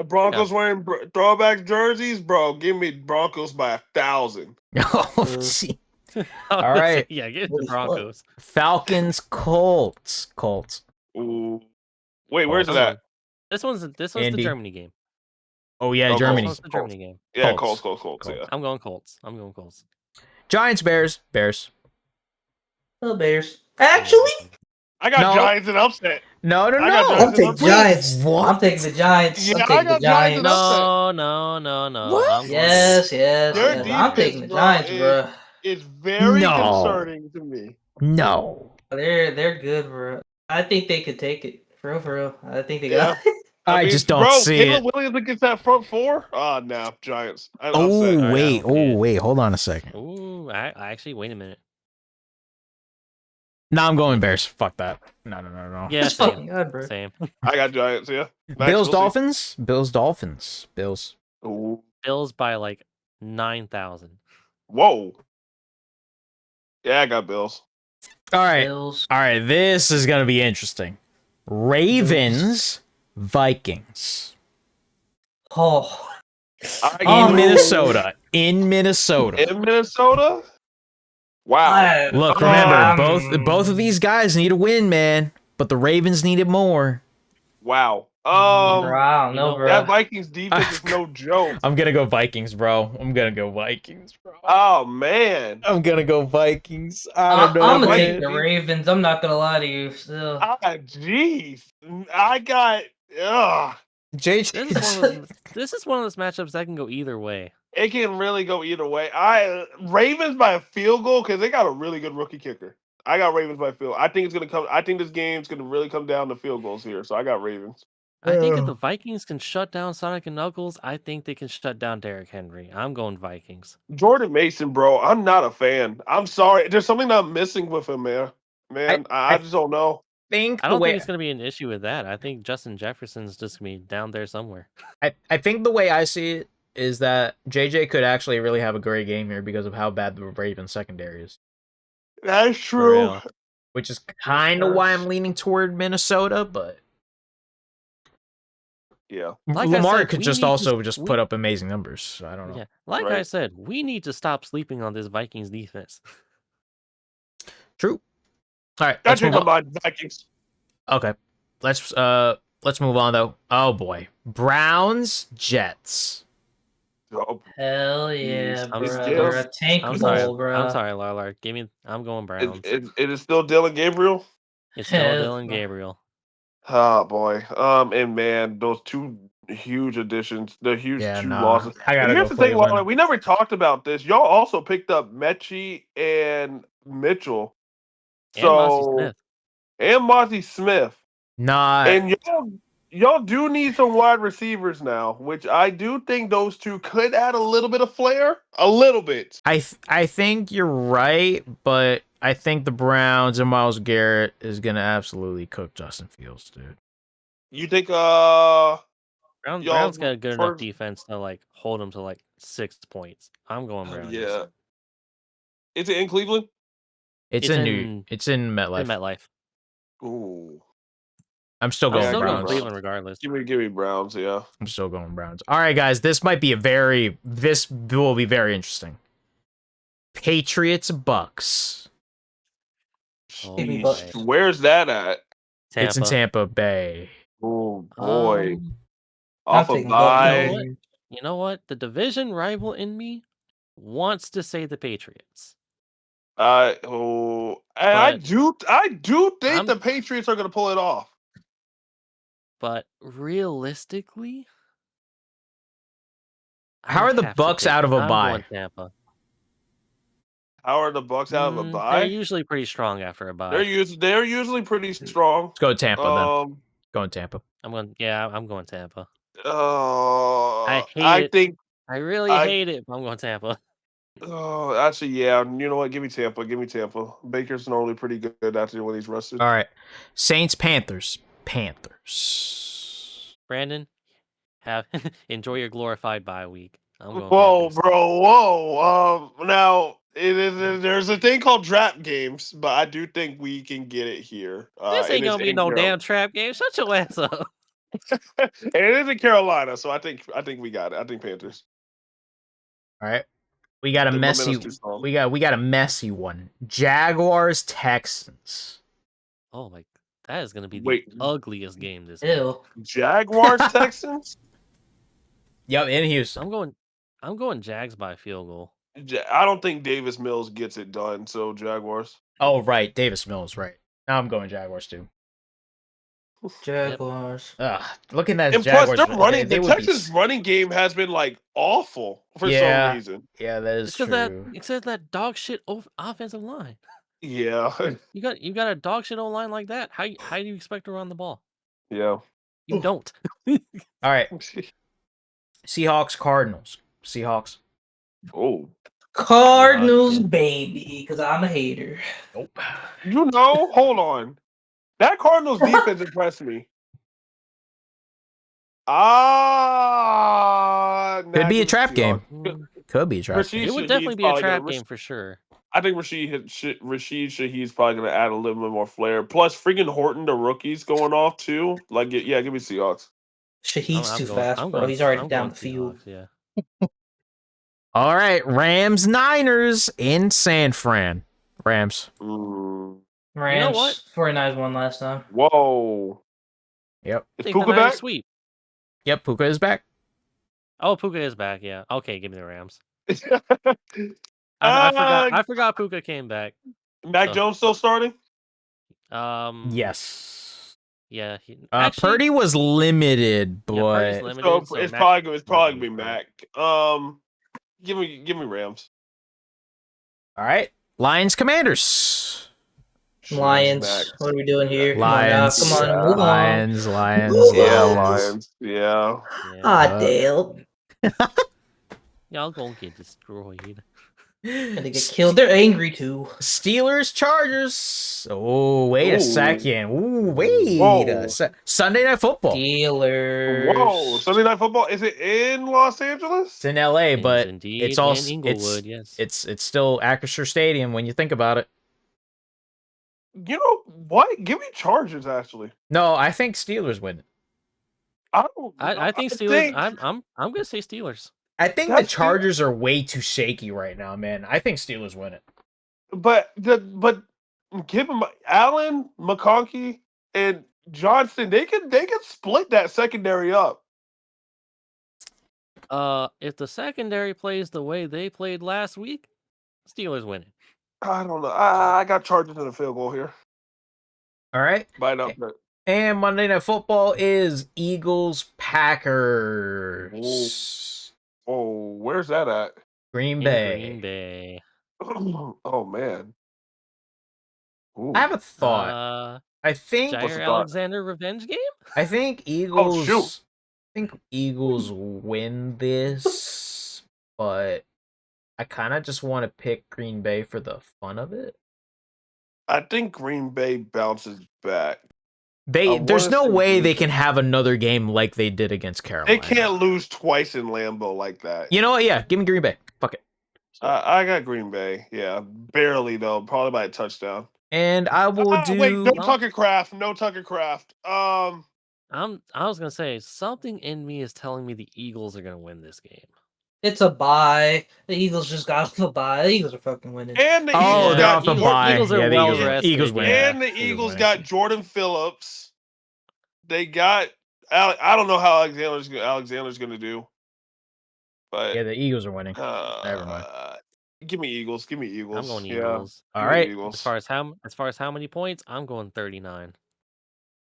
Broncos wearing throwback jerseys, bro. Give me Broncos by 1,000. Oh, gee. All right. Yeah, get the Broncos. Falcons Colts. Ooh. Wait, where's it at? This one's the Germany game. Oh yeah, Oh, Germany. This one's the Germany game. Yeah, Colts. Colts. Yeah. I'm going Colts. Giants Bears. Oh, Bears. Actually, I got No. Giants and upset. No. I got I'm taking Wait, Giants. what? I'm taking the Giants. Yeah, I'm I taking got the Giants Giants. and No. What? I'm going Yes. Their I'm defense, taking the bro, Giants, bro. It's very No. concerning to me. No. They're good, bro. I think they could take it. For real. I think they Yeah. got it. I mean, just don't bro, see Caleb it. Williams against that front four? Oh, no, Giants. I'm Oh upset. I wait, don't see it. wait, hold on a second. Ooh, I actually wait a minute. No, I'm going Bears. Fuck that. No. Yeah, Just same. fucking God, bro. Same. I got Giants, yeah. Max, Bills, we'll see. Dolphins. Bills, Dolphins. Bills. Ooh. Bills by like 9,000. Whoa. Yeah, I got Bills. All right. Bills. All right. This is gonna be interesting. Ravens, Vikings. Oh. In Minnesota. In Minnesota. In Minnesota? Wow. Look, remember, both of these guys need a win, man. But the Ravens need it more. Wow. Bro, I don't You know, know, bro. That Vikings defense is no joke. I'm gonna go Vikings, bro. I'm gonna go Vikings, bro. Oh, man. I'm gonna go Vikings. I don't know. I'm gonna man. take the Ravens. I'm not gonna lie to you. Still. Ah, jeez. I got. Ugh. this is one of those matchups that can go either way. It can really go either way. Ravens by a field goal because they got a really good rookie kicker. I got Ravens by field. I think it's gonna come. I think this game's gonna really come down to field goals here. So I got Ravens. I think if the Vikings can shut down Sonic and Knuckles, I think they can shut down Derrick Henry. I'm going Vikings. Jordan Mason, bro. I'm not a fan. I'm sorry. There's something I'm missing with him, man. I just don't know. I don't think it's going to be an issue with that. I think Justin Jefferson's just going to be down there somewhere. I think the way I see it is that JJ could actually really have a great game here because of how bad the Ravens secondary is. That's true. Which is kind of why I'm leaning toward Minnesota, but yeah, like Lamar said, could just also just put up amazing numbers. So I don't know. Yeah, like I said, we need to stop sleeping on this Vikings defense. True. All right, let's move on. Vikings. Okay, let's move on though. Oh boy, Browns, Jets. Oh, hell yeah, I'm bro. still- They're a tank I'm bowl, sorry, bro. I'm sorry, LARLAR. I'm going Browns. It is still Dylan Gabriel. It's still Hell Dylan no. Gabriel. Oh boy. And man, those two huge additions, the huge two losses. I gotta Here's go the thing, Cleveland. Lauren, we never talked about this. Y'all also picked up Mechie and Mitchell. And Mozzie Smith. And Mozzie Smith. And Not y'all do need some wide receivers now, which I do think those two could add a little bit of flair. A little bit. I think you're right, but I think the Browns and Myles Garrett is gonna absolutely cook Justin Fields, dude. You think Browns got a good enough defense to like hold them to like 6 points. I'm going Browns. Yeah. Is it in Cleveland? It's in MetLife. In MetLife. Ooh. I'm still going Browns. Browns. Cleveland regardless. Give me Browns, yeah. I'm still going Browns. All right, guys, this will be very interesting. Patriots, Bucks. Jeez, where's that at? Tampa. It's in Tampa Bay. Oh boy. Off a bye. You know what? The division rival in me wants to say the Patriots. I do think the Patriots are going to pull it off. But realistically, how are the Bucks out of a bye? Tampa. How are the Bucks out of a bye? They're usually pretty strong after a bye. They're usually pretty strong. Let's go Tampa then. Going Tampa. I'm going Tampa. I really hate it, but I'm going Tampa. Oh, actually, yeah. You know what? Give me Tampa. Baker's normally pretty good after when he's rested. All right. Saints, Panthers. Brandon, enjoy your glorified bye week. I'm going Whoa, Panthers. bro. Whoa. Now there's a thing called trap games, but I do think we can get it here. This ain't gonna be no damn trap game. Shut your ass up. And it is in Carolina, so I think we got it. I think Panthers. All right. We got a messy. We got a messy one. Jaguars, Texans. Oh my! That is gonna be the ugliest game this week. Ew. Jaguars, Texans. Yep, in Houston. I'm going Jags by field goal. I don't think Davis Mills gets it done, so Jaguars. Oh right, Davis Mills, right. Now I'm going Jaguars too. Jaguars. Looking at and Jaguars, plus, the Texans' running game has been like awful for some reason. Yeah, that is true. Except that dog shit offensive line. Yeah, you got a dog shit line like that. How do you expect to run the ball? Yeah. You don't. All right. Seahawks, Cardinals. Seahawks. Oh. Cardinals, Yeah. baby, because I'm a hater. Nope. You know, hold on. That Cardinals defense impressed me. Could be a trap Seahawks. game. Mm, Could be a trap Rashid game. It would Shaheed's definitely be a probably trap gonna. game for sure. I think Rashid Shaheed's probably going to add a little bit more flair. Plus, freaking Horton, the rookie's going off too. Like, yeah, give me Seahawks. Shahid's too going. fast, I'm bro. going. He's already I'm down going the field. Seahawks. Yeah. All right. Rams, Niners in San Fran. Rams. Mm. Rams. You know what? 49ers won last time. Whoa. Yep. Is I think the Puka Niners back? sweep. Yep. Puka is back. Oh, Puka is back. Yeah. Okay, give me the Rams. Uh, I forgot Puka came back. Mac So- Jones still starting? Yes. Yeah. Actually, Purdy was limited, Yeah, Purdy's but limited. So so it's Mac- probably gonna be Mac. Mac. Give me Rams. all right. Lions, Commanders. Lions. Mac. What are we doing here? Lions. Come on, now. Come on, move on. Lions. Lions. Move Yeah, on. Lions. Yeah. Yeah. Ah, Dale. Y'all gonna get destroyed. And they get killed. They're angry too. Steelers, Chargers. Oh, wait Ooh. a second. Ooh, wait Whoa. a Sunday Night Football. Steelers. Whoa. Sunday Night Football. Is it in Los Angeles? It's in LA, It is but indeed it's in also Inglewood, yes. it's still Acrisure Stadium when you think about it. You know what? Give me Chargers. Actually, No, I think Steelers win. I don't. I think Steelers. I'm gonna say Steelers. I think the That's Chargers are way too shaky right now, man. I think Steelers win it. But give them Allen, McConkey, and Johnson. They can split that secondary up. If the secondary plays the way they played last week, Steelers win it. I don't know. I got Chargers in a field goal here. All right. By an upset. And Monday Night Football is Eagles Packers. Oh, where's that at? Green In Bay. Green Bay. Oh man. Ooh. I have a thought. I think What's the Jair thought? Alexander revenge game? I think Oh, Eagles. shoot. I think Eagles win this, but I kind of just want to pick Green Bay for the fun of it. I think Green Bay bounces back. There's wanna no say way Green they Bay. can have another game like they did against Carolina. They can't lose twice in Lambeau like that. You know what? Yeah, give me Green Bay. Fuck it. I got Green Bay. Yeah, barely though. Probably by a touchdown. And I will do. Wait, no Tucker Craft. No Tucker Craft. I was gonna say something in me is telling me the Eagles are gonna win this game. It's a bye. The Eagles just got off the bye. The Eagles are fucking winning. And the Oh, Eagles they're got off the Eagles- bye. Eagles are Yeah, the well Eagles, rested, Eagles win. yeah. And the Eagles win. got Jordan Phillips. They got. I don't know how Alexander's going to do. But Yeah, the Eagles are winning. Never mind. Give me Eagles. Give me Eagles. I'm going Yeah, Eagles. All give me right. Eagles. As far as how many points, I'm going 39.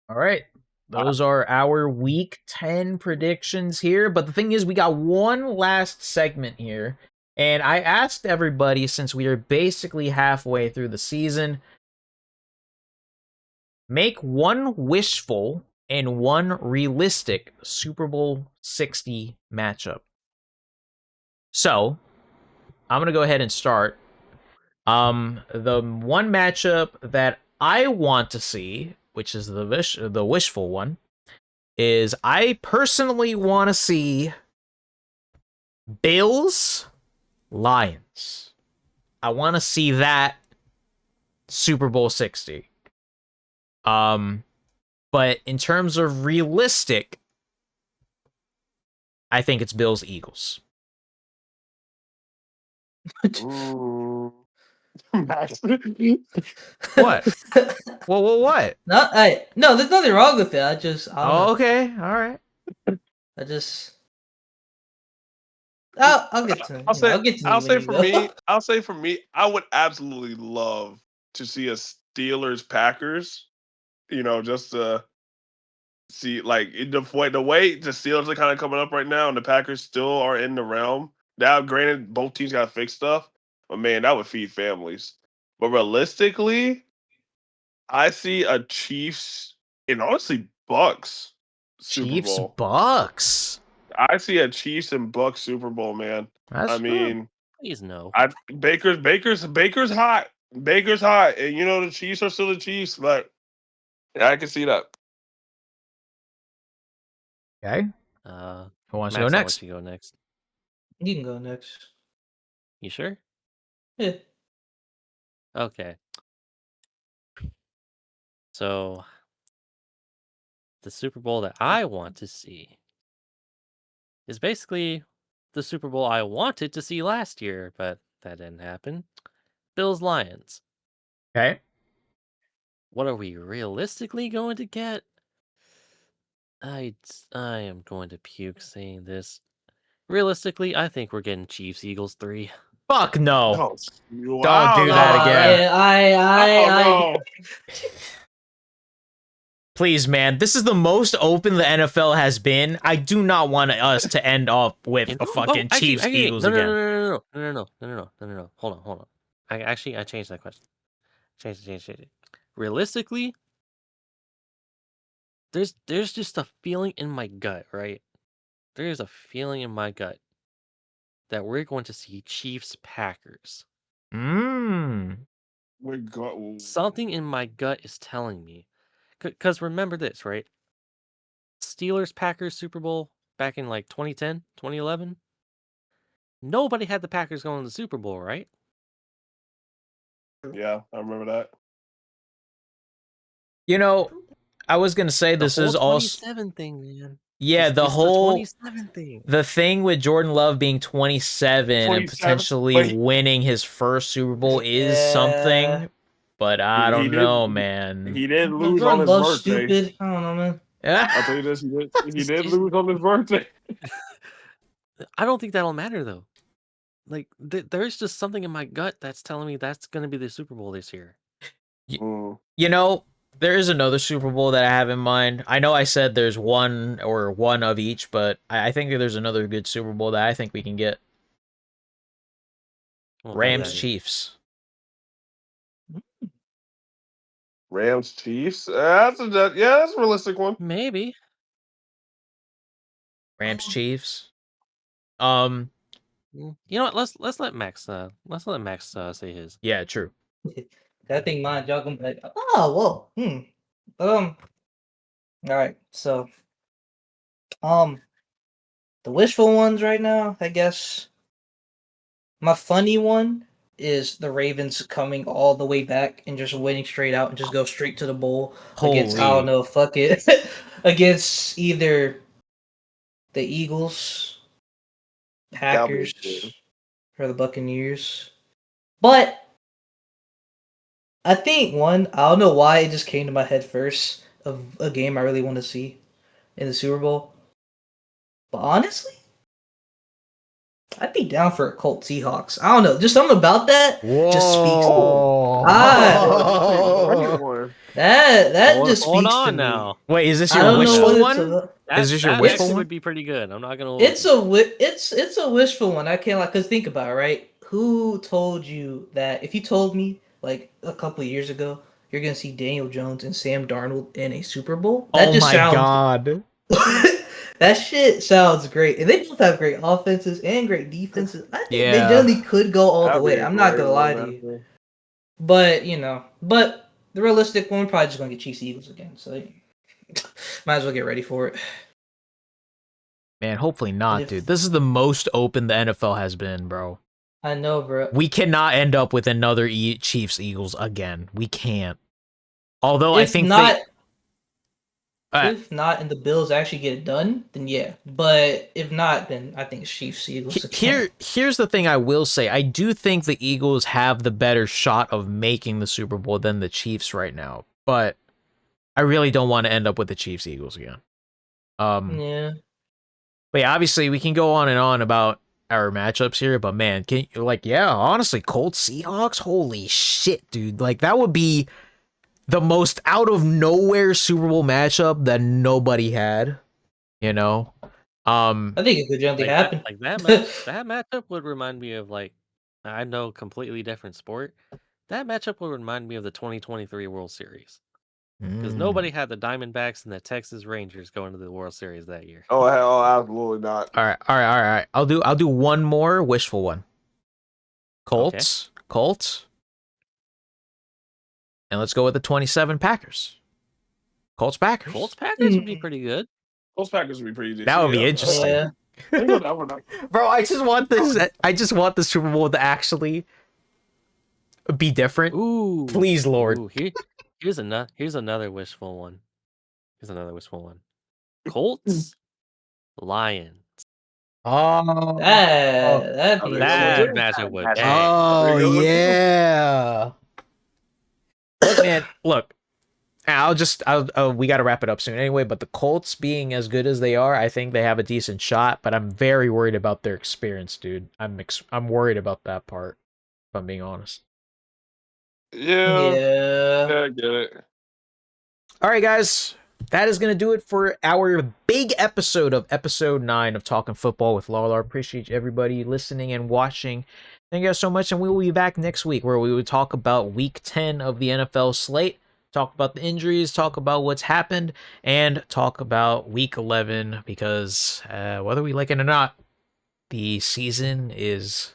All right. Those are our week 10 predictions here. But the thing is, we got one last segment here. And I asked everybody, since we are basically halfway through the season, make one wishful and one realistic Super Bowl 60 matchup. So, I'm going to go ahead and start. The one matchup that I want to see, which is the wishful one, is I personally want to see Bills Lions. I want to see that Super Bowl 60. But in terms of realistic, I think it's Bills Eagles. Ooh. Max. What? Well, what? No, there's nothing wrong with it. I don't know. Okay, all right. I'll get to. I'll say for me, I would absolutely love to see a Steelers Packers. Just to see like the way the Steelers are kind of coming up right now, and the Packers still are in the realm. Now, granted, both teams got to fix stuff, but man, that would feed families. But realistically, I see a Chiefs and honestly Bucks Super Chiefs Bowl. Bucks. I see a Chiefs and Bucks Super Bowl, man. That's I mean, Please no. Baker's hot. Baker's hot, and you know the Chiefs are still the Chiefs, but yeah, I can see that. Okay. Who wants to go Max, I'll next? let you go next. You can go next. You sure? Yeah. Okay. So the Super Bowl that I want to see is basically the Super Bowl I wanted to see last year, but that didn't happen. Bills Lions. Okay. What are we realistically going to get? I am going to puke saying this. Realistically, I think we're getting Chiefs Eagles 3. Fuck no. Oh, Don't do that again. Yeah, I Please, man. This is the most open the NFL has been. I do not want us to end up with a fucking Chiefs Eagles again. No. Hold on. I changed that question. Change it. Realistically, there's just a feeling in my gut, right? There is a feeling in my gut that we're going to see Chiefs Packers. Something in my gut is telling me. Because remember this, right? Steelers Packers Super Bowl back in like 2010, 2011. Nobody had the Packers going to the Super Bowl, right? Yeah, I remember that. You know, I was gonna say this is also 27 thing, man. Yeah, It's the whole 27 thing. The thing with Jordan Love being 27 and potentially wait. winning his first Super Bowl is something, but I don't know, man. He did lose on Jordan his Love's birthday. stupid. I don't know, man. I'll tell you this: he did lose on his birthday. I don't think that'll matter though. Like there's just something in my gut that's telling me that's going to be the Super Bowl this year. You know, there is another Super Bowl that I have in mind. I know I said there's one of each, but I think that there's another good Super Bowl that I think we can get. Rams Chiefs. Rams Chiefs. That's a realistic one. Maybe. Rams Chiefs. You know what? Let's let Max say his. Yeah, true. I think mine, y'all gonna be like, oh, whoa, all right, so, the wishful ones right now, I guess. My funny one is the Ravens coming all the way back and just winning straight out and just go straight to the bowl against, I don't know, fuck it, against either the Eagles, Packers, or the Buccaneers. But I think I don't know why it just came to my head first of a game I really want to see in the Super Bowl. But honestly, I'd be down for a Colts Seahawks. I don't know, just something about that just speaks to me. That just speaks to me. Now. Wait, is this your wishful one? Is this your wishful one? Would be pretty good. I'm not gonna. It's a wishful one. I can't like, cause think about it, right? Who told you that? If you told me like a couple of years ago, you're gonna see Daniel Jones and Sam Darnold in a Super Bowl. That God. That shit sounds great. And they both have great offenses and great defenses. I think they generally could go all the way. I'm not gonna lie to you. But the realistic one, we're probably just gonna get Chiefs Eagles again. So might as well get ready for it. Man, hopefully not, dude. This is the most open the NFL has been, bro. I know, bro. We cannot end up with another Chiefs Eagles again. We can't. Although I think if not, and the Bills actually get it done, then yeah. But if not, then I think Chiefs Eagles. Here's the thing I will say. I do think the Eagles have the better shot of making the Super Bowl than the Chiefs right now. But I really don't want to end up with the Chiefs Eagles again. Yeah. But yeah, obviously we can go on and on about our matchups here, but man, honestly, Colts Seahawks, holy shit, dude. Like that would be the most out of nowhere Super Bowl matchup that nobody had, you know? I think it could generally happen. That matchup would remind me of I know completely different sport. That matchup would remind me of the 2023 World Series. because nobody had the Diamondbacks and the Texas Rangers going to the World Series that year. Oh hell, absolutely not. All right. I'll do one more wishful one. Colts. And let's go with the 27 Packers. Colts Packers. Colts Packers would be pretty good. Those Packers would be pretty decent. That would be yeah. interesting. Yeah. They go down with that. Bro, I just want the Super Bowl to actually be different. Ooh, Please, Lord. Ooh, here's another wishful one. Colts, Lions. Oh, That'd be That sick. matchup would bang. oh yeah. Look, man, look. We got to wrap it up soon anyway, but the Colts being as good as they are, I think they have a decent shot, but I'm very worried about their experience, dude. I'm worried about that part, if I'm being honest. Yeah, I get it. All right, guys. That is going to do it for our big episode of episode 9 of Talking Football with LARLAR. Appreciate everybody listening and watching. Thank you guys so much, and we will be back next week where we will talk about week 10 of the NFL slate, talk about the injuries, talk about what's happened, and talk about week 11 because whether we like it or not, the season is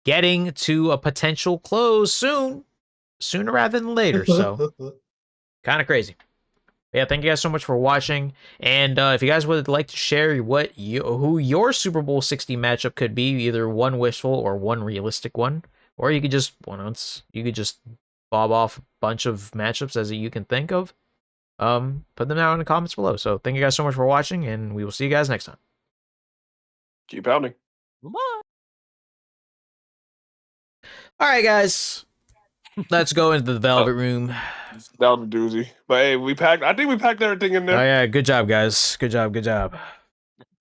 getting to a potential close sooner rather than later, so kind of crazy. Yeah, thank you guys so much for watching. And if you guys would like to share who your Super Bowl 60 matchup could be, either one wishful or one realistic one, or you could just bob off a bunch of matchups as you can think of. Put them down in the comments below. So thank you guys so much for watching, and we will see you guys next time. Keep pounding. Bye. All right, guys. Let's go into the Velvet Room. That was a doozy. But hey, I think we packed everything in Oh there. yeah, good job, guys. Good job.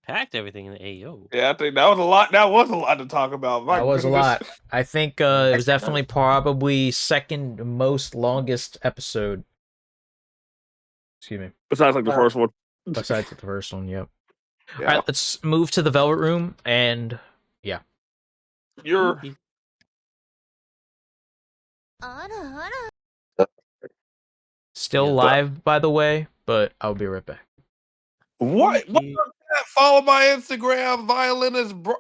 Packed everything in the AO. Yeah, I think that was a lot. That was a lot to talk about. My That was a goodness. lot. I think it was definitely probably second most longest episode. Excuse me. Besides like the first one. Besides the first one, yep. Yeah. All right, let's move to the Velvet Room, and yeah. You're Still Yeah. live, by the way, but I'll be right back. what? What was that? Follow my Instagram, violinist bro.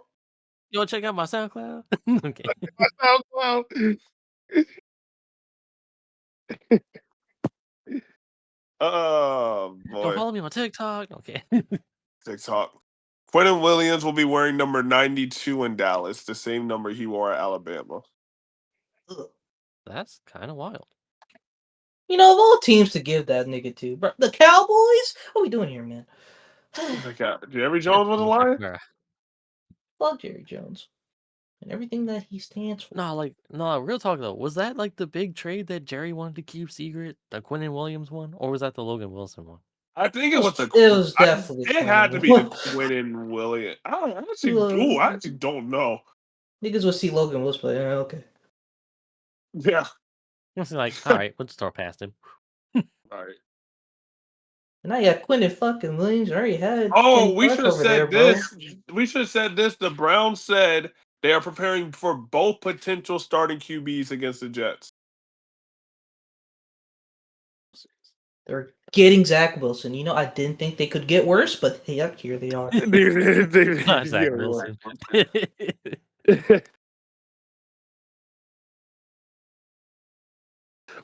You want to check out my SoundCloud? Okay. Oh Don't boy. follow me on TikTok. Okay. TikTok. Quentin Williams will be wearing number 92 in Dallas, the same number he wore at Alabama. That's kind of wild. You know, of all teams to give that nigga to, bro, the Cowboys? What are we doing here, man? Jerry Jones was a lion? Bruh. Fuck Jerry Jones and everything that he stands for. No, real talk though. Was that like the big trade that Jerry wanted to keep secret, the Quentin Williams one, or was that the Logan Wilson one? I think it was the. It was definitely. It had to be the Quentin Williams. I actually don't know. Niggas would see Logan Wilson play. Yeah, okay. Yeah. It's like, all right, we'll just throw past him. All right. And now you got Quentin fucking Williams. Already had. Oh, Kenny we Clark should have over said there, bro. this. We should have said this. The Browns said they are preparing for both potential starting QBs against the Jets. They're getting Zach Wilson. You know, I didn't think they could get worse, but yep, here they are. Not Zach Wilson.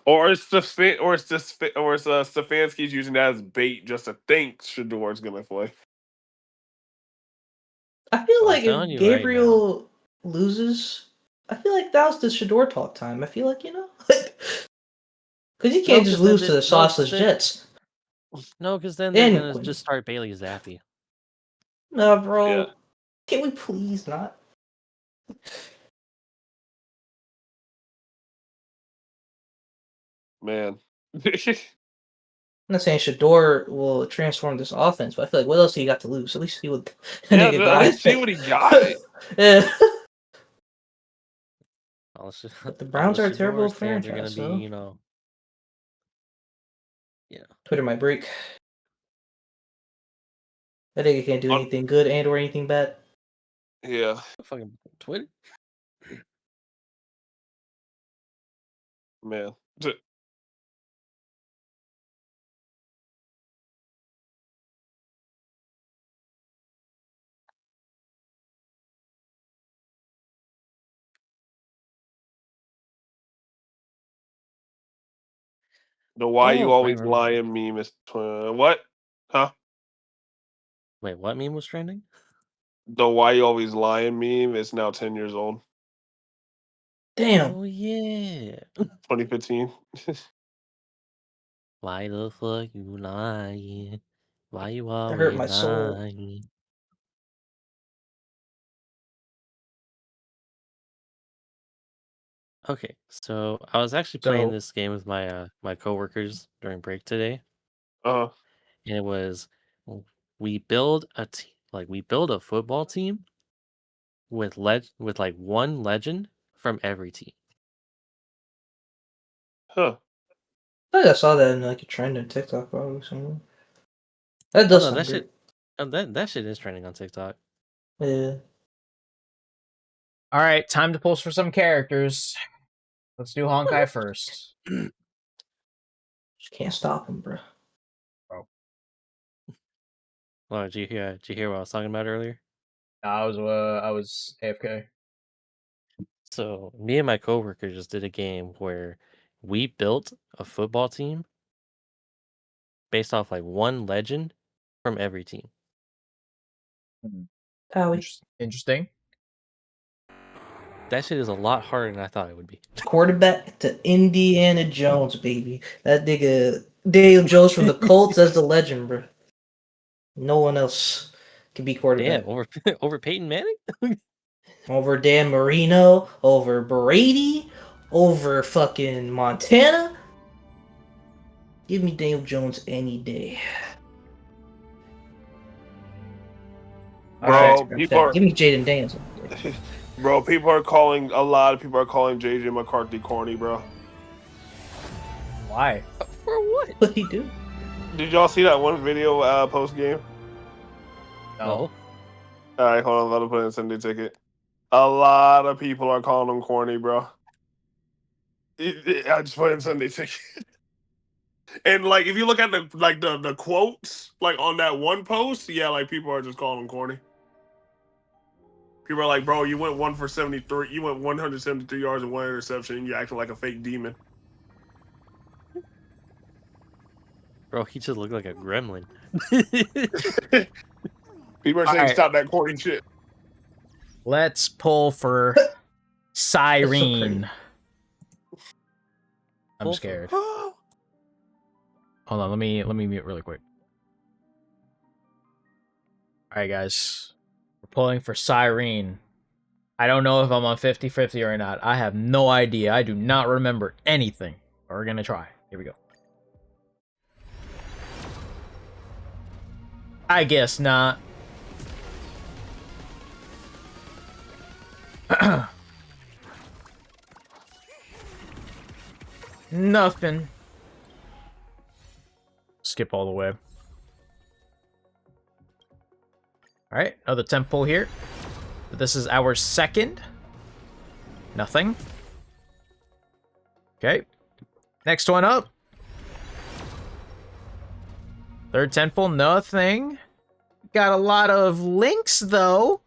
Or Stefanski's using that as bait just to think Shador's gonna play. I feel I'm like telling if you right Gabriel loses, I feel like that was the Shador talk time. I feel like, you know, like, because you can't just lose to the sauceless Jets. No, because then they're And gonna Quinn. just start Bailey Zappi. No, bro. Yeah. Can we please not? Man. I'm not saying Shador will transform this offense, but I feel like what else he got to lose? At least see what the nigga got. Let's see what he got. Yeah. But the Browns are a terrible They're gonna franchise, be, so. you know. Yeah. Twitter might break. That nigga can't do anything good and or anything bad. Yeah. Fucking Twitter. Man. The why you Oh, always right. lying meme is what? Huh? Wait, what meme was trending? The why you always lying meme is now 10 years old. Damn. Oh yeah. 2015. Why the fuck you lying? Why you That hurt always my soul. lying? Okay, so I was actually playing So this game with my coworkers during break today, Uh and it was we build we build a football team with like one legend from every team. huh. I think I saw that in like a trend on TikTok probably somewhere. That Oh does no, sound that great. shit that shit is trending on TikTok. Yeah. All right, time to pulse for some characters. Let's do Honkai first. Just can't stop him, bro. Oh, did you hear what I was talking about earlier? I was AFK. So me and my coworker just did a game where we built a football team based off like one legend from every team. Howie. Interesting. That shit is a lot harder than I thought it would be. Quarterback to Indiana Jones, baby. That nigga Daniel Jones from the Colts as the legend, bro. No one else can be quarterback. Damn, over Peyton Manning? Over Dan Marino, over Brady, over fucking Montana. Give me Daniel Jones any day. Alright, Bro, people are give me Jaden Daniels. bro, people are calling a lot of people are calling JJ McCarthy corny, bro. Why? For what? What he do? Did y'all see that one video post game? No. Alright, hold on, I'm about to put in Sunday ticket. A lot of people are calling him corny, bro. I just put in Sunday ticket. And like if you look at the quotes like on that one post, yeah, like people are just calling him corny. People are like, bro, you went 1 for 73, you went 173 yards and 1 interception, and you acting like a fake demon. Bro, he just looked like a gremlin. People are saying Alright. stop that corny shit. Let's pull for Cyrene. I'm Pull for- scared. Hold on, let me mute really quick. Alright guys. We're pulling for Cyrene. I don't know if I'm on 50-50 or not. I have no idea. I do not remember anything. But we're gonna try. Here we go. I guess not. Nothing. Skip all the way. Alright, another temp pull here. This is our second. Nothing. Okay. Next one up. Third temple, nothing. Got a lot of links, though.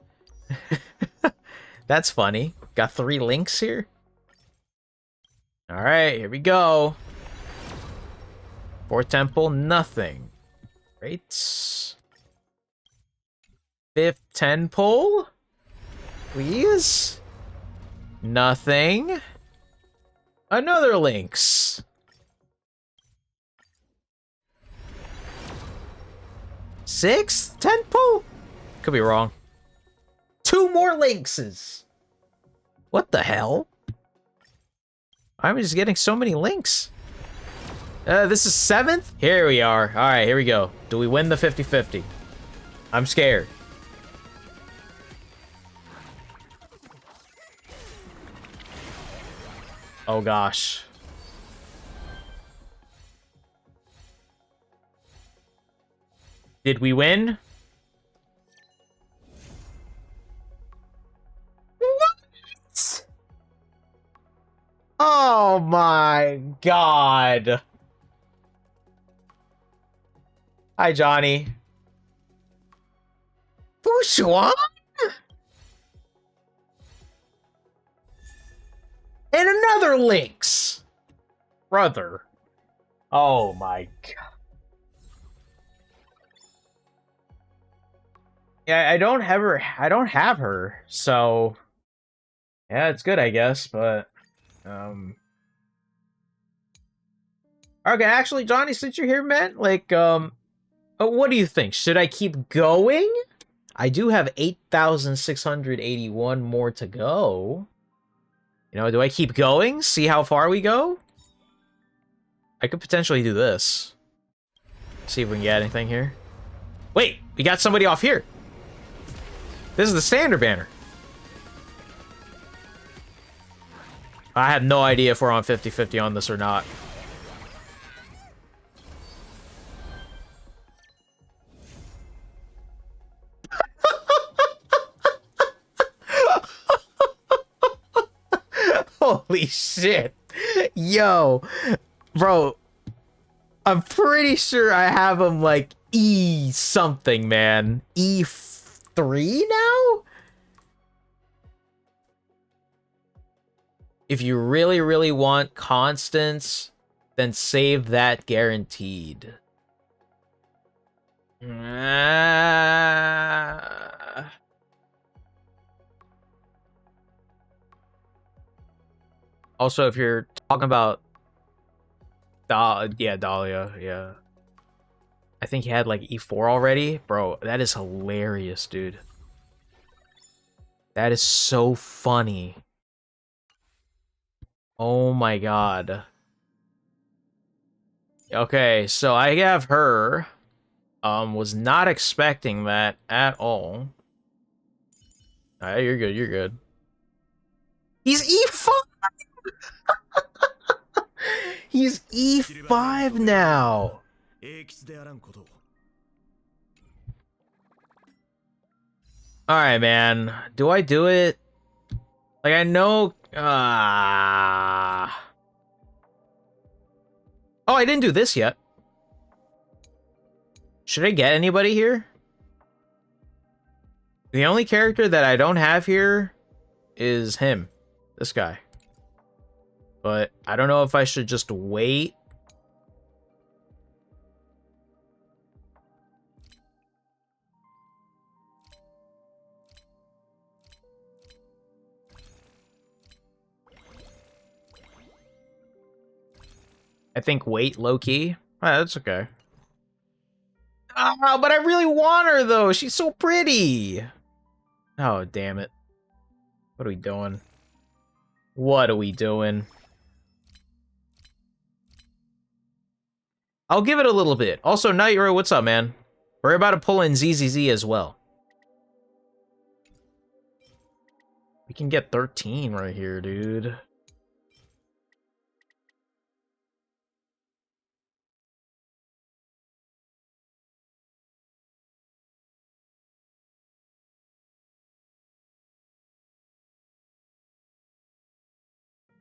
That's funny. Got 3 links here. Alright, here we go. Fourth temple, nothing. Great. Fifth temple. Please. Nothing. Another links. Sixth temple? Could be wrong. 2 more linkses. What the hell? I'm just getting so many links. This is 7th? Here we are. Alright, here we go. Do we win the 50-50? I'm scared. Oh gosh. Did we win? What? Oh my god. Hi, Johnny. Fushuan? And another Lynx. Brother. Oh my god. Yeah, I don't have her. I don't have her. So yeah, it's good, I guess. But okay. Actually, Johnny, since you're here, man, like what do you think? Should I keep going? I do have 8,681 more to go. You know, do I keep going? See how far we go? I could potentially do this. See if we can get anything here. Wait, we got somebody off here. This is the standard banner. I have no idea if we're on 50-50 on this or not. Holy shit. Yo. Bro. I'm pretty sure I have him like E something, man. E3 now? If you really, really want constants, then save that guaranteed. Also, if you're talking about Dahlia, yeah. I think he had like E4 already. Bro, that is hilarious, dude. That is so funny. Oh my god. Okay, so I have her. Was not expecting that at all. Alright, you're good, you're good. He's E5! He's E5 now! Alright, man. Do I do it? Like, I know... Oh, I didn't do this yet. Should I get anybody here? The only character that I don't have here is him. This guy. But I don't know if I should just wait. I think wait, low-key. That's okay. Ah, but I really want her, though. She's so pretty. Oh, damn it. What are we doing? What are we doing? I'll give it a little bit. Also, Nightrow, what's up, man? We're about to pull in ZZZ as well. We can get 13 right here, dude.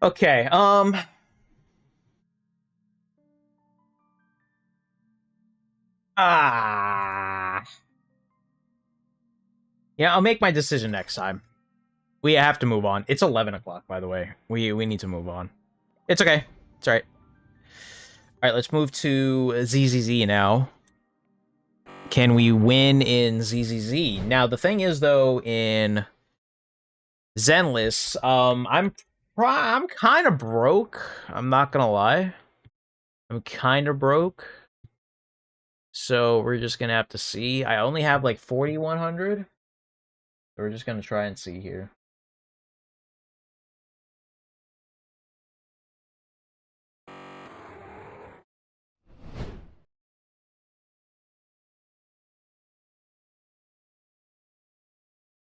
Okay, yeah, I'll make my decision next time. We have to move on. It's 11 o'clock, by the way. We need to move on. It's okay. It's alright. Alright, let's move to ZZZ now. Can we win in ZZZ? Now, the thing is, though, in Zenless, I'm kind of broke. I'm not gonna lie. I'm kind of broke. So we're just gonna have to see. I only have like 4,100. We're just gonna try and see here.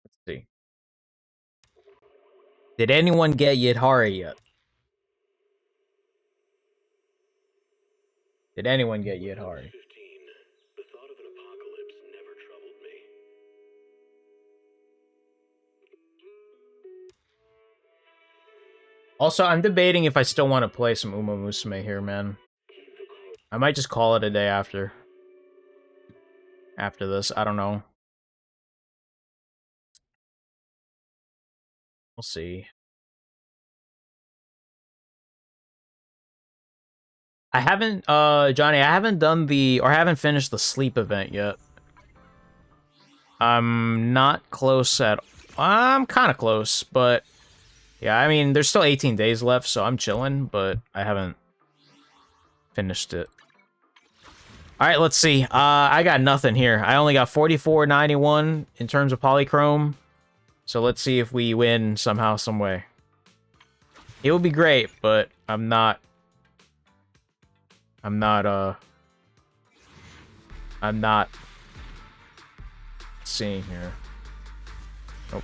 Let's see. Did anyone get Yidhara yet? Did anyone get Yidhara? Also, I'm debating if I still want to play some Uma Musume here, man. I might just call it a day after this. I don't know. We'll see. I haven't, Johnny, I haven't done the, or haven't finished the sleep event yet. I'm not close at, I'm kind of close, but yeah, I mean, there's still 18 days left, so I'm chilling, but I haven't finished it. All right, let's see. I got nothing here. I only got 44.91 in terms of polychrome. So let's see if we win somehow, some way. It would be great, but I'm not seeing here. Nope.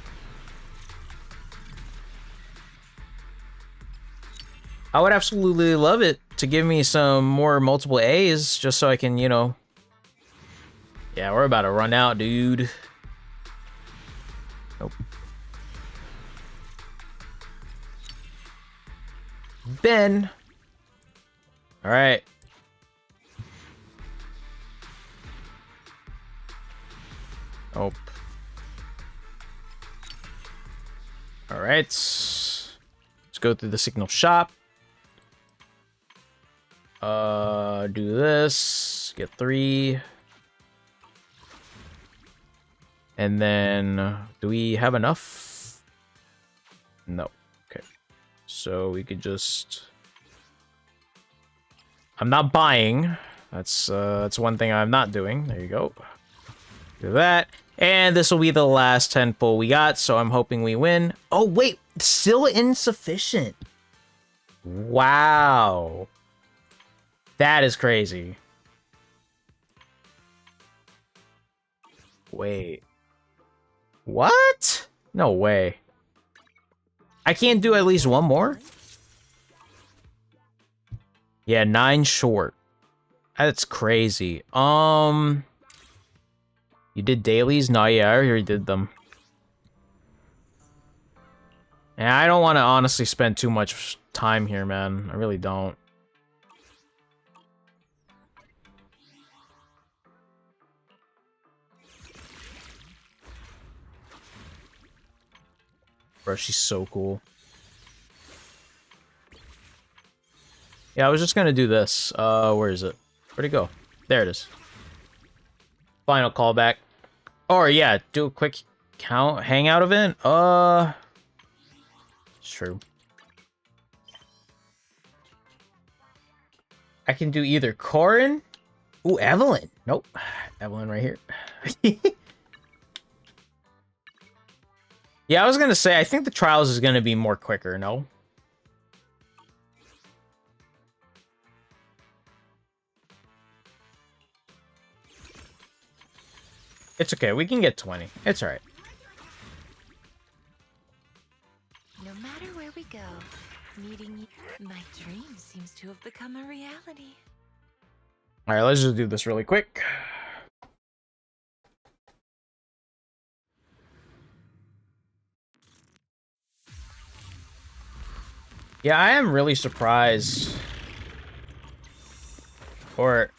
I would absolutely love it to give me some more multiple A's just so I can, you know. Yeah, we're about to run out, dude. Nope. Ben. All right. Nope. All right. Let's go through the signal shop. Do this. Get 3. And then, do we have enough? No. Okay. So we could just... I'm not buying. That's one thing I'm not doing. There you go. Do that. And this will be the last 10 pull we got, so I'm hoping we win. Oh, wait. Still insufficient. Wow. That is crazy. Wait. What? No way. I can't do at least one more? Yeah, 9 short. That's crazy. You did dailies? No, yeah, I already did them. And I don't want to honestly spend too much time here, man. I really don't. Bro, she's so cool. Yeah, I was just gonna do this. Where is it? Where'd it go? There it is. Final callback. Or yeah, do a quick count hangout event. It's true. I can do either Corin. Ooh, Evelyn. Nope. Evelyn right here. Yeah, I was gonna say, I think the trials is gonna be more quicker, no? It's okay, we can get 20. It's alright. No matter where we go, meeting you, my dream seems to have become a reality. Alright, let's just do this really quick. Yeah, I am really surprised. Or,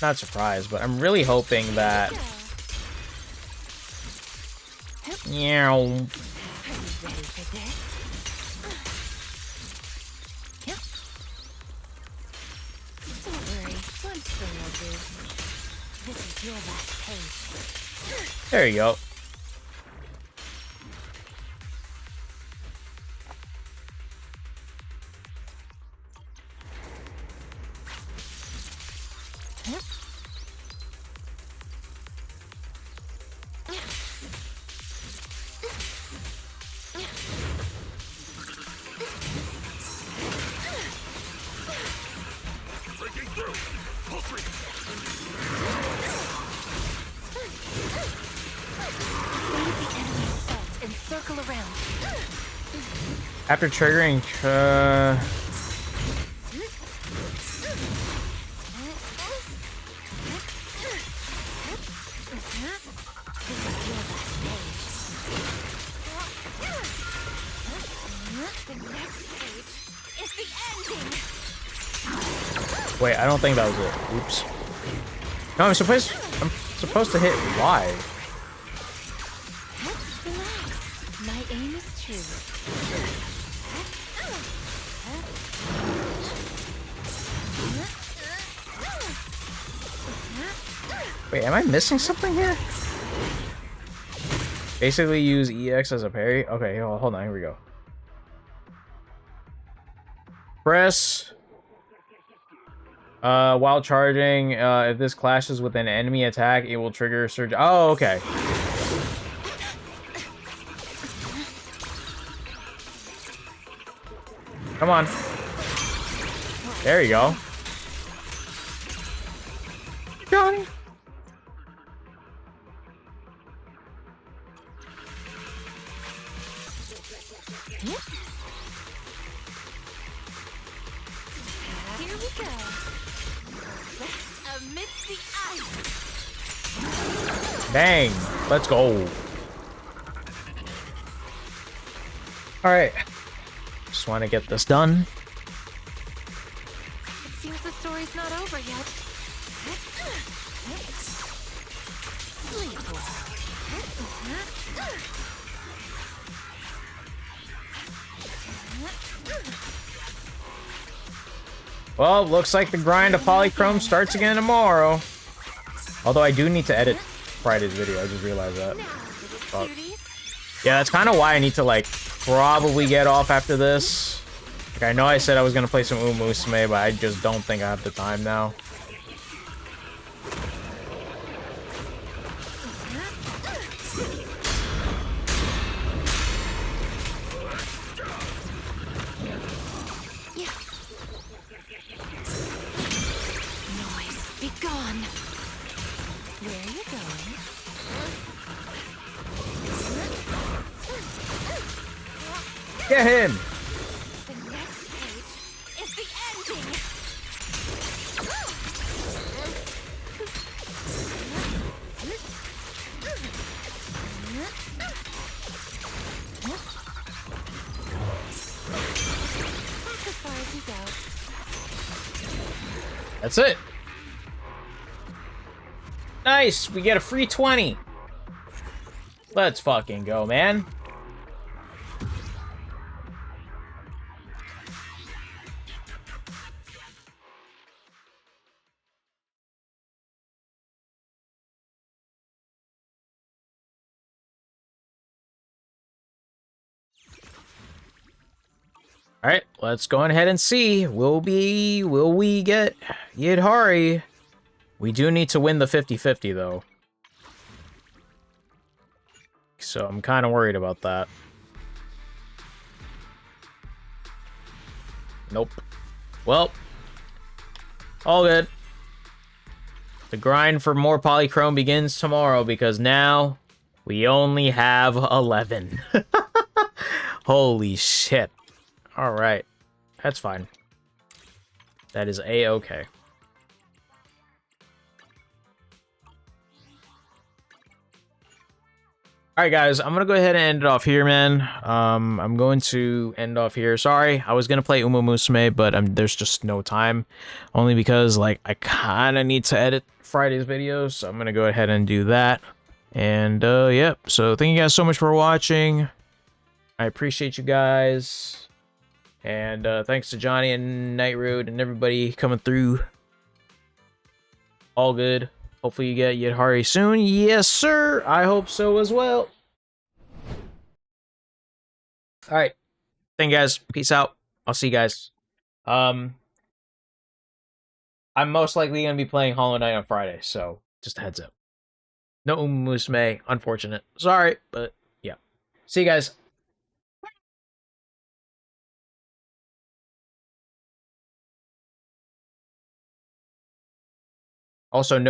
not surprised, but I'm really hoping that... Yeah. Are you ready for this? Yep. Don't worry, one swing will do. This is your last page. There you go. After triggering, Wait, I don't think that was it. Oops. No, I'm supposed to hit Y. Relax. My aim is true. Wait, am I missing something here? Basically use EX as a parry. Okay, hold on, here we go. Press. While charging, if this clashes with an enemy attack, it will trigger a surge. Oh, okay. Come on. There you go. Johnny. Here we go. Amidst the ice. Bang. Let's go. Alright. Just want to get this done. It seems the story's not over yet. Sleep Well, looks like the grind of Polychrome starts again tomorrow. Although I do need to edit Friday's video, I just realized that. But yeah, that's kind of why I need to, like, probably get off after this. Like, I know I said I was gonna play some Umusume, but I just don't think I have the time now. noise, be gone. Where are you going? Get him! The next page is the ending. That's as far as you go. That's it. Nice! We get a free 20. Let's fucking go, man. All right, let's go ahead and see. Will we get Yidhari? We do need to win the 50-50 though. So I'm kind of worried about that. Nope. Well, all good. The grind for more Polychrome begins tomorrow because now we only have 11. Holy shit. All right. That's fine. That is A-okay. Alright guys, I'm gonna go ahead and end it off here, man. I'm going to end off here. Sorry, I was gonna play Umusume, but there's just no time. Only because, like, I kinda need to edit Friday's videos, so I'm gonna go ahead and do that. And, yep. So, thank you guys so much for watching. I appreciate you guys. And, thanks to Johnny and Nightroad and everybody coming through. All good. Hopefully you get Yidhari soon. Yes, sir. I hope so as well. All right. Thank you guys. Peace out. I'll see you guys. I'm most likely going to be playing Hollow Knight on Friday, so just a heads up. No Umusume. Unfortunate. Sorry, but yeah. See you guys. Also, no